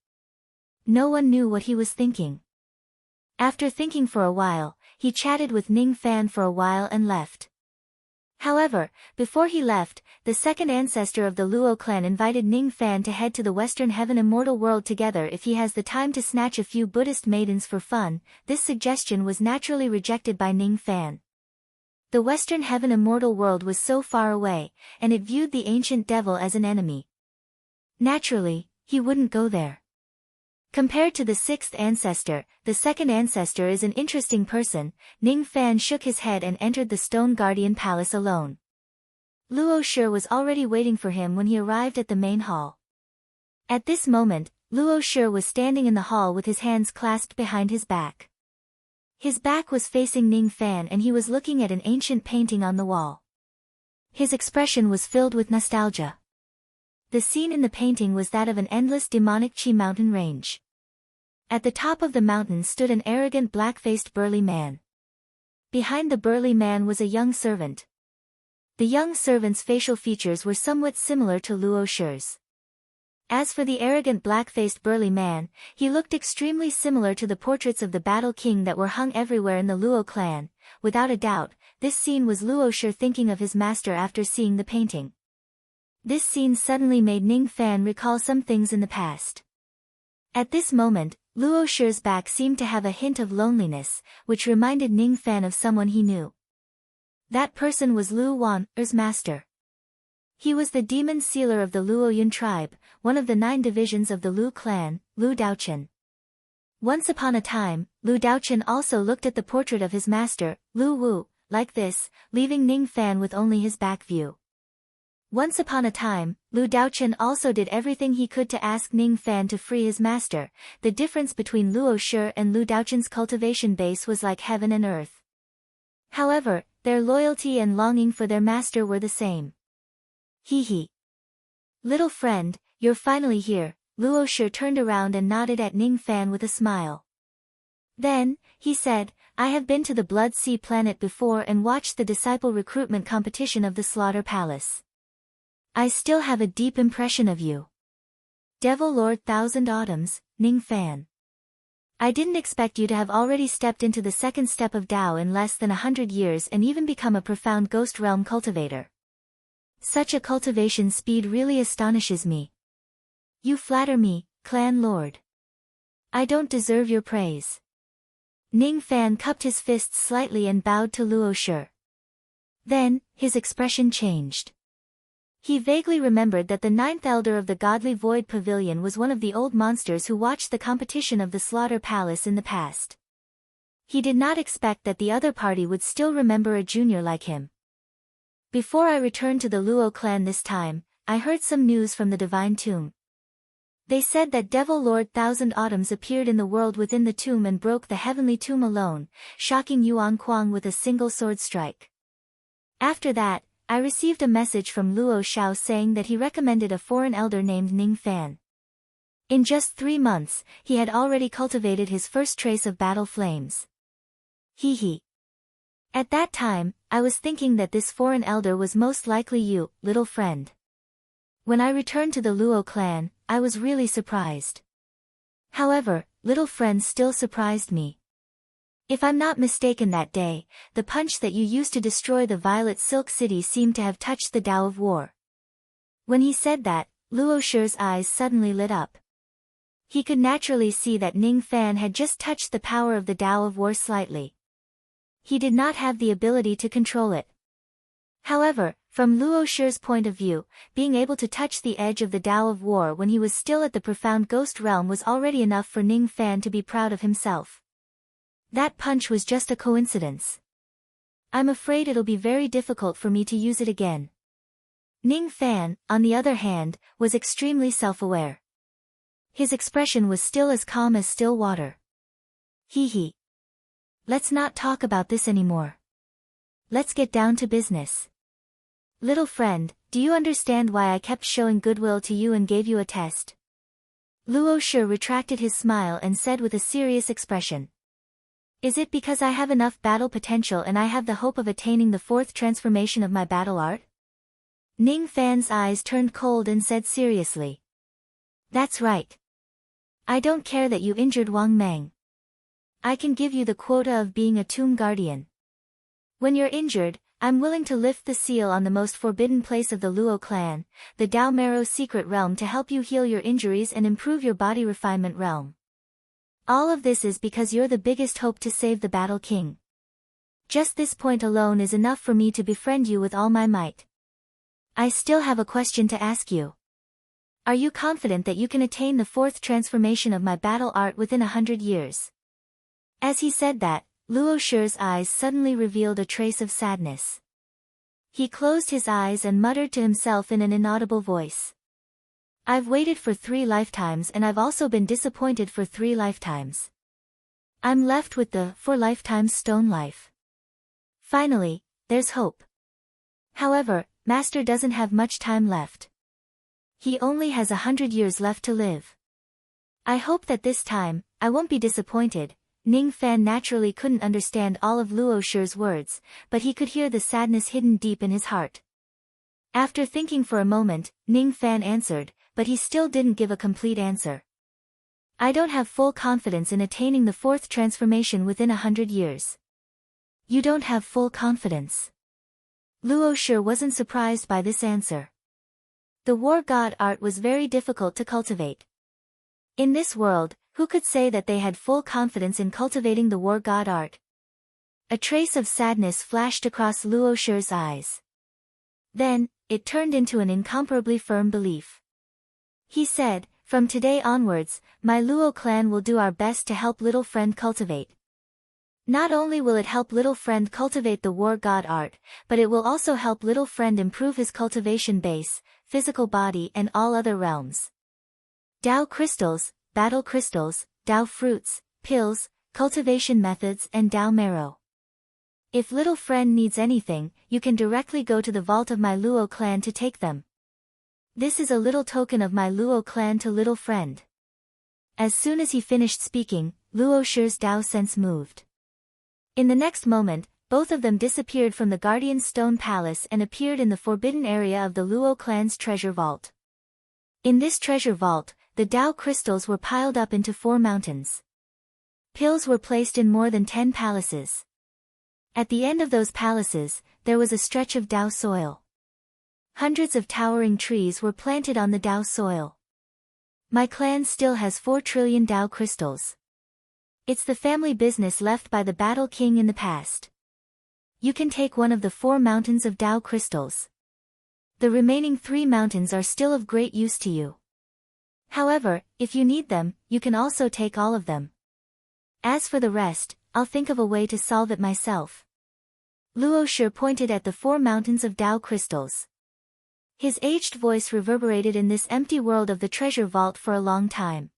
No one knew what he was thinking. After thinking for a while, he chatted with Ning Fan for a while and left. However, before he left, the second ancestor of the Luo clan invited Ning Fan to head to the Western Heaven Immortal World together if he has the time to snatch a few Buddhist maidens for fun. This suggestion was naturally rejected by Ning Fan. The Western Heaven Immortal World was so far away, and it viewed the ancient devil as an enemy. Naturally, he wouldn't go there. Compared to the 6th ancestor, the second ancestor is an interesting person. Ning Fan shook his head and entered the Stone Guardian Palace alone. Luo Shi was already waiting for him when he arrived at the main hall. At this moment, Luo Shi was standing in the hall with his hands clasped behind his back. His back was facing Ning Fan and he was looking at an ancient painting on the wall. His expression was filled with nostalgia. The scene in the painting was that of an endless demonic Qi mountain range. At the top of the mountain stood an arrogant black-faced burly man. Behind the burly man was a young servant. The young servant's facial features were somewhat similar to Luo Shi's. As for the arrogant black-faced burly man, he looked extremely similar to the portraits of the Battle King that were hung everywhere in the Luo clan. Without a doubt, this scene was Luo Shi thinking of his master after seeing the painting. This scene suddenly made Ning Fan recall some things in the past. At this moment, Luo Shi's back seemed to have a hint of loneliness, which reminded Ning Fan of someone he knew. That person was Lu Wan's master. He was the demon sealer of the Luo Yun tribe, one of the 9 divisions of the Lu clan, Lu Daochen. Once upon a time, Lu Daochen also looked at the portrait of his master, Lu Wu, like this, leaving Ning Fan with only his back view. Once upon a time, Lu Daochen also did everything he could to ask Ning Fan to free his master. The difference between Luo Shi and Lu Daochen's cultivation base was like heaven and earth. However, their loyalty and longing for their master were the same. Hee. Little friend, you're finally here. Luo Shi turned around and nodded at Ning Fan with a smile. Then, he said, I have been to the Blood Sea planet before and watched the disciple recruitment competition of the Slaughter Palace. I still have a deep impression of you. Devil Lord Thousand Autumns, Ning Fan. I didn't expect you to have already stepped into the second step of Tao in less than 100 years and even become a profound ghost realm cultivator. Such a cultivation speed really astonishes me. You flatter me, Clan Lord. I don't deserve your praise. Ning Fan cupped his fists slightly and bowed to Luo Shi. Then, his expression changed. He vaguely remembered that the 9th elder of the Godly Void Pavilion was one of the old monsters who watched the competition of the Slaughter Palace in the past. He did not expect that the other party would still remember a junior like him. Before I returned to the Luo clan this time, I heard some news from the Divine Tomb. They said that Devil Lord Thousand Autumns appeared in the world within the tomb and broke the heavenly tomb alone, shocking Yuan Kuang with a single sword strike. After that, I received a message from Luo Xiao saying that he recommended a foreign elder named Ning Fan. In just 3 months, he had already cultivated his first trace of battle flames. Hee. At that time, I was thinking that this foreign elder was most likely you, little friend. When I returned to the Luo clan, I was really surprised. However, little friend still surprised me. If I'm not mistaken that day, the punch that you used to destroy the Violet Silk City seemed to have touched the Tao of War. When he said that, Luo Shi's eyes suddenly lit up. He could naturally see that Ning Fan had just touched the power of the Tao of War slightly. He did not have the ability to control it. However, from Luo Shi's point of view, being able to touch the edge of the Tao of War when he was still at the profound ghost realm was already enough for Ning Fan to be proud of himself. That punch was just a coincidence. I'm afraid it'll be very difficult for me to use it again. Ning Fan, on the other hand, was extremely self-aware. His expression was still as calm as still water. Hee. Let's not talk about this anymore. Let's get down to business. Little friend, do you understand why I kept showing goodwill to you and gave you a test? Luo Shi retracted his smile and said with a serious expression. Is it because I have enough battle potential and I have the hope of attaining the 4th transformation of my battle art? Ning Fan's eyes turned cold and said seriously. That's right. I don't care that you injured Wang Meng. I can give you the quota of being a tomb guardian. When you're injured, I'm willing to lift the seal on the most forbidden place of the Luo clan, the Dao Marrow secret realm, to help you heal your injuries and improve your body refinement realm. All of this is because you're the biggest hope to save the Battle King. Just this point alone is enough for me to befriend you with all my might. I still have a question to ask you. Are you confident that you can attain the 4th transformation of my battle art within 100 years? As he said that, Luo Shi's eyes suddenly revealed a trace of sadness. He closed his eyes and muttered to himself in an inaudible voice. I've waited for 3 lifetimes and I've also been disappointed for 3 lifetimes. I'm left with the 4 lifetimes stone life. Finally, there's hope. However, Master doesn't have much time left. He only has 100 years left to live. I hope that this time, I won't be disappointed. Ning Fan naturally couldn't understand all of Luo Shi's words, but he could hear the sadness hidden deep in his heart. After thinking for a moment, Ning Fan answered, but he still didn't give a complete answer. I don't have full confidence in attaining the 4th transformation within 100 years. You don't have full confidence. Luo Shi wasn't surprised by this answer. The war god art was very difficult to cultivate. In this world, who could say that they had full confidence in cultivating the war god art? A trace of sadness flashed across Luo Shi's eyes. Then, it turned into an incomparably firm belief. He said, "From today onwards, my Luo clan will do our best to help little friend cultivate. Not only will it help little friend cultivate the war god art, but it will also help little friend improve his cultivation base, physical body and all other realms. Dao crystals, battle crystals, Dao fruits, pills, cultivation methods and Dao marrow. If little friend needs anything, you can directly go to the vault of my Luo clan to take them. This is a little token of my Luo clan to little friend." As soon as he finished speaking, Luo Shi's Dao sense moved. In the next moment, both of them disappeared from the Guardian Stone Palace and appeared in the forbidden area of the Luo clan's treasure vault. In this treasure vault, the Dao crystals were piled up into 4 mountains. Pills were placed in more than 10 palaces. At the end of those palaces, there was a stretch of Dao soil. Hundreds of towering trees were planted on the Dao soil. My clan still has 4 trillion Dao crystals. It's the family business left by the Battle King in the past. You can take one of the 4 mountains of Dao crystals. The remaining 3 mountains are still of great use to you. However, if you need them, you can also take all of them. As for the rest, I'll think of a way to solve it myself." Luo Shi pointed at the 4 mountains of Dao crystals. His aged voice reverberated in this empty world of the treasure vault for a long time.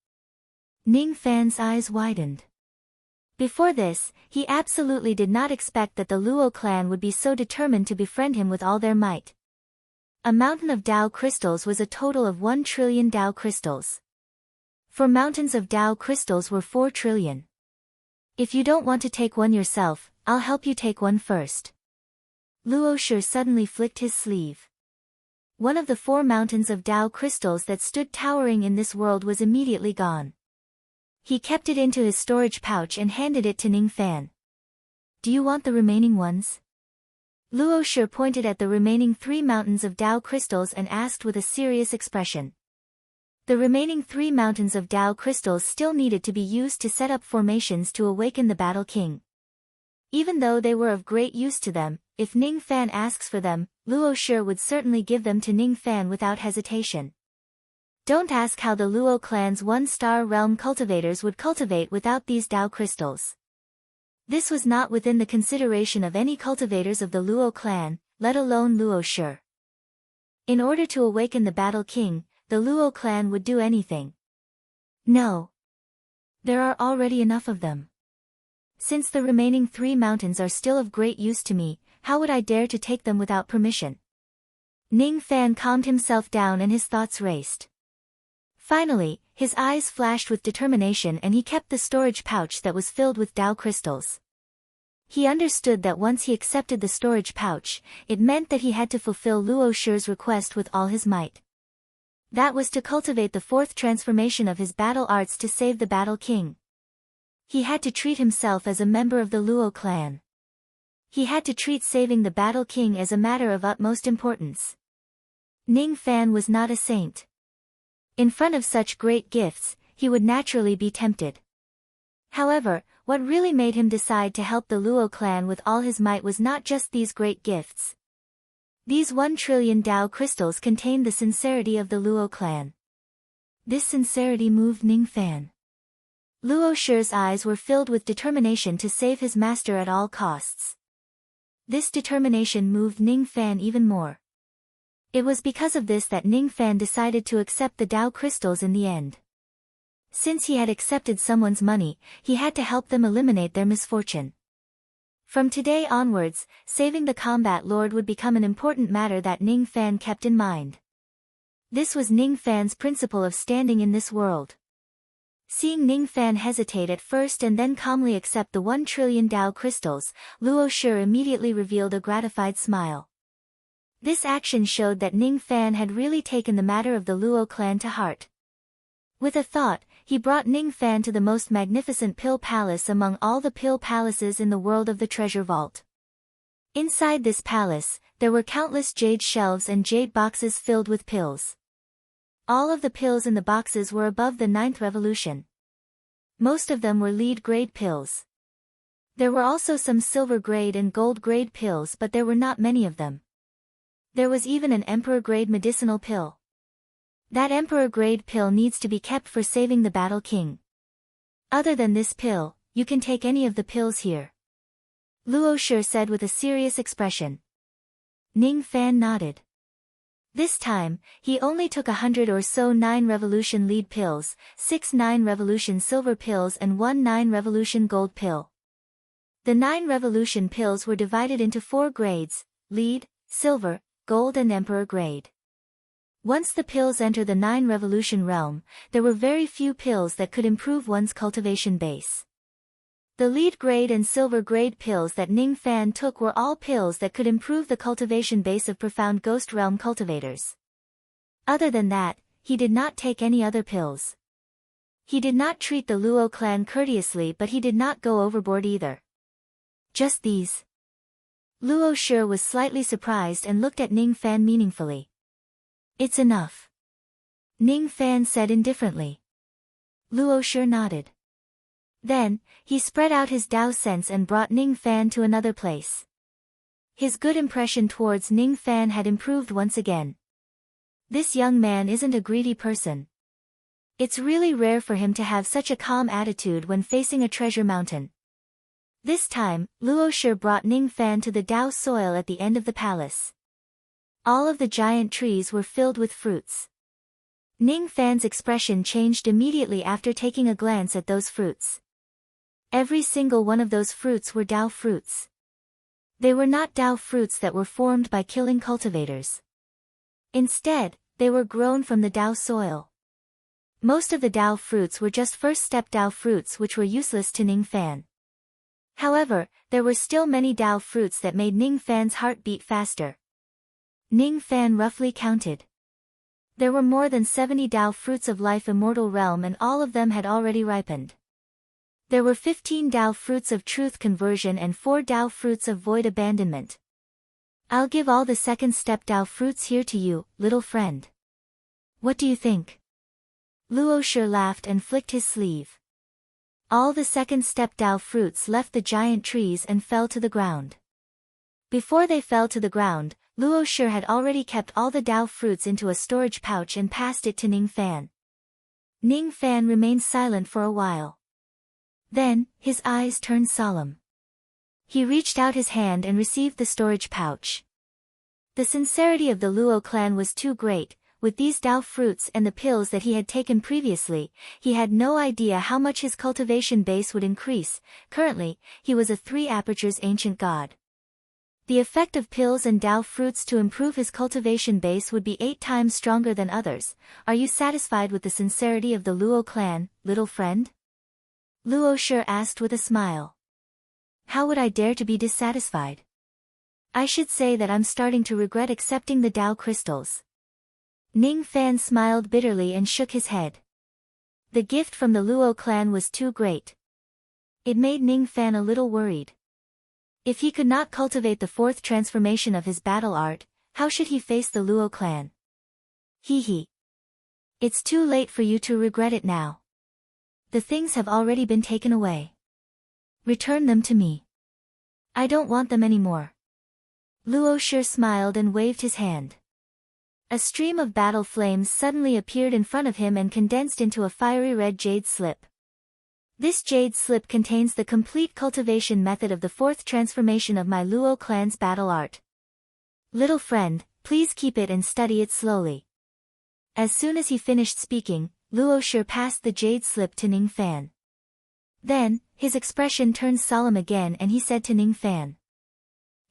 Ning Fan's eyes widened. Before this, he absolutely did not expect that the Luo clan would be so determined to befriend him with all their might. A mountain of Dao crystals was a total of 1 trillion Dao crystals. 4 mountains of Dao crystals were 4 trillion. If you don't want to take one yourself, I'll help you take one first. Luo Shi suddenly flicked his sleeve. One of the 4 mountains of Dao crystals that stood towering in this world was immediately gone. He kept it into his storage pouch and handed it to Ning Fan. "Do you want the remaining ones?" Luo Shi pointed at the remaining 3 mountains of Dao crystals and asked with a serious expression. The remaining 3 mountains of Dao crystals still needed to be used to set up formations to awaken the Battle King. Even though they were of great use to them, if Ning Fan asks for them, Luo Shi would certainly give them to Ning Fan without hesitation. Don't ask how the Luo clan's 1-star realm cultivators would cultivate without these Dao crystals. This was not within the consideration of any cultivators of the Luo clan, let alone Luo Shi. In order to awaken the Battle King, the Luo clan would do anything. No. There are already enough of them. Since the remaining 3 mountains are still of great use to me, how would I dare to take them without permission? Ning Fan calmed himself down and his thoughts raced. Finally, his eyes flashed with determination and he kept the storage pouch that was filled with Dao crystals. He understood that once he accepted the storage pouch, it meant that he had to fulfill Luo Shi's request with all his might. That was to cultivate the 4th transformation of his battle arts to save the Battle King. He had to treat himself as a member of the Luo clan. He had to treat saving the Battle King as a matter of utmost importance. Ning Fan was not a saint. In front of such great gifts, he would naturally be tempted. However, what really made him decide to help the Luo clan with all his might was not just these great gifts. These 1 trillion Dao crystals contained the sincerity of the Luo clan. This sincerity moved Ning Fan. Luo Shi's eyes were filled with determination to save his master at all costs. This determination moved Ning Fan even more. It was because of this that Ning Fan decided to accept the Tao crystals in the end. Since he had accepted someone's money, he had to help them eliminate their misfortune. From today onwards, saving the combat lord would become an important matter that Ning Fan kept in mind. This was Ning Fan's principle of standing in this world. Seeing Ning Fan hesitate at first and then calmly accept the 1 trillion Tao crystals, Luo Shi immediately revealed a gratified smile. This action showed that Ning Fan had really taken the matter of the Luo clan to heart. With a thought, he brought Ning Fan to the most magnificent pill palace among all the pill palaces in the world of the treasure vault. Inside this palace, there were countless jade shelves and jade boxes filled with pills. All of the pills in the boxes were above the 9th revolution. Most of them were lead-grade pills. There were also some silver-grade and gold-grade pills, but there were not many of them. There was even an emperor-grade medicinal pill. That emperor-grade pill needs to be kept for saving the battle king. Other than this pill, you can take any of the pills here. Luo Shi said with a serious expression. Ning Fan nodded. This time, he only took 100 or so 9 revolution lead pills, 6 9 revolution silver pills and 1 9 revolution gold pill. The 9 revolution pills were divided into 4 grades: lead, silver, gold and emperor grade. Once the pills enter the 9 revolution realm, there were very few pills that could improve one's cultivation base. The lead grade and silver grade pills that Ning Fan took were all pills that could improve the cultivation base of profound ghost realm cultivators. Other than that, he did not take any other pills. He did not treat the Luo clan courteously, but he did not go overboard either. Just these. Luo Shi was slightly surprised and looked at Ning Fan meaningfully. It's enough. Ning Fan said indifferently. Luo Shi nodded. Then, he spread out his Tao sense and brought Ning Fan to another place. His good impression towards Ning Fan had improved once again. This young man isn't a greedy person. It's really rare for him to have such a calm attitude when facing a treasure mountain. This time, Luo Shi brought Ning Fan to the Tao soil at the end of the palace. All of the giant trees were filled with fruits. Ning Fan's expression changed immediately after taking a glance at those fruits. Every single one of those fruits were Tao fruits. They were not Tao fruits that were formed by killing cultivators. Instead, they were grown from the Tao soil. Most of the Tao fruits were just first-step Tao fruits which were useless to Ning Fan. However, there were still many Tao fruits that made Ning Fan's heart beat faster. Ning Fan roughly counted. There were more than 70 Tao fruits of life immortal realm and all of them had already ripened. There were 15 Tao fruits of truth conversion and 4 Tao fruits of void abandonment. I'll give all the second step Tao fruits here to you, little friend. What do you think? Luo Shi laughed and flicked his sleeve. All the second step Tao fruits left the giant trees and fell to the ground. Before they fell to the ground, Luo Shi had already kept all the Tao fruits into a storage pouch and passed it to Ning Fan. Ning Fan remained silent for a while. Then, his eyes turned solemn. He reached out his hand and received the storage pouch. The sincerity of the Luo clan was too great. With these Tao fruits and the pills that he had taken previously, he had no idea how much his cultivation base would increase. Currently, he was a 3 apertures ancient god. The effect of pills and Tao fruits to improve his cultivation base would be 8 times stronger than others. Are you satisfied with the sincerity of the Luo clan, little friend? Luo Shi asked with a smile. How would I dare to be dissatisfied? I should say that I'm starting to regret accepting the Tao crystals. Ning Fan smiled bitterly and shook his head. The gift from the Luo clan was too great. It made Ning Fan a little worried. If he could not cultivate the 4th transformation of his battle art, how should he face the Luo clan? Hee. It's too late for you to regret it now. The things have already been taken away. Return them to me. I don't want them anymore. Luo Shi smiled and waved his hand. A stream of battle flames suddenly appeared in front of him and condensed into a fiery red jade slip. This jade slip contains the complete cultivation method of the 4th transformation of my Luo clan's battle art. Little friend, Please keep it and study it slowly." As soon as he finished speaking, Luo Shi passed the jade slip to Ning Fan. Then, his expression turned solemn again and he said to Ning Fan,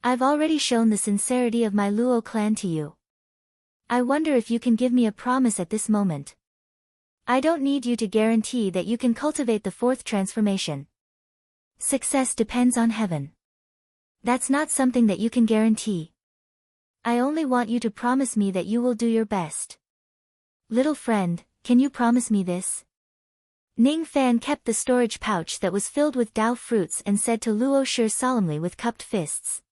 "I've already shown the sincerity of my Luo clan to you. I wonder if you can give me a promise at this moment. I don't need you to guarantee that you can cultivate the fourth transformation. Success depends on heaven. That's not something that you can guarantee. I only want you to promise me that you will do your best. Little friend, can you promise me this?" Ning Fan kept the storage pouch that was filled with Dao fruits and said to Luo Shi solemnly with cupped fists,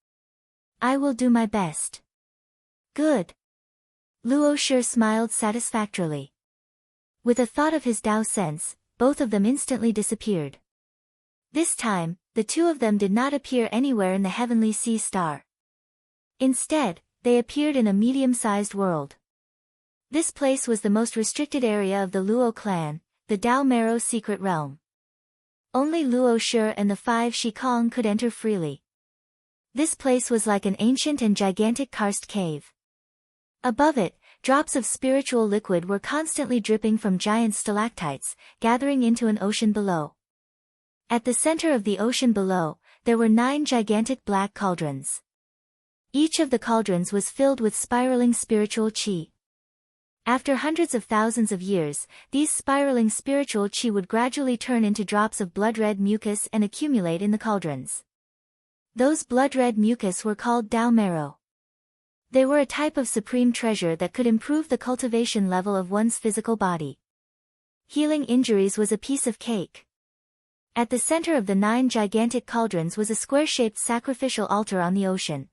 "I will do my best." "Good." Luo Shi smiled satisfactorily. With a thought of his Dao sense, both of them instantly disappeared. This time, the two of them did not appear anywhere in the heavenly sea star. Instead, they appeared in a medium-sized world. This place was the most restricted area of the Luo clan, the Dao Marrow secret realm. Only Luo Shi and the 5 Shikong could enter freely. This place was like an ancient and gigantic karst cave. Above it, drops of spiritual liquid were constantly dripping from giant stalactites, gathering into an ocean below. At the center of the ocean below, there were 9 gigantic black cauldrons. Each of the cauldrons was filled with spiraling spiritual qi. After hundreds of thousands of years, these spiraling spiritual qi would gradually turn into drops of blood-red mucus and accumulate in the cauldrons. Those blood-red mucus were called Dao Marrow. They were a type of supreme treasure that could improve the cultivation level of one's physical body. Healing injuries was a piece of cake. At the center of the 9 gigantic cauldrons was a square-shaped sacrificial altar on the ocean.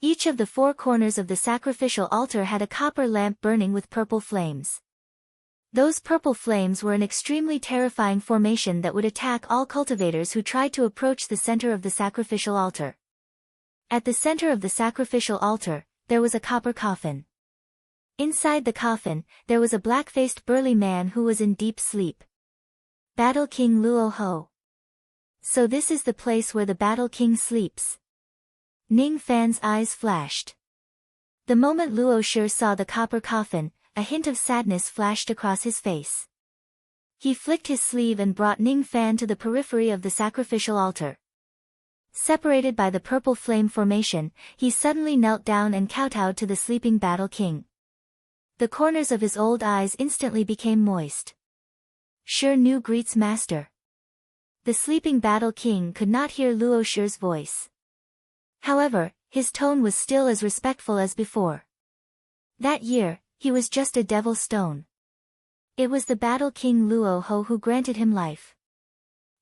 Each of the 4 corners of the sacrificial altar had a copper lamp burning with purple flames. Those purple flames were an extremely terrifying formation that would attack all cultivators who tried to approach the center of the sacrificial altar. At the center of the sacrificial altar, there was a copper coffin. Inside the coffin, there was a black-faced burly man who was in deep sleep. Battle King Luo Ho. So this is the place where the Battle King sleeps. Ning Fan's eyes flashed. The moment Luo Shi saw the copper coffin, a hint of sadness flashed across his face. He flicked his sleeve and brought Ning Fan to the periphery of the sacrificial altar. Separated by the purple flame formation, he suddenly knelt down and kowtowed to the sleeping Battle King. The corners of his old eyes instantly became moist. "Shi Nu greets master." The sleeping Battle King could not hear Luo Shi's voice. However, his tone was still as respectful as before. That year, he was just a devil stone. It was the Battle King Luo Ho who granted him life.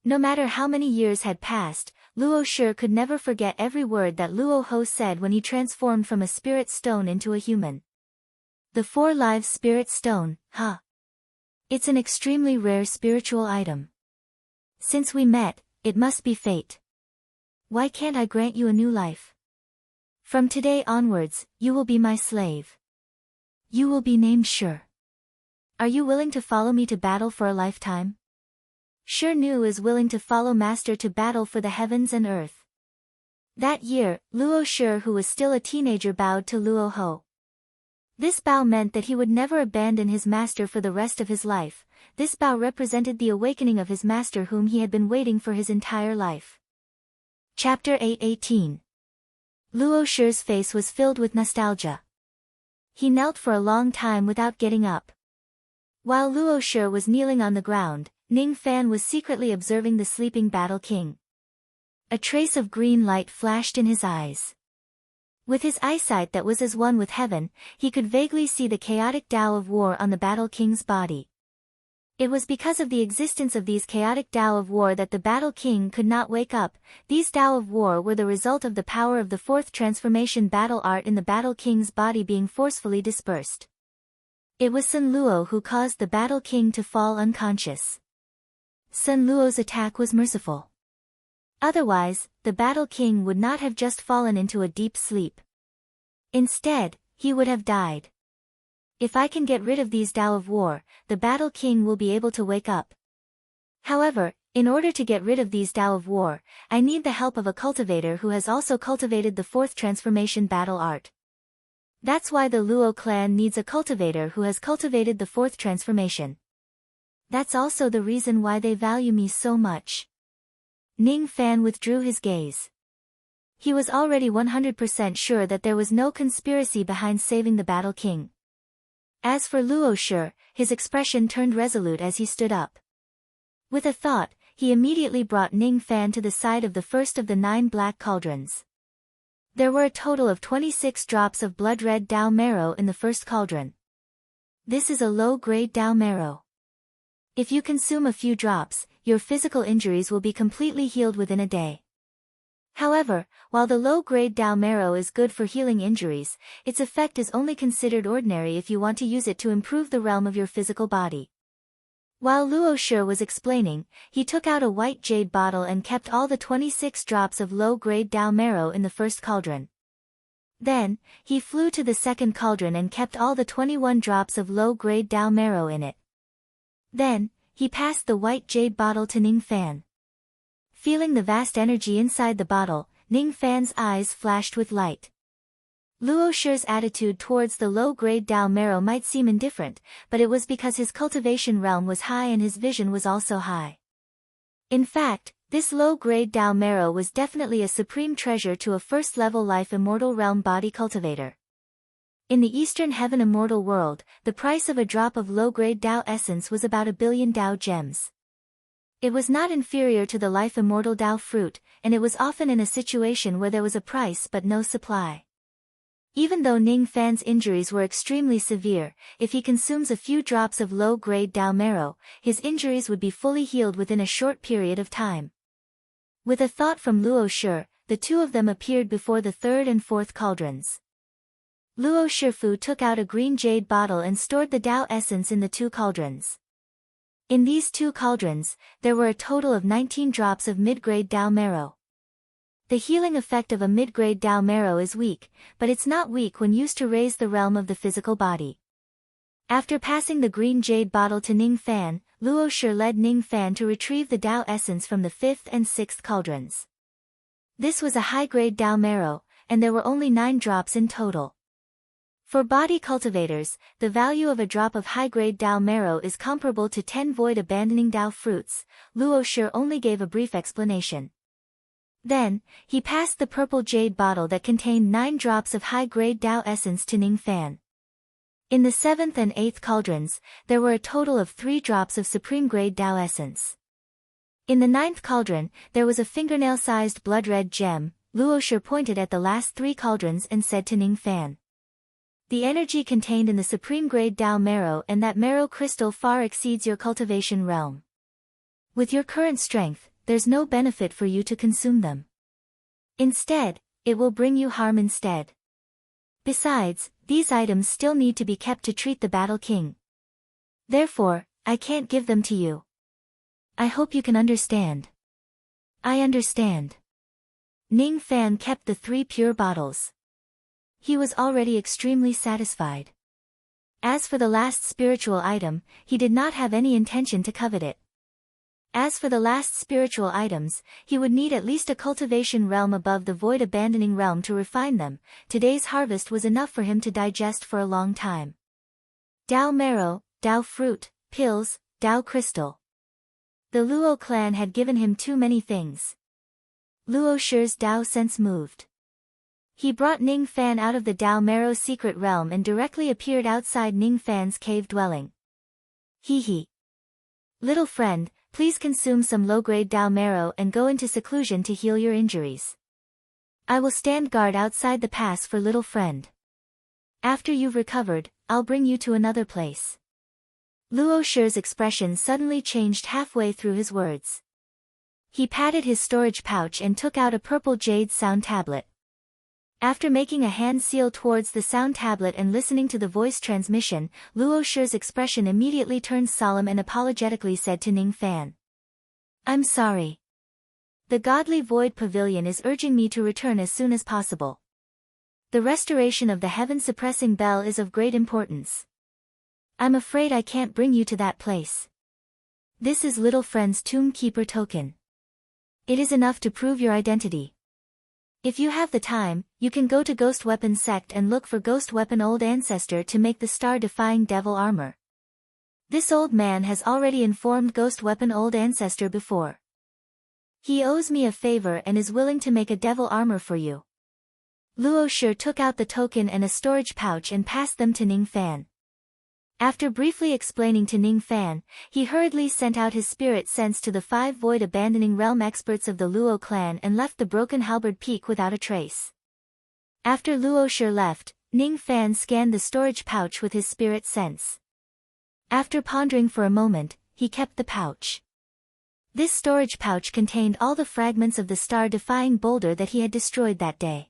No matter how many years had passed, Luo Shi could never forget every word that Luo Ho said when he transformed from a spirit stone into a human. The 4 Lives Spirit Stone, huh? It's an extremely rare spiritual item. Since we met, it must be fate. Why can't I grant you a new life? From today onwards, you will be my slave. You will be named Shi. Are you willing to follow me to battle for a lifetime? Shi Nu is willing to follow Master to battle for the heavens and earth. That year, Luo Shi, who was still a teenager, bowed to Luo Ho. This bow meant that he would never abandon his master for the rest of his life. This bow represented the awakening of his master whom he had been waiting for his entire life. Chapter 8:18. Luo Shi's face was filled with nostalgia. He knelt for a long time without getting up. While Luo Shi was kneeling on the ground, Ning Fan was secretly observing the sleeping Battle King. A trace of green light flashed in his eyes. With his eyesight that was as one with heaven, he could vaguely see the chaotic Tao of war on the Battle King's body. It was because of the existence of these chaotic Tao of war that the Battle King could not wake up. These Tao of war were the result of the power of the 4th transformation battle art in the Battle King's body being forcefully dispersed. It was Sun Luo who caused the Battle King to fall unconscious. Sun Luo's attack was merciful. Otherwise, the Battle King would not have just fallen into a deep sleep. Instead, he would have died. If I can get rid of these Tao of war, the Battle King will be able to wake up. However, in order to get rid of these Tao of war, I need the help of a cultivator who has also cultivated the 4th transformation battle art. That's why the Luo clan needs a cultivator who has cultivated the fourth transformation. That's also the reason why they value me so much. Ning Fan withdrew his gaze. He was already 100% sure that there was no conspiracy behind saving the Battle King. As for Luo Shi, his expression turned resolute as he stood up. With a thought, he immediately brought Ning Fan to the side of the first of the 9 black cauldrons. There were a total of 26 drops of blood-red Dao marrow in the first cauldron. This is a low-grade Dao marrow. If you consume a few drops, your physical injuries will be completely healed within a day. However, while the low-grade Dao marrow is good for healing injuries, its effect is only considered ordinary if you want to use it to improve the realm of your physical body. While Luo Shi was explaining, he took out a white jade bottle and kept all the 26 drops of low-grade Dao marrow in the first cauldron. Then, he flew to the second cauldron and kept all the 21 drops of low-grade Dao marrow in it. Then, he passed the white jade bottle to Ning Fan. Feeling the vast energy inside the bottle, Ning Fan's eyes flashed with light. Luo Shi's attitude towards the low-grade Dao marrow might seem indifferent, but it was because his cultivation realm was high and his vision was also high. In fact, this low-grade Dao marrow was definitely a supreme treasure to a first-level life immortal realm body cultivator. In the Eastern Heaven immortal world, the price of a drop of low-grade Dao essence was about 1 billion Dao gems. It was not inferior to the life immortal Dao fruit, and it was often in a situation where there was a price but no supply. Even though Ning Fan's injuries were extremely severe, if he consumes a few drops of low-grade Dao marrow, his injuries would be fully healed within a short period of time. With a thought from Luo Shi, the two of them appeared before the third and fourth cauldrons. Luo Shifu took out a green jade bottle and stored the Dao essence in the 2 cauldrons. In these 2 cauldrons, there were a total of 19 drops of mid-grade Dao marrow. The healing effect of a mid-grade Dao marrow is weak, but it's not weak when used to raise the realm of the physical body. After passing the green jade bottle to Ning Fan, Luo Shi led Ning Fan to retrieve the Dao essence from the 5th and 6th cauldrons. This was a high-grade Dao marrow, and there were only 9 drops in total. For body cultivators, the value of a drop of high-grade Dao marrow is comparable to 10 void-abandoning Dao fruits. Luo Shi only gave a brief explanation. Then, he passed the purple jade bottle that contained 9 drops of high-grade Dao essence to Ning Fan. In the 7th and 8th cauldrons, there were a total of 3 drops of supreme-grade Dao essence. In the 9th cauldron, there was a fingernail-sized blood-red gem. Luo Shi pointed at the last 3 cauldrons and said to Ning Fan, "The energy contained in the supreme-grade Dao marrow and that marrow crystal far exceeds your cultivation realm. With your current strength, there's no benefit for you to consume them. Instead, it will bring you harm instead. Besides, these items still need to be kept to treat the Battle King. Therefore, I can't give them to you. I hope you can understand." "I understand." Ning Fan kept the 3 pure bottles. He was already extremely satisfied. As for the last spiritual item, he did not have any intention to covet it. As for the last spiritual items, he would need at least a cultivation realm above the void-abandoning realm to refine them. Today's harvest was enough for him to digest for a long time. Dao marrow, Dao fruit, pills, Dao crystal. The Luo clan had given him too many things. Luo Shi's Dao sense moved. He brought Ning Fan out of the Dao marrow secret realm and directly appeared outside Ning Fan's cave dwelling. Hee. Little friend, please consume some low-grade Dao marrow and go into seclusion to heal your injuries. I will stand guard outside the pass for little friend. After you've recovered, I'll bring you to another place. Luo Shi's expression suddenly changed halfway through his words. He patted his storage pouch and took out a purple jade sound tablet. After making a hand seal towards the sound tablet and listening to the voice transmission, Luo Shi's expression immediately turned solemn and apologetically said to Ning Fan, "I'm sorry. The Godly Void Pavilion is urging me to return as soon as possible. The restoration of the heaven-suppressing bell is of great importance. I'm afraid I can't bring you to that place. This is little friend's tomb keeper token. It is enough to prove your identity. If you have the time, you can go to Ghost Weapon Sect and look for Ghost Weapon Old Ancestor to make the star-defying devil armor. This old man has already informed Ghost Weapon Old Ancestor before. He owes me a favor and is willing to make a devil armor for you. Luo Shi took out the token and a storage pouch and passed them to Ning Fan. After briefly explaining to Ning Fan, he hurriedly sent out his spirit sense to the 5 void abandoning realm experts of the Luo clan and left the Broken Halberd Peak without a trace. After Luo Shi left, Ning Fan scanned the storage pouch with his spirit sense. After pondering for a moment, he kept the pouch. This storage pouch contained all the fragments of the star-defying boulder that he had destroyed that day.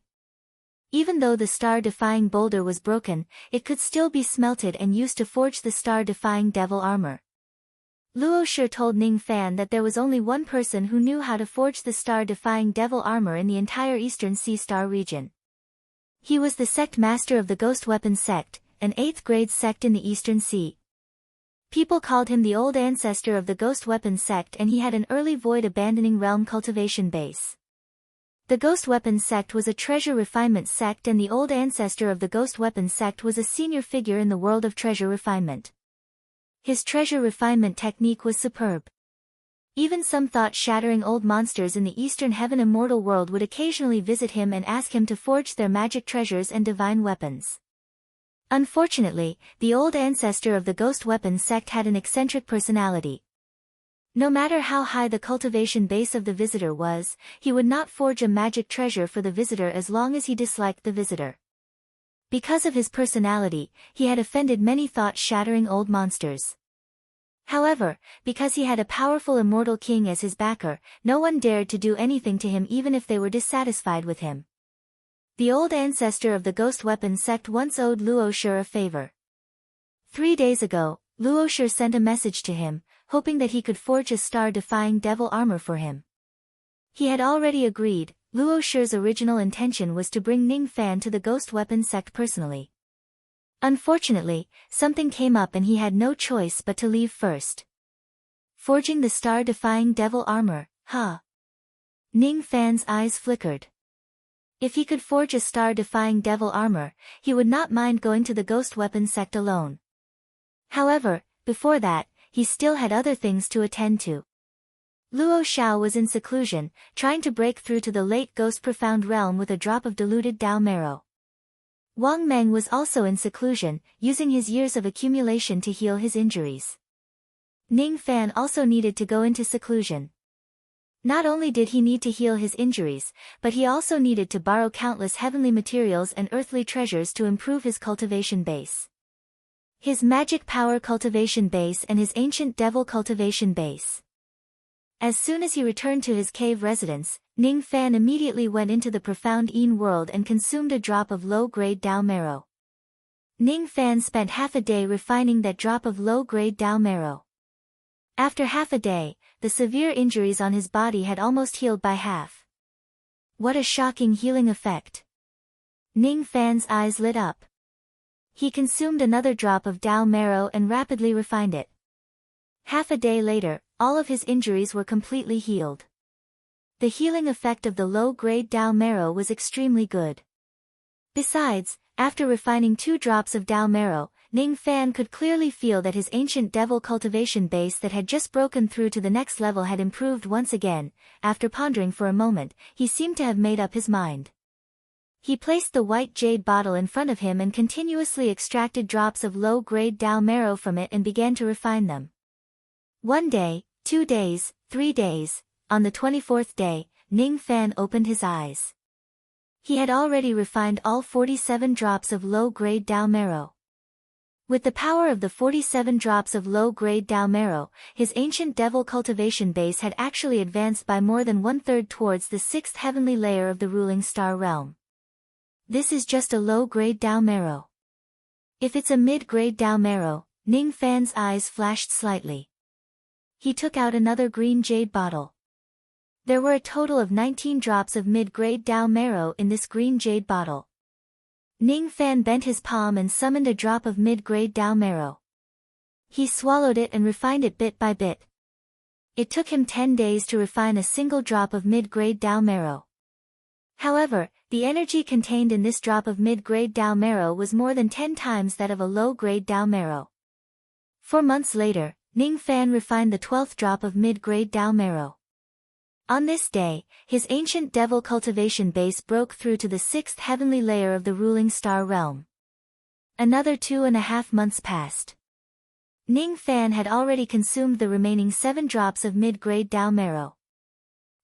Even though the star-defying boulder was broken, it could still be smelted and used to forge the star-defying devil armor. Luo Shi told Ning Fan that there was only one person who knew how to forge the star-defying devil armor in the entire Eastern Sea Star region. He was the sect master of the Ghost Weapon Sect, an 8th grade sect in the Eastern Sea. People called him the Old Ancestor of the Ghost Weapon Sect, and he had an early void abandoning realm cultivation base. The Ghost Weapon Sect was a treasure refinement sect, and the Old Ancestor of the Ghost Weapon Sect was a senior figure in the world of treasure refinement. His treasure refinement technique was superb. Even some thought-shattering old monsters in the Eastern Heaven Immortal world would occasionally visit him and ask him to forge their magic treasures and divine weapons. Unfortunately, the Old Ancestor of the Ghost Weapon Sect had an eccentric personality. No matter how high the cultivation base of the visitor was, he would not forge a magic treasure for the visitor as long as he disliked the visitor. Because of his personality, he had offended many thought-shattering old monsters. However, because he had a powerful immortal king as his backer, no one dared to do anything to him even if they were dissatisfied with him. The Old Ancestor of the Ghost Weapon Sect once owed Luo Shi a favor. 3 days ago, Luo Shi sent a message to him, hoping that he could forge a star-defying devil armor for him. He had already agreed. Luo Shi's original intention was to bring Ning Fan to the Ghost Weapon Sect personally. Unfortunately, something came up and he had no choice but to leave first. Forging the star-defying devil armor, huh? Ning Fan's eyes flickered. If he could forge a star-defying devil armor, he would not mind going to the Ghost Weapon Sect alone. However, before that, he still had other things to attend to. Luo Xiao was in seclusion, trying to break through to the late Ghost Profound Realm with a drop of diluted Dao Marrow. Wang Meng was also in seclusion, using his years of accumulation to heal his injuries. Ning Fan also needed to go into seclusion. Not only did he need to heal his injuries, but he also needed to borrow countless heavenly materials and earthly treasures to improve his cultivation base. His magic power cultivation base and his ancient devil cultivation base. As soon as he returned to his cave residence, Ning Fan immediately went into the profound Yin world and consumed a drop of low-grade Dao Marrow. Ning Fan spent half a day refining that drop of low-grade Dao Marrow. After half a day, the severe injuries on his body had almost healed by half. What a shocking healing effect! Ning Fan's eyes lit up. He consumed another drop of Dao Marrow and rapidly refined it. Half a day later, all of his injuries were completely healed. The healing effect of the low-grade Dao Marrow was extremely good. Besides, after refining 2 drops of Dao Marrow, Ning Fan could clearly feel that his ancient devil cultivation base that had just broken through to the next level had improved once again. After pondering for a moment, he seemed to have made up his mind. He placed the white jade bottle in front of him and continuously extracted drops of low-grade Dao Marrow from it and began to refine them. 1 day, 2 days, 3 days, on the 24th day, Ning Fan opened his eyes. He had already refined all 47 drops of low-grade Dao Marrow. With the power of the 47 drops of low-grade Dao Marrow, his ancient devil cultivation base had actually advanced by more than 1/3 towards the 6th heavenly layer of the ruling star realm. This is just a low-grade Dao Marrow. If it's a mid-grade Dao Marrow, Ning Fan's eyes flashed slightly. He took out another green jade bottle. There were a total of 19 drops of mid-grade Dao Marrow in this green jade bottle. Ning Fan bent his palm and summoned a drop of mid-grade Dao Marrow. He swallowed it and refined it bit by bit. It took him 10 days to refine a single drop of mid-grade Dao Marrow. However, the energy contained in this drop of mid-grade Dao marrow was more than 10 times that of a low-grade Dao marrow. 4 months later, Ning Fan refined the 12th drop of mid-grade Dao marrow. On this day, his ancient devil cultivation base broke through to the 6th heavenly layer of the ruling star realm. Another 2.5 months passed. Ning Fan had already consumed the remaining 7 drops of mid-grade Dao marrow.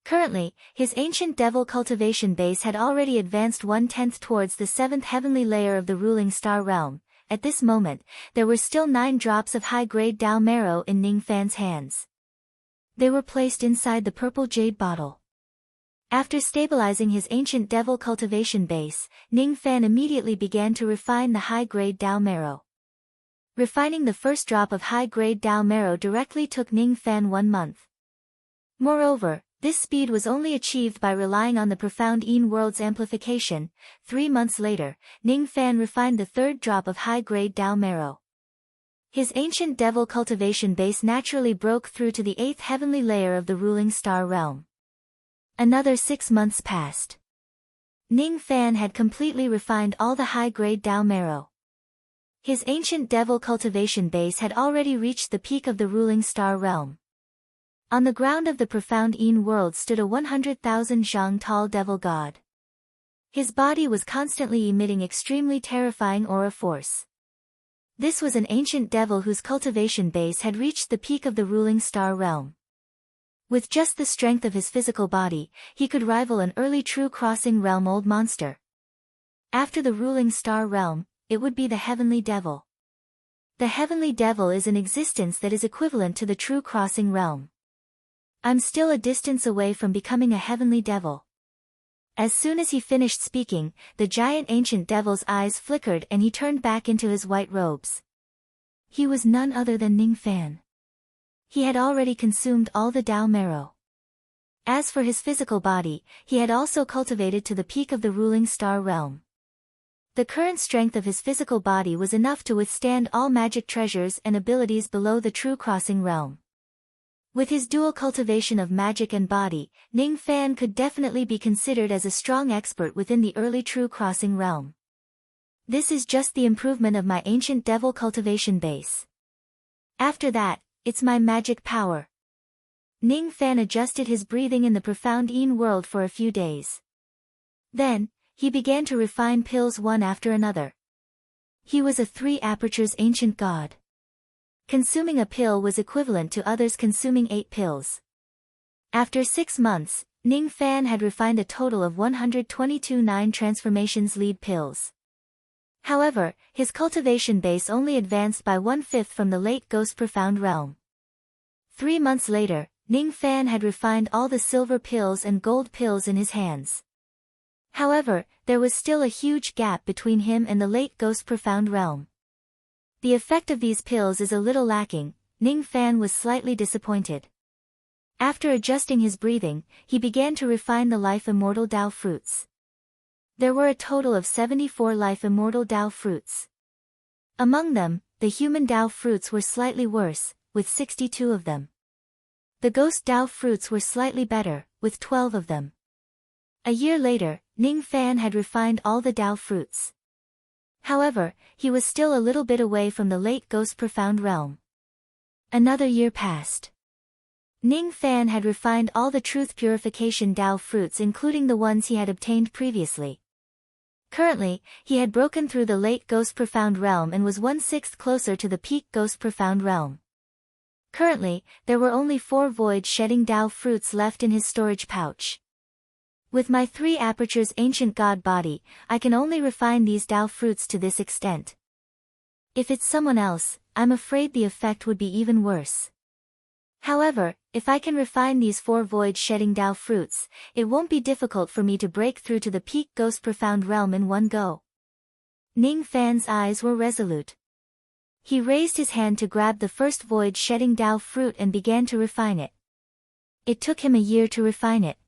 Currently, his ancient devil cultivation base had already advanced 1/10 towards the 7th heavenly layer of the ruling star realm. At this moment, there were still 9 drops of high-grade Dao marrow in Ning Fan's hands. They were placed inside the purple jade bottle. After stabilizing his ancient devil cultivation base, Ning Fan immediately began to refine the high-grade Dao marrow. Refining the first drop of high-grade Dao marrow directly took Ning Fan 1 month. Moreover, this speed was only achieved by relying on the profound Yin world's amplification. 3 months later, Ning Fan refined the 3rd drop of high-grade Dao marrow. His ancient devil cultivation base naturally broke through to the 8th heavenly layer of the ruling star realm. Another 6 months passed. Ning Fan had completely refined all the high-grade Dao marrow. His ancient devil cultivation base had already reached the peak of the ruling star realm. On the ground of the profound Yin world stood a 100,000 zhang tall devil god. His body was constantly emitting extremely terrifying aura force. This was an ancient devil whose cultivation base had reached the peak of the ruling star realm. With just the strength of his physical body, he could rival an early true crossing realm old monster. After the ruling star realm, it would be the heavenly devil. The heavenly devil is an existence that is equivalent to the true crossing realm. I'm still a distance away from becoming a heavenly devil. As soon as he finished speaking, the giant ancient devil's eyes flickered and he turned back into his white robes. He was none other than Ning Fan. He had already consumed all the Dao marrow. As for his physical body, he had also cultivated to the peak of the ruling star realm. The current strength of his physical body was enough to withstand all magic treasures and abilities below the true crossing realm. With his dual cultivation of magic and body, Ning Fan could definitely be considered as a strong expert within the early true crossing realm. This is just the improvement of my ancient devil cultivation base. After that, it's my magic power. Ning Fan adjusted his breathing in the profound Yin world for a few days. Then, he began to refine pills one after another. He was a 3 apertures ancient god. Consuming a pill was equivalent to others consuming 8 pills. After 6 months, Ning Fan had refined a total of 122 9 transformations lead pills. However, his cultivation base only advanced by 1/5 from the late ghost profound realm. 3 months later, Ning Fan had refined all the silver pills and gold pills in his hands. However, there was still a huge gap between him and the late ghost profound realm. The effect of these pills is a little lacking. Ning Fan was slightly disappointed. After adjusting his breathing, he began to refine the life immortal Dao fruits. There were a total of 74 life immortal Dao fruits. Among them, the human Dao fruits were slightly worse, with 62 of them. The ghost Dao fruits were slightly better, with 12 of them. A year later, Ning Fan had refined all the Dao fruits. However, he was still a little bit away from the late ghost profound realm. Another year passed. Ning Fan had refined all the truth purification Dao fruits including the ones he had obtained previously. Currently, he had broken through the late ghost profound realm and was 1/6 closer to the peak ghost profound realm. Currently, there were only 4 void shedding Dao fruits left in his storage pouch. With my 3 apertures ancient god body, I can only refine these Dao fruits to this extent. If it's someone else, I'm afraid the effect would be even worse. However, if I can refine these 4 void shedding Dao fruits, it won't be difficult for me to break through to the peak ghost profound realm in one go. Ning Fan's eyes were resolute. He raised his hand to grab the first void shedding Dao fruit and began to refine it. It took him a year to refine it.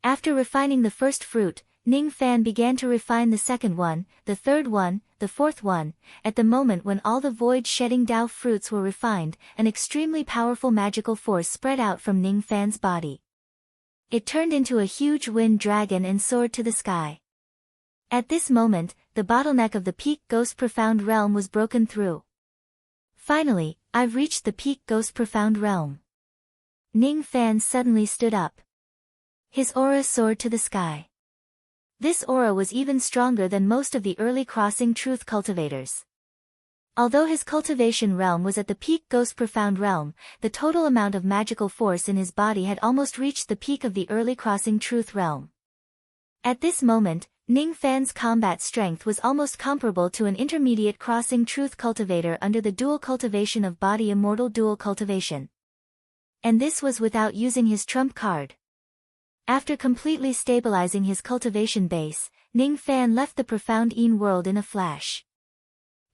After refining the first fruit, Ning Fan began to refine the second one, the third one, the fourth one. At the moment when all the void-shedding Dao fruits were refined, an extremely powerful magical force spread out from Ning Fan's body. It turned into a huge wind dragon and soared to the sky. At this moment, the bottleneck of the peak ghost profound realm was broken through. Finally, I've reached the peak ghost profound realm. Ning Fan suddenly stood up. His aura soared to the sky. This aura was even stronger than most of the early crossing truth cultivators. Although his cultivation realm was at the peak ghost profound realm, the total amount of magical force in his body had almost reached the peak of the early crossing truth realm. At this moment, Ning Fan's combat strength was almost comparable to an intermediate crossing truth cultivator under the dual cultivation of body immortal dual cultivation. And this was without using his trump card. After completely stabilizing his cultivation base, Ning Fan left the profound Yin world in a flash.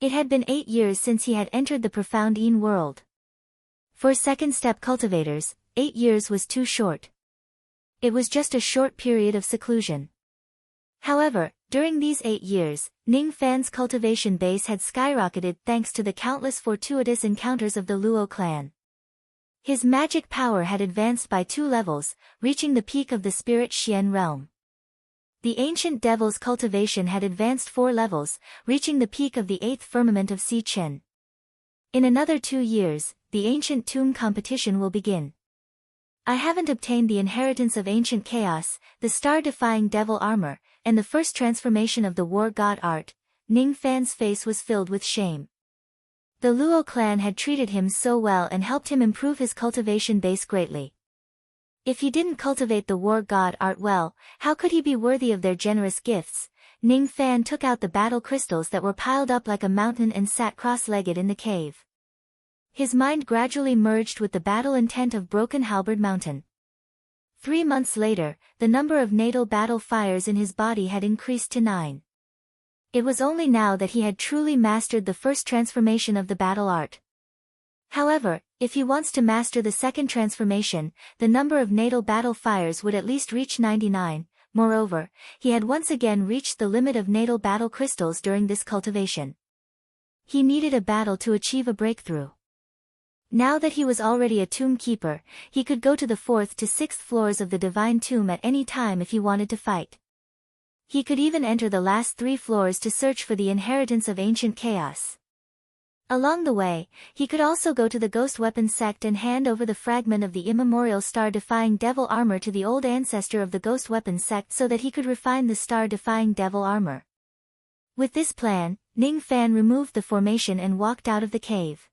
It had been 8 years since he had entered the profound Yin world. For second step cultivators, 8 years was too short. It was just a short period of seclusion. However, during these 8 years, Ning Fan's cultivation base had skyrocketed thanks to the countless fortuitous encounters of the Luo clan. His magic power had advanced by 2 levels, reaching the peak of the Spirit Xian realm. The ancient devil's cultivation had advanced 4 levels, reaching the peak of the 8th firmament of Si Chen. In another 2 years, the ancient tomb competition will begin. I haven't obtained the inheritance of ancient chaos, the star-defying devil armor, and the first transformation of the war god art. Ning Fan's face was filled with shame. The Luo clan had treated him so well and helped him improve his cultivation base greatly. If he didn't cultivate the war god art well, how could he be worthy of their generous gifts? Ning Fan took out the battle crystals that were piled up like a mountain and sat cross-legged in the cave. His mind gradually merged with the battle intent of Broken Halberd Mountain. 3 months later, the number of natal battle fires in his body had increased to 9. It was only now that he had truly mastered the first transformation of the battle art. However, if he wants to master the second transformation, the number of natal battle fires would at least reach 99. Moreover, he had once again reached the limit of natal battle crystals during this cultivation. He needed a battle to achieve a breakthrough. Now that he was already a tomb keeper, he could go to the 4th to 6th floors of the divine tomb at any time if he wanted to fight. He could even enter the last 3 floors to search for the inheritance of ancient chaos. Along the way, he could also go to the Ghost Weapon sect and hand over the fragment of the immemorial star-defying devil armor to the old ancestor of the Ghost Weapon sect so that he could refine the star-defying devil armor. With this plan, Ning Fan removed the formation and walked out of the cave.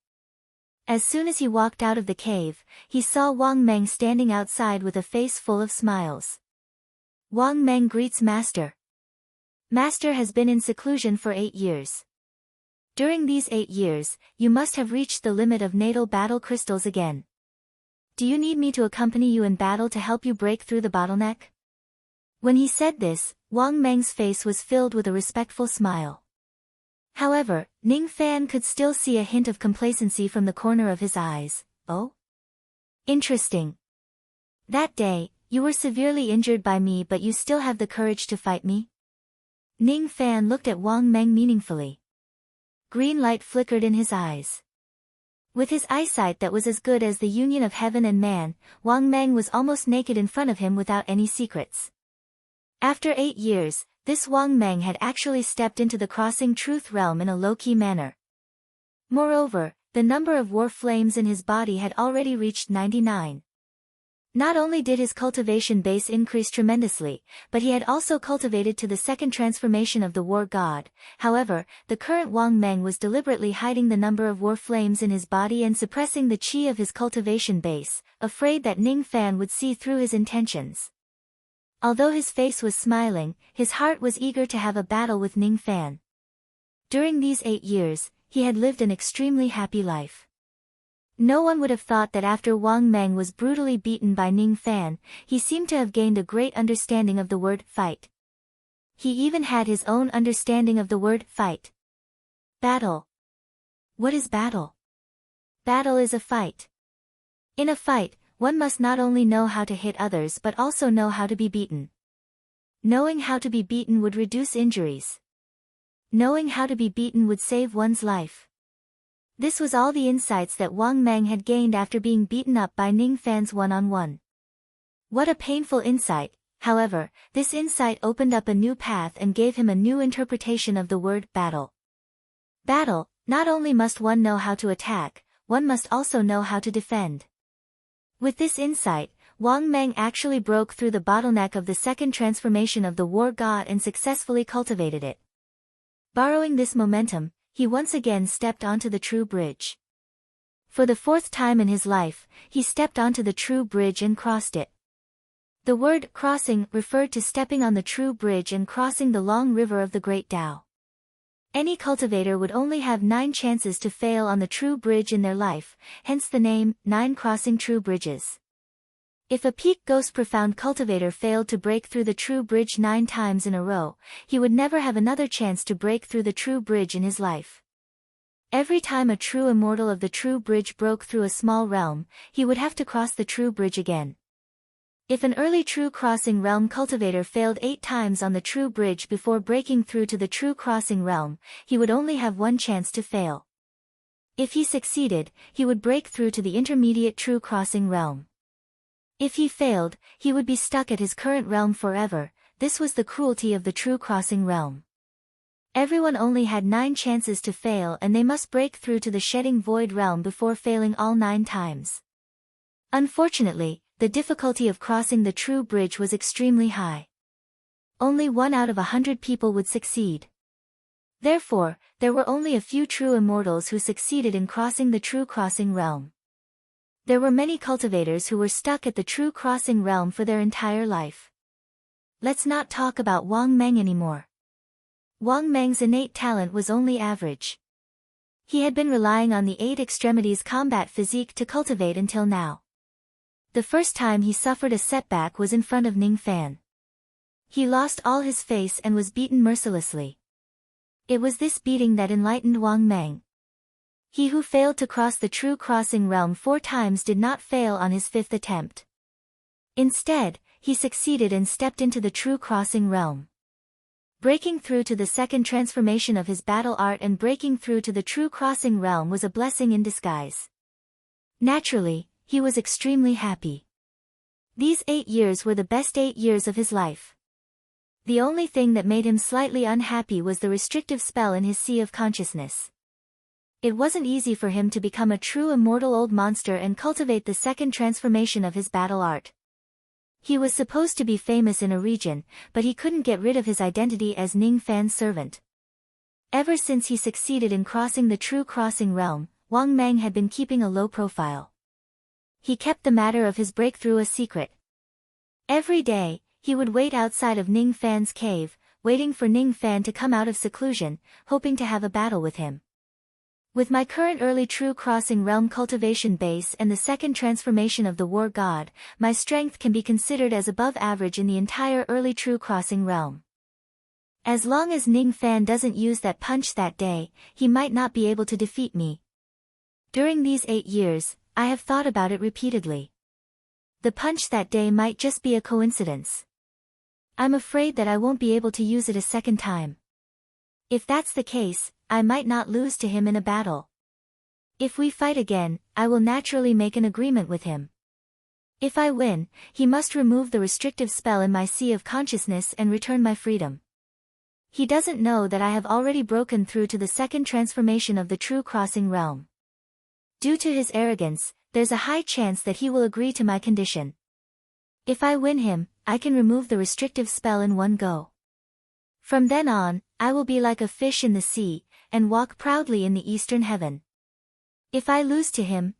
As soon as he walked out of the cave, he saw Wang Meng standing outside with a face full of smiles. Wang Meng greets Master. Master has been in seclusion for 8 years. During these 8 years, you must have reached the limit of natal battle crystals again. Do you need me to accompany you in battle to help you break through the bottleneck? When he said this, Wang Meng's face was filled with a respectful smile. However, Ning Fan could still see a hint of complacency from the corner of his eyes. Oh? Interesting. That day, you were severely injured by me but you still have the courage to fight me? Ning Fan looked at Wang Meng meaningfully. Green light flickered in his eyes. With his eyesight that was as good as the union of heaven and man, Wang Meng was almost naked in front of him without any secrets. After 8 years, this Wang Meng had actually stepped into the crossing truth realm in a low-key manner. Moreover, the number of war flames in his body had already reached 99. Not only did his cultivation base increase tremendously, but he had also cultivated to the second transformation of the war god. However, the current Wang Meng was deliberately hiding the number of war flames in his body and suppressing the qi of his cultivation base, afraid that Ning Fan would see through his intentions. Although his face was smiling, his heart was eager to have a battle with Ning Fan. During these 8 years, he had lived an extremely happy life. No one would have thought that after Wang Meng was brutally beaten by Ning Fan, he seemed to have gained a great understanding of the word fight. He even had his own understanding of the word fight. Battle. What is battle? Battle is a fight. In a fight, one must not only know how to hit others but also know how to be beaten. Knowing how to be beaten would reduce injuries. Knowing how to be beaten would save one's life. This was all the insights that Wang Meng had gained after being beaten up by Ning Fan's one-on-one. What a painful insight. However, this insight opened up a new path and gave him a new interpretation of the word battle. Battle, not only must one know how to attack, one must also know how to defend. With this insight, Wang Meng actually broke through the bottleneck of the second transformation of the war god and successfully cultivated it. Borrowing this momentum, he once again stepped onto the true bridge. For the fourth time in his life, he stepped onto the true bridge and crossed it. The word crossing referred to stepping on the true bridge and crossing the long river of the Great Tao. Any cultivator would only have 9 chances to fail on the true bridge in their life, hence the name, 9 crossing true bridges. If a peak ghost profound cultivator failed to break through the true bridge 9 times in a row, he would never have another chance to break through the true bridge in his life. Every time a true immortal of the true bridge broke through a small realm, he would have to cross the true bridge again. If an early true crossing realm cultivator failed 8 times on the true bridge before breaking through to the true crossing realm, he would only have 1 chance to fail. If he succeeded, he would break through to the intermediate true crossing realm. If he failed, he would be stuck at his current realm forever. This was the cruelty of the true crossing realm. Everyone only had 9 chances to fail and they must break through to the shedding void realm before failing all 9 times. Unfortunately, the difficulty of crossing the true bridge was extremely high. Only 1 out of 100 people would succeed. Therefore, there were only a few true immortals who succeeded in crossing the true crossing realm. There were many cultivators who were stuck at the true crossing realm for their entire life. Let's not talk about Wang Meng anymore. Wang Meng's innate talent was only average. He had been relying on the 8 extremities combat physique to cultivate until now. The first time he suffered a setback was in front of Ning Fan. He lost all his face and was beaten mercilessly. It was this beating that enlightened Wang Meng. He who failed to cross the true crossing realm 4 times did not fail on his 5th attempt. Instead, he succeeded and stepped into the true crossing realm. Breaking through to the second transformation of his battle art and breaking through to the true crossing realm was a blessing in disguise. Naturally, he was extremely happy. These 8 years were the best 8 years of his life. The only thing that made him slightly unhappy was the restrictive spell in his sea of consciousness. It wasn't easy for him to become a true immortal old monster and cultivate the second transformation of his battle art. He was supposed to be famous in a region, but he couldn't get rid of his identity as Ning Fan's servant. Ever since he succeeded in crossing the true crossing realm, Wang Meng had been keeping a low profile. He kept the matter of his breakthrough a secret. Every day, he would wait outside of Ning Fan's cave, waiting for Ning Fan to come out of seclusion, hoping to have a battle with him. With my current early true crossing realm cultivation base and the second transformation of the war god, my strength can be considered as above average in the entire early true crossing realm. As long as Ning Fan doesn't use that punch that day, he might not be able to defeat me. During these 8 years, I have thought about it repeatedly. The punch that day might just be a coincidence. I'm afraid that I won't be able to use it a second time. If that's the case, I might not lose to him in a battle. If we fight again, I will naturally make an agreement with him. If I win, he must remove the restrictive spell in my sea of consciousness and return my freedom. He doesn't know that I have already broken through to the second transformation of the true crossing realm. Due to his arrogance, there's a high chance that he will agree to my condition. If I win him, I can remove the restrictive spell in one go. From then on, I will be like a fish in the sea, and walk proudly in the eastern heaven. If I lose to him,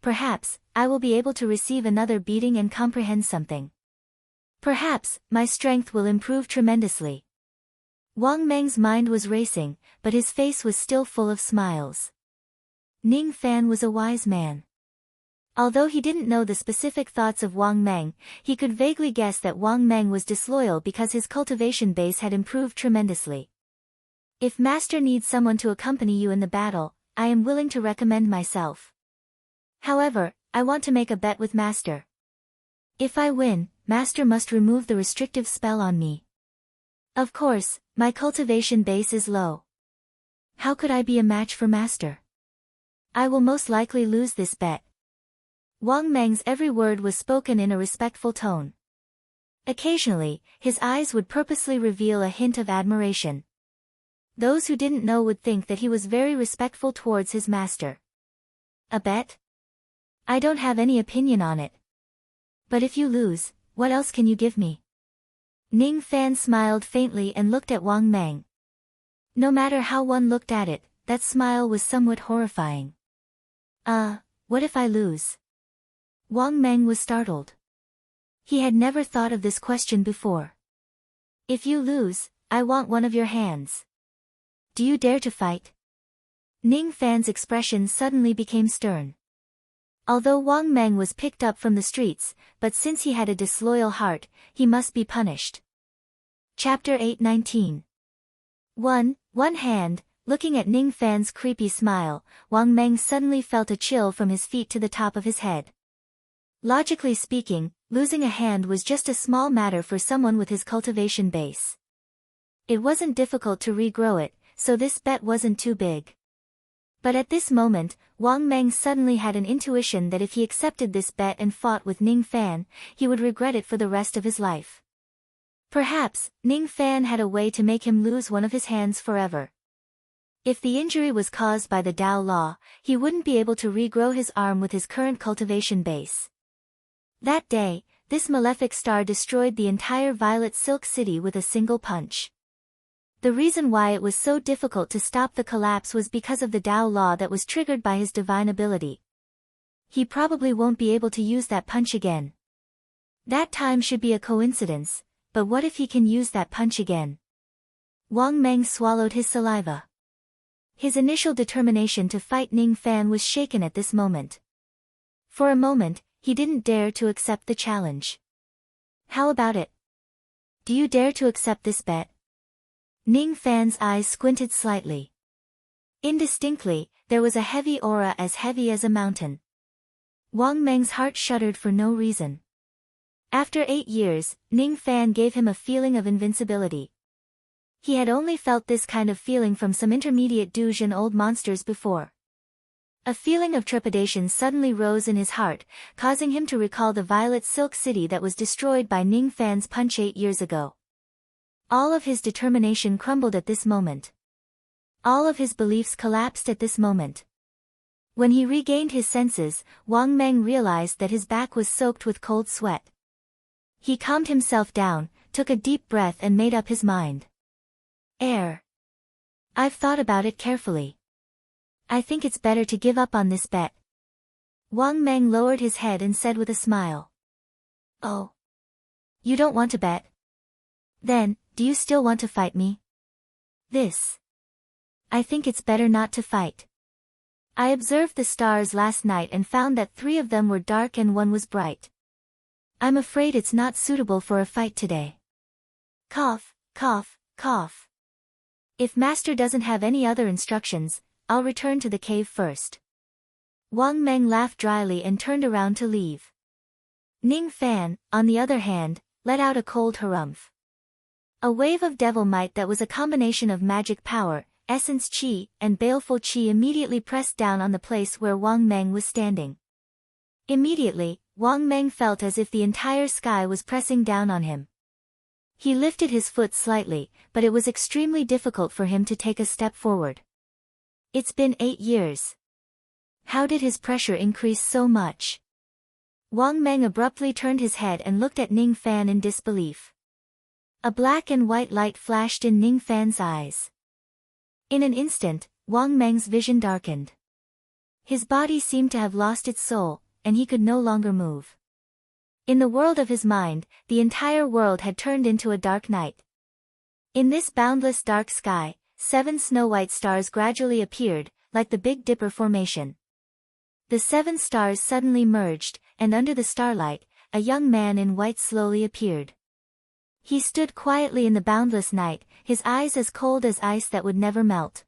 perhaps, I will be able to receive another beating and comprehend something. Perhaps, my strength will improve tremendously. Wang Meng's mind was racing, but his face was still full of smiles. Ning Fan was a wise man. Although he didn't know the specific thoughts of Wang Meng, he could vaguely guess that Wang Meng was disloyal because his cultivation base had improved tremendously. If Master needs someone to accompany you in the battle, I am willing to recommend myself. However, I want to make a bet with Master. If I win, Master must remove the restrictive spell on me. Of course, my cultivation base is low. How could I be a match for Master? I will most likely lose this bet. Wang Meng's every word was spoken in a respectful tone. Occasionally, his eyes would purposely reveal a hint of admiration. Those who didn't know would think that he was very respectful towards his master. A bet? I don't have any opinion on it. But if you lose, what else can you give me? Ning Fan smiled faintly and looked at Wang Meng. No matter how one looked at it, that smile was somewhat horrifying. What if I lose? Wang Meng was startled. He had never thought of this question before. If you lose, I want one of your hands. Do you dare to fight? Ning Fan's expression suddenly became stern. Although Wang Meng was picked up from the streets, but since he had a disloyal heart, he must be punished. Chapter 8:19. One hand. Looking at Ning Fan's creepy smile, Wang Meng suddenly felt a chill from his feet to the top of his head. Logically speaking, losing a hand was just a small matter for someone with his cultivation base. It wasn't difficult to regrow it, so this bet wasn't too big. But at this moment, Wang Meng suddenly had an intuition that if he accepted this bet and fought with Ning Fan, he would regret it for the rest of his life. Perhaps, Ning Fan had a way to make him lose one of his hands forever. If the injury was caused by the Tao Law, he wouldn't be able to regrow his arm with his current cultivation base. That day, this malefic star destroyed the entire Violet Silk City with a single punch. The reason why it was so difficult to stop the collapse was because of the Tao Law that was triggered by his divine ability. He probably won't be able to use that punch again. That time should be a coincidence, but what if he can use that punch again? Wang Meng swallowed his saliva. His initial determination to fight Ning Fan was shaken at this moment. For a moment, he didn't dare to accept the challenge. How about it? Do you dare to accept this bet? Ning Fan's eyes squinted slightly. Indistinctly, there was a heavy aura as heavy as a mountain. Wang Meng's heart shuddered for no reason. After 8 years, Ning Fan gave him a feeling of invincibility. He had only felt this kind of feeling from some intermediate douche and old monsters before. A feeling of trepidation suddenly rose in his heart, causing him to recall the Violet Silk City that was destroyed by Ning Fan's punch 8 years ago. All of his determination crumbled at this moment. All of his beliefs collapsed at this moment. When he regained his senses, Wang Meng realized that his back was soaked with cold sweat. He calmed himself down, took a deep breath and made up his mind. I've thought about it carefully. I think it's better to give up on this bet. Wang Meng lowered his head and said with a smile. Oh. You don't want to bet? Then, do you still want to fight me? I think it's better not to fight. I observed the stars last night and found that 3 of them were dark and 1 was bright. I'm afraid it's not suitable for a fight today. Cough, cough, cough. If Master doesn't have any other instructions, I'll return to the cave first. Wang Meng laughed dryly and turned around to leave. Ning Fan, on the other hand, let out a cold harumph. A wave of devil might that was a combination of magic power, essence qi, and baleful qi immediately pressed down on the place where Wang Meng was standing. Immediately, Wang Meng felt as if the entire sky was pressing down on him. He lifted his foot slightly, but it was extremely difficult for him to take a step forward. It's been 8 years. How did his pressure increase so much? Wang Meng abruptly turned his head and looked at Ning Fan in disbelief. A black and white light flashed in Ning Fan's eyes. In an instant, Wang Meng's vision darkened. His body seemed to have lost its soul, and he could no longer move. In the world of his mind, the entire world had turned into a dark night. In this boundless dark sky, 7 snow-white stars gradually appeared, like the Big Dipper formation. The 7 stars suddenly merged, and under the starlight, a young man in white slowly appeared. He stood quietly in the boundless night, his eyes as cold as ice that would never melt.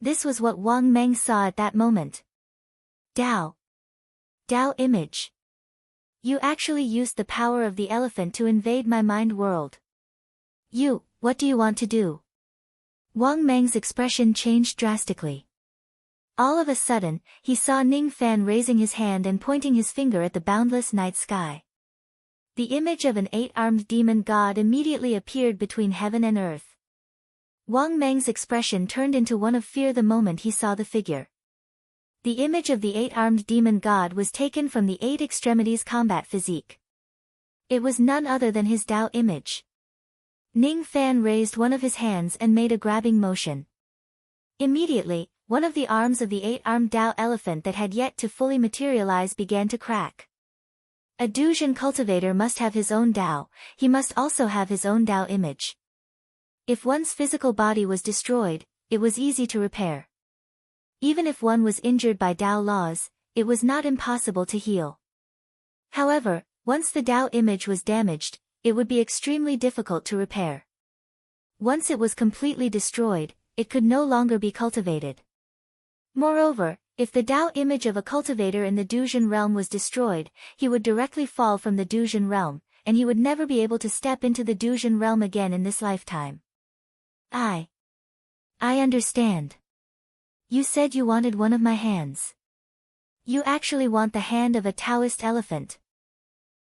This was what Wang Meng saw at that moment. Tao. Tao image. You actually used the power of the elephant to invade my mind world. What do you want to do? Wang Meng's expression changed drastically. All of a sudden, he saw Ning Fan raising his hand and pointing his finger at the boundless night sky. The image of an 8-armed demon god immediately appeared between heaven and earth. Wang Meng's expression turned into one of fear the moment he saw the figure. The image of the 8-armed demon god was taken from the 8 extremities combat physique. It was none other than his Tao image. Ning Fan raised one of his hands and made a grabbing motion. Immediately, one of the arms of the 8-armed Tao elephant that had yet to fully materialize began to crack. A Duzhen cultivator must have his own Tao, he must also have his own Tao image. If one's physical body was destroyed, it was easy to repair. Even if one was injured by Tao laws, it was not impossible to heal. However, once the Tao image was damaged, it would be extremely difficult to repair. Once it was completely destroyed, it could no longer be cultivated. Moreover, if the Tao image of a cultivator in the Duzhen realm was destroyed, he would directly fall from the Duzhen realm, and he would never be able to step into the Duzhen realm again in this lifetime. I understand. You said you wanted one of my hands. You actually want the hand of a Taoist elephant.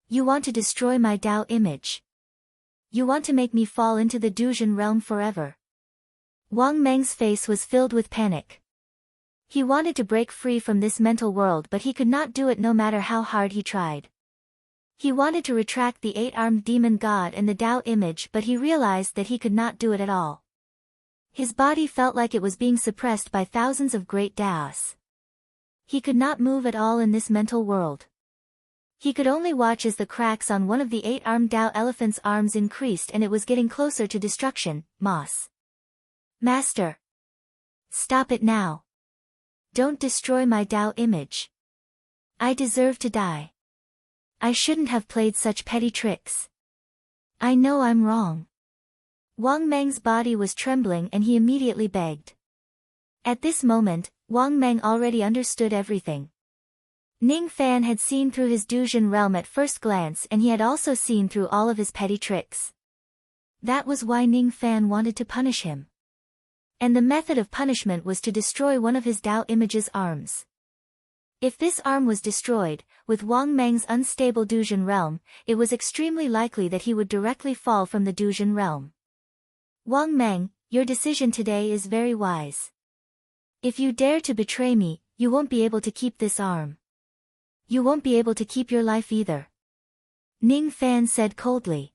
You want to destroy my Tao image. You want to make me fall into the Duzhen realm forever. Wang Meng's face was filled with panic. He wanted to break free from this mental world, but he could not do it no matter how hard he tried. He wanted to retract the 8-armed demon god and the Tao image, but he realized that he could not do it at all. His body felt like it was being suppressed by thousands of great Taos. He could not move at all in this mental world. He could only watch as the cracks on one of the 8-armed Tao elephant's arms increased, and it was getting closer to destruction. Moss. Master! Stop it now. Don't destroy my Tao image. I deserve to die. I shouldn't have played such petty tricks. I know I'm wrong. Wang Meng's body was trembling and he immediately begged. At this moment, Wang Meng already understood everything. Ning Fan had seen through his Duzhen realm at first glance, and he had also seen through all of his petty tricks. That was why Ning Fan wanted to punish him. And the method of punishment was to destroy one of his Tao image's arms. If this arm was destroyed, with Wang Meng's unstable Duzhen realm, it was extremely likely that he would directly fall from the Duzhen realm. Wang Meng, your decision today is very wise. If you dare to betray me, you won't be able to keep this arm. You won't be able to keep your life either. Ning Fan said coldly.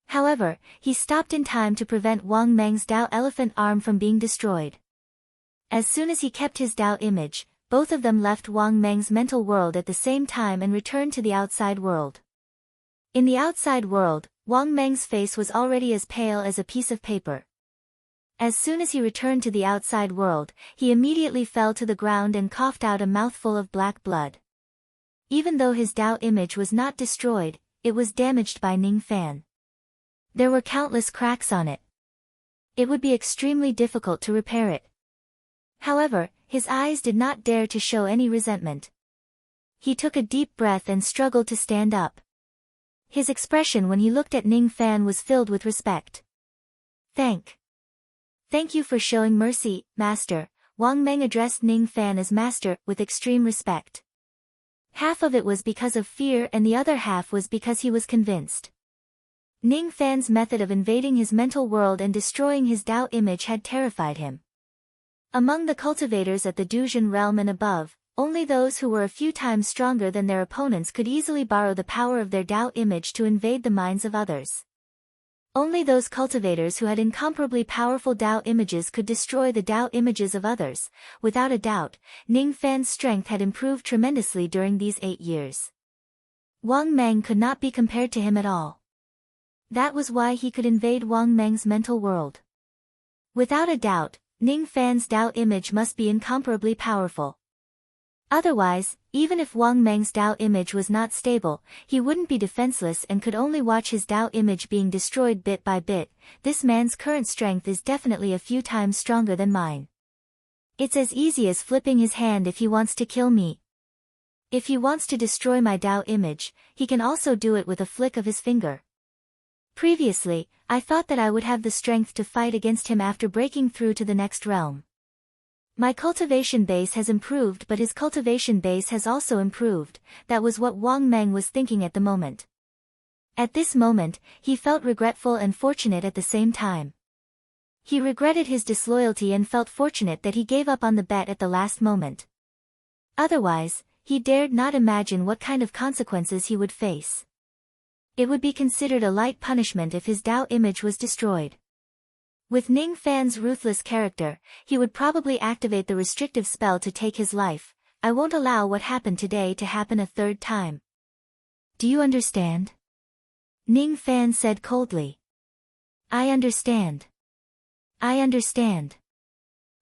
However, he stopped in time to prevent Wang Meng's Tao elephant arm from being destroyed. As soon as he kept his Tao image, both of them left Wang Meng's mental world at the same time and returned to the outside world. In the outside world, Wang Meng's face was already as pale as a piece of paper. As soon as he returned to the outside world, he immediately fell to the ground and coughed out a mouthful of black blood. Even though his Tao image was not destroyed, it was damaged by Ning Fan. There were countless cracks on it. It would be extremely difficult to repair it. However, his eyes did not dare to show any resentment. He took a deep breath and struggled to stand up. His expression when he looked at Ning Fan was filled with respect. Thank you for showing mercy, Master. Wang Meng addressed Ning Fan as Master, with extreme respect. Half of it was because of fear and the other half was because he was convinced. Ning Fan's method of invading his mental world and destroying his Tao image had terrified him. Among the cultivators at the Duzhen realm and above, only those who were a few times stronger than their opponents could easily borrow the power of their Tao image to invade the minds of others. Only those cultivators who had incomparably powerful Tao images could destroy the Tao images of others. Without a doubt, Ning Fan's strength had improved tremendously during these 8 years. Wang Meng could not be compared to him at all. That was why he could invade Wang Meng's mental world. Without a doubt, Ning Fan's Tao image must be incomparably powerful. Otherwise, even if Wang Meng's Tao image was not stable, he wouldn't be defenseless and could only watch his Tao image being destroyed bit by bit. This man's current strength is definitely a few times stronger than mine. It's as easy as flipping his hand if he wants to kill me. If he wants to destroy my Tao image, he can also do it with a flick of his finger. Previously, I thought that I would have the strength to fight against him after breaking through to the next realm. My cultivation base has improved, but his cultivation base has also improved. That was what Wang Meng was thinking at the moment. At this moment, he felt regretful and fortunate at the same time. He regretted his disloyalty and felt fortunate that he gave up on the bet at the last moment. Otherwise, he dared not imagine what kind of consequences he would face. It would be considered a light punishment if his Tao image was destroyed. With Ning Fan's ruthless character, he would probably activate the restrictive spell to take his life. I won't allow what happened today to happen a third time. Do you understand? Ning Fan said coldly. I understand. I understand.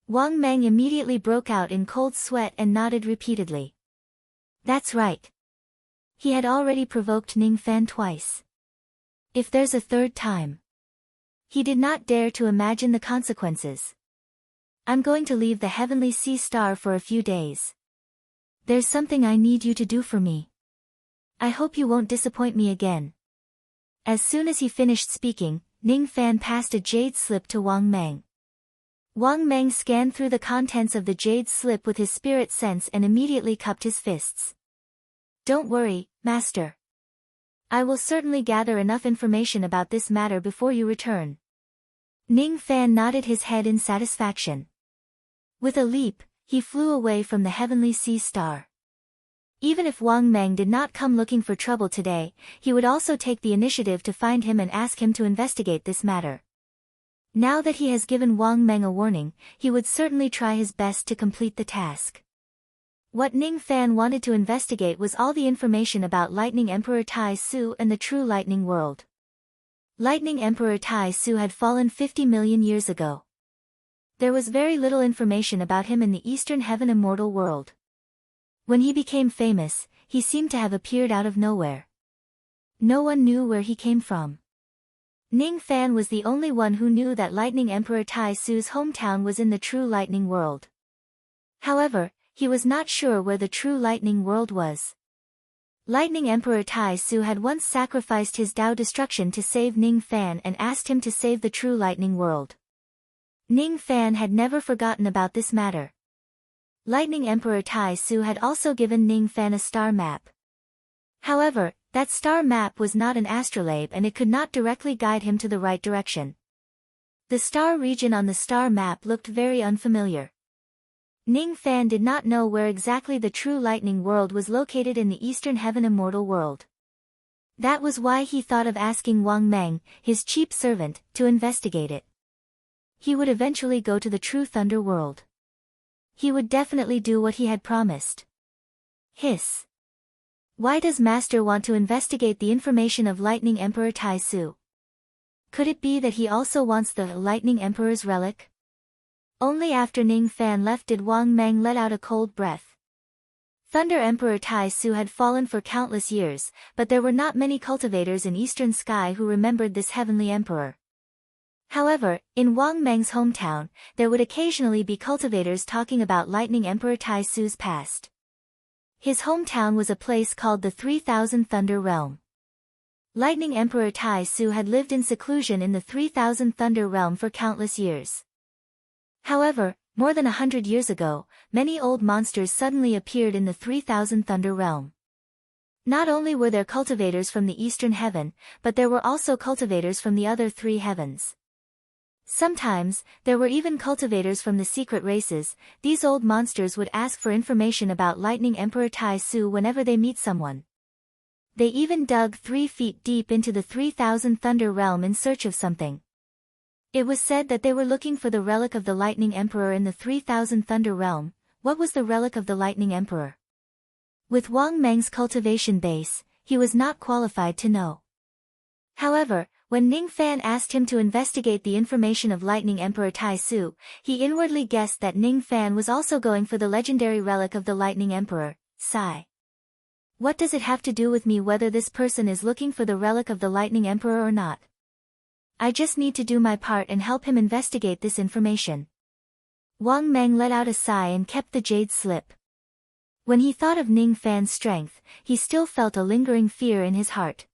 Wang Meng immediately broke out in cold sweat and nodded repeatedly. That's right. He had already provoked Ning Fan twice. If there's a third time. He did not dare to imagine the consequences. I'm going to leave the Heavenly Sea Star for a few days. There's something I need you to do for me. I hope you won't disappoint me again. As soon as he finished speaking, Ning Fan passed a jade slip to Wang Meng. Wang Meng scanned through the contents of the jade slip with his spirit sense and immediately cupped his fists. Don't worry, Master. I will certainly gather enough information about this matter before you return. Ning Fan nodded his head in satisfaction. With a leap, he flew away from the Heavenly Sea Star. Even if Wang Meng did not come looking for trouble today, he would also take the initiative to find him and ask him to investigate this matter. Now that he has given Wang Meng a warning, he would certainly try his best to complete the task. What Ning Fan wanted to investigate was all the information about Lightning Emperor Tai Su and the true Lightning World. Lightning Emperor Tai Su had fallen 50 million years ago. There was very little information about him in the Eastern Heaven Immortal World. When he became famous, he seemed to have appeared out of nowhere. No one knew where he came from. Ning Fan was the only one who knew that Lightning Emperor Tai Su's hometown was in the true Lightning World. However, he was not sure where the true Lightning World was. Lightning Emperor Tai Su had once sacrificed his Tao destruction to save Ning Fan and asked him to save the true Lightning World. Ning Fan had never forgotten about this matter. Lightning Emperor Tai Su had also given Ning Fan a star map. However, that star map was not an astrolabe and it could not directly guide him to the right direction. The star region on the star map looked very unfamiliar. Ning Fan did not know where exactly the true Lightning World was located in the Eastern Heaven Immortal World. That was why he thought of asking Wang Meng, his cheap servant, to investigate it. He would eventually go to the true Thunder World. He would definitely do what he had promised. Hiss. Why does Master want to investigate the information of Lightning Emperor Tai Su? Could it be that he also wants the Lightning Emperor's relic? Only after Ning Fan left did Wang Meng let out a cold breath. Thunder Emperor Tai Su had fallen for countless years, but there were not many cultivators in Eastern Sky who remembered this heavenly emperor. However, in Wang Meng's hometown, there would occasionally be cultivators talking about Lightning Emperor Tai Su's past. His hometown was a place called the 3000 Thunder Realm. Lightning Emperor Tai Su had lived in seclusion in the 3000 Thunder Realm for countless years. However, more than 100 years ago, many old monsters suddenly appeared in the 3000 Thunder Realm. Not only were there cultivators from the Eastern Heaven, but there were also cultivators from the other three heavens. Sometimes, there were even cultivators from the secret races. These old monsters would ask for information about Lightning Emperor Tai Su whenever they meet someone. They even dug 3 feet deep into the 3000 Thunder Realm in search of something. It was said that they were looking for the relic of the Lightning Emperor in the 3000 Thunder Realm. What was the relic of the Lightning Emperor? With Wang Meng's cultivation base, he was not qualified to know. However, when Ning Fan asked him to investigate the information of Lightning Emperor Tai Su, he inwardly guessed that Ning Fan was also going for the legendary relic of the Lightning Emperor. Sigh. What does it have to do with me whether this person is looking for the relic of the Lightning Emperor or not? I just need to do my part and help him investigate this information. Wang Meng let out a sigh and kept the jade slip. When he thought of Ning Fan's strength, he still felt a lingering fear in his heart.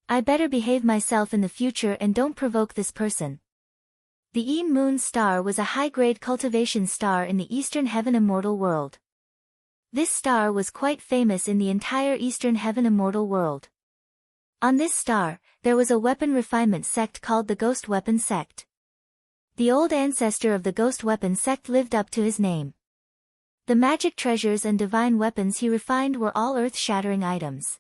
I better behave myself in the future and don't provoke this person. The Een Moon star was a high-grade cultivation star in the Eastern Heaven Immortal world. This star was quite famous in the entire Eastern Heaven Immortal world. On this star, there was a weapon refinement sect called the Ghost Weapon Sect. The old ancestor of the Ghost Weapon Sect lived up to his name. The magic treasures and divine weapons he refined were all earth-shattering items.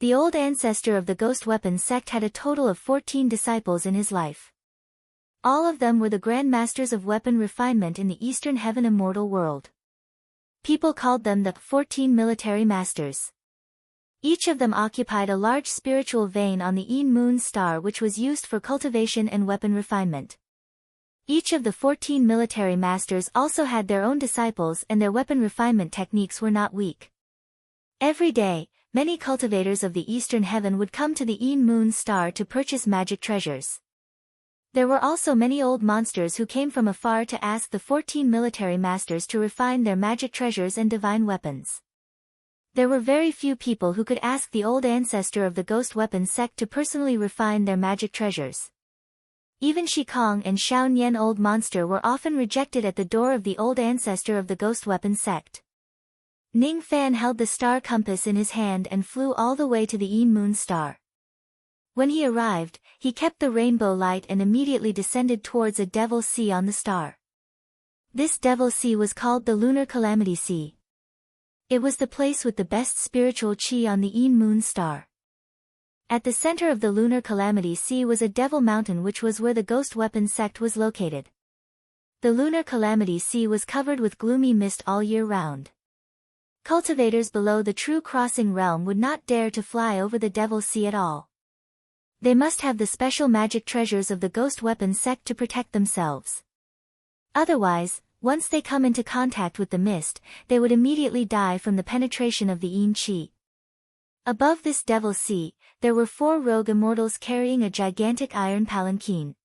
The old ancestor of the Ghost Weapon Sect had a total of 14 disciples in his life. All of them were the Grand Masters of weapon refinement in the Eastern Heaven Immortal world. People called them the 14 Military Masters. Each of them occupied a large spiritual vein on the Een Moon star which was used for cultivation and weapon refinement. Each of the 14 military masters also had their own disciples and their weapon refinement techniques were not weak. Every day, many cultivators of the Eastern Heaven would come to the Een Moon star to purchase magic treasures. There were also many old monsters who came from afar to ask the 14 military masters to refine their magic treasures and divine weapons. There were very few people who could ask the old ancestor of the Ghost Weapon Sect to personally refine their magic treasures. Even Shikong and Xiao Nian Old Monster were often rejected at the door of the old ancestor of the Ghost Weapon Sect. Ning Fan held the star compass in his hand and flew all the way to the Een Moon star. When he arrived, he kept the rainbow light and immediately descended towards a devil sea on the star. This devil sea was called the Lunar Calamity Sea. It was the place with the best spiritual chi on the Een Moon star. At the center of the Lunar Calamity Sea was a devil mountain which was where the Ghost Weapon Sect was located. The Lunar Calamity Sea was covered with gloomy mist all year round. Cultivators below the True Crossing realm would not dare to fly over the Devil Sea at all. They must have the special magic treasures of the Ghost Weapon Sect to protect themselves. Otherwise, once they come into contact with the mist, they would immediately die from the penetration of the Een Chi. Above this Devil Sea, there were 4 rogue immortals carrying a gigantic iron palanquin.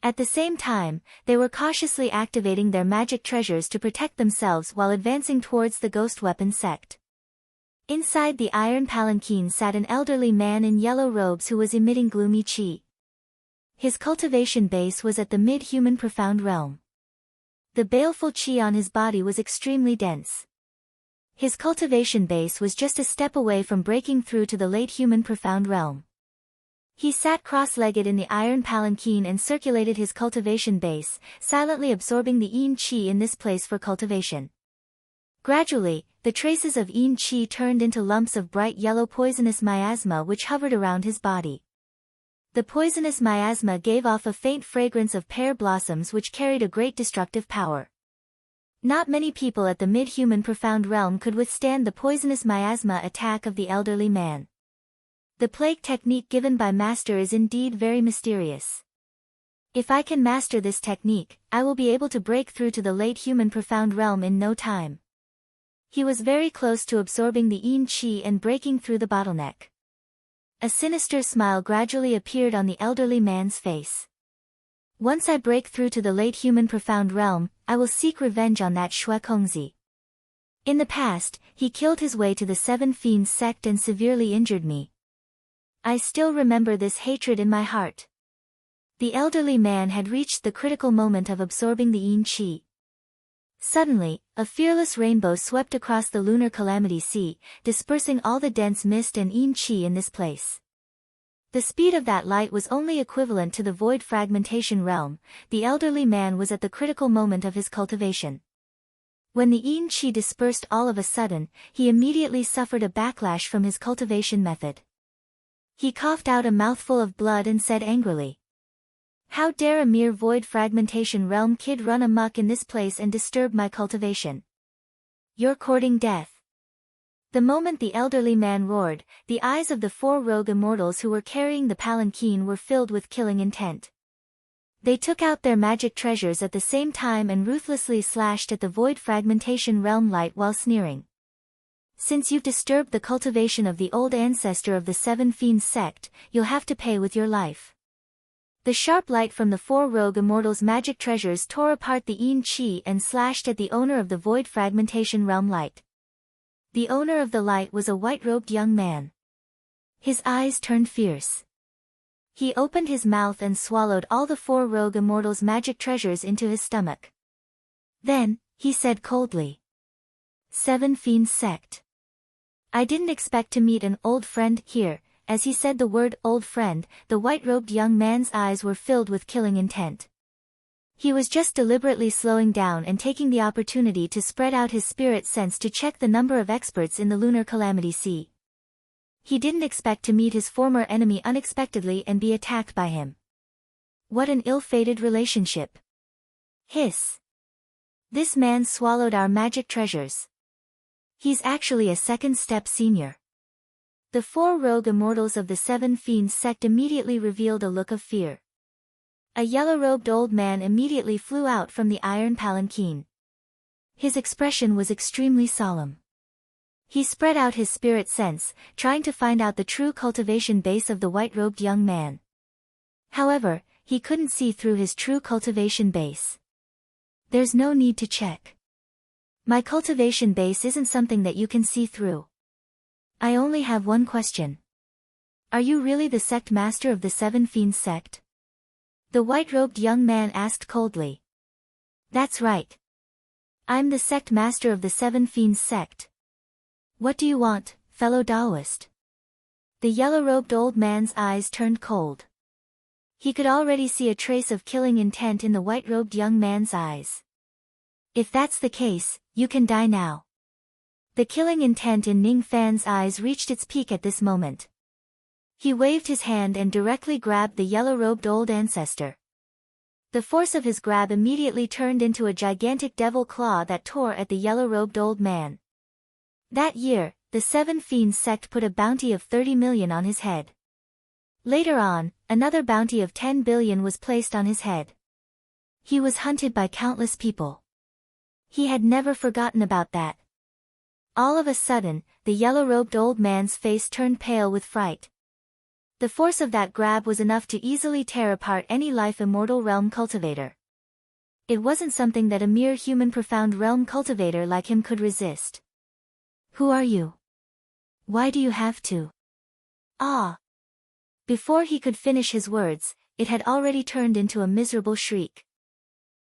At the same time, they were cautiously activating their magic treasures to protect themselves while advancing towards the Ghost Weapon Sect. Inside the iron palanquin sat an elderly man in yellow robes who was emitting gloomy chi. His cultivation base was at the mid-human profound realm. The baleful chi on his body was extremely dense. His cultivation base was just a step away from breaking through to the late human profound realm. He sat cross-legged in the iron palanquin and circulated his cultivation base, silently absorbing the Een Chi in this place for cultivation. Gradually, the traces of Een Chi turned into lumps of bright yellow poisonous miasma which hovered around his body. The poisonous miasma gave off a faint fragrance of pear blossoms which carried a great destructive power. Not many people at the mid-human profound realm could withstand the poisonous miasma attack of the elderly man. The plague technique given by Master is indeed very mysterious. If I can master this technique, I will be able to break through to the late human profound realm in no time. He was very close to absorbing the Een Chi and breaking through the bottleneck. A sinister smile gradually appeared on the elderly man's face. Once I break through to the late human profound realm, I will seek revenge on that Xue Kongzi. In the past, he killed his way to the 7 Fiends sect and severely injured me. I still remember this hatred in my heart. The elderly man had reached the critical moment of absorbing the Een Chi. Suddenly, a fearless rainbow swept across the Lunar Calamity Sea, dispersing all the dense mist and Een Chi in this place. The speed of that light was only equivalent to the void fragmentation realm. The elderly man was at the critical moment of his cultivation. When the Een Chi dispersed all of a sudden, he immediately suffered a backlash from his cultivation method. He coughed out a mouthful of blood and said angrily, "How dare a mere void fragmentation realm kid run amok in this place and disturb my cultivation? You're courting death." The moment the elderly man roared, the eyes of the 4 rogue immortals who were carrying the palanquin were filled with killing intent. They took out their magic treasures at the same time and ruthlessly slashed at the void fragmentation realm light while sneering. "Since you've disturbed the cultivation of the old ancestor of the 7 Fiends sect, you'll have to pay with your life." The sharp light from the 4 rogue immortals' magic treasures tore apart the Een Chi and slashed at the owner of the void fragmentation realm light. The owner of the light was a white-robed young man. His eyes turned fierce. He opened his mouth and swallowed all the 4 rogue immortals' magic treasures into his stomach. Then, he said coldly. 7 Fiends Sect. I didn't expect to meet an old friend here. As he said the word old friend, the white-robed young man's eyes were filled with killing intent. He was just deliberately slowing down and taking the opportunity to spread out his spirit sense to check the number of experts in the lunar calamity sea. He didn't expect to meet his former enemy unexpectedly and be attacked by him. What an ill-fated relationship. Hiss. This man swallowed our magic treasures. He's actually a second step senior. The 4 rogue immortals of the 7 Fiends Sect immediately revealed a look of fear. A yellow-robed old man immediately flew out from the iron palanquin. His expression was extremely solemn. He spread out his spirit sense, trying to find out the true cultivation base of the white-robed young man. However, he couldn't see through his true cultivation base. There's no need to check. My cultivation base isn't something that you can see through. I only have one question. Are you really the sect master of the 7 Fiends Sect? The white-robed young man asked coldly. That's right. I'm the sect master of the 7 Fiends Sect. What do you want, fellow Taoist? The yellow-robed old man's eyes turned cold. He could already see a trace of killing intent in the white-robed young man's eyes. If that's the case, you can die now. The killing intent in Ning Fan's eyes reached its peak at this moment. He waved his hand and directly grabbed the yellow-robed old ancestor. The force of his grab immediately turned into a gigantic devil claw that tore at the yellow-robed old man. That year, the 7 Fiends Sect put a bounty of 30 million on his head. Later on, another bounty of 10 billion was placed on his head. He was hunted by countless people. He had never forgotten about that. All of a sudden, the yellow-robed old man's face turned pale with fright. The force of that grab was enough to easily tear apart any life-immortal realm cultivator. It wasn't something that a mere human profound realm cultivator like him could resist. Who are you? Why do you have to? Ah! Before he could finish his words, it had already turned into a miserable shriek.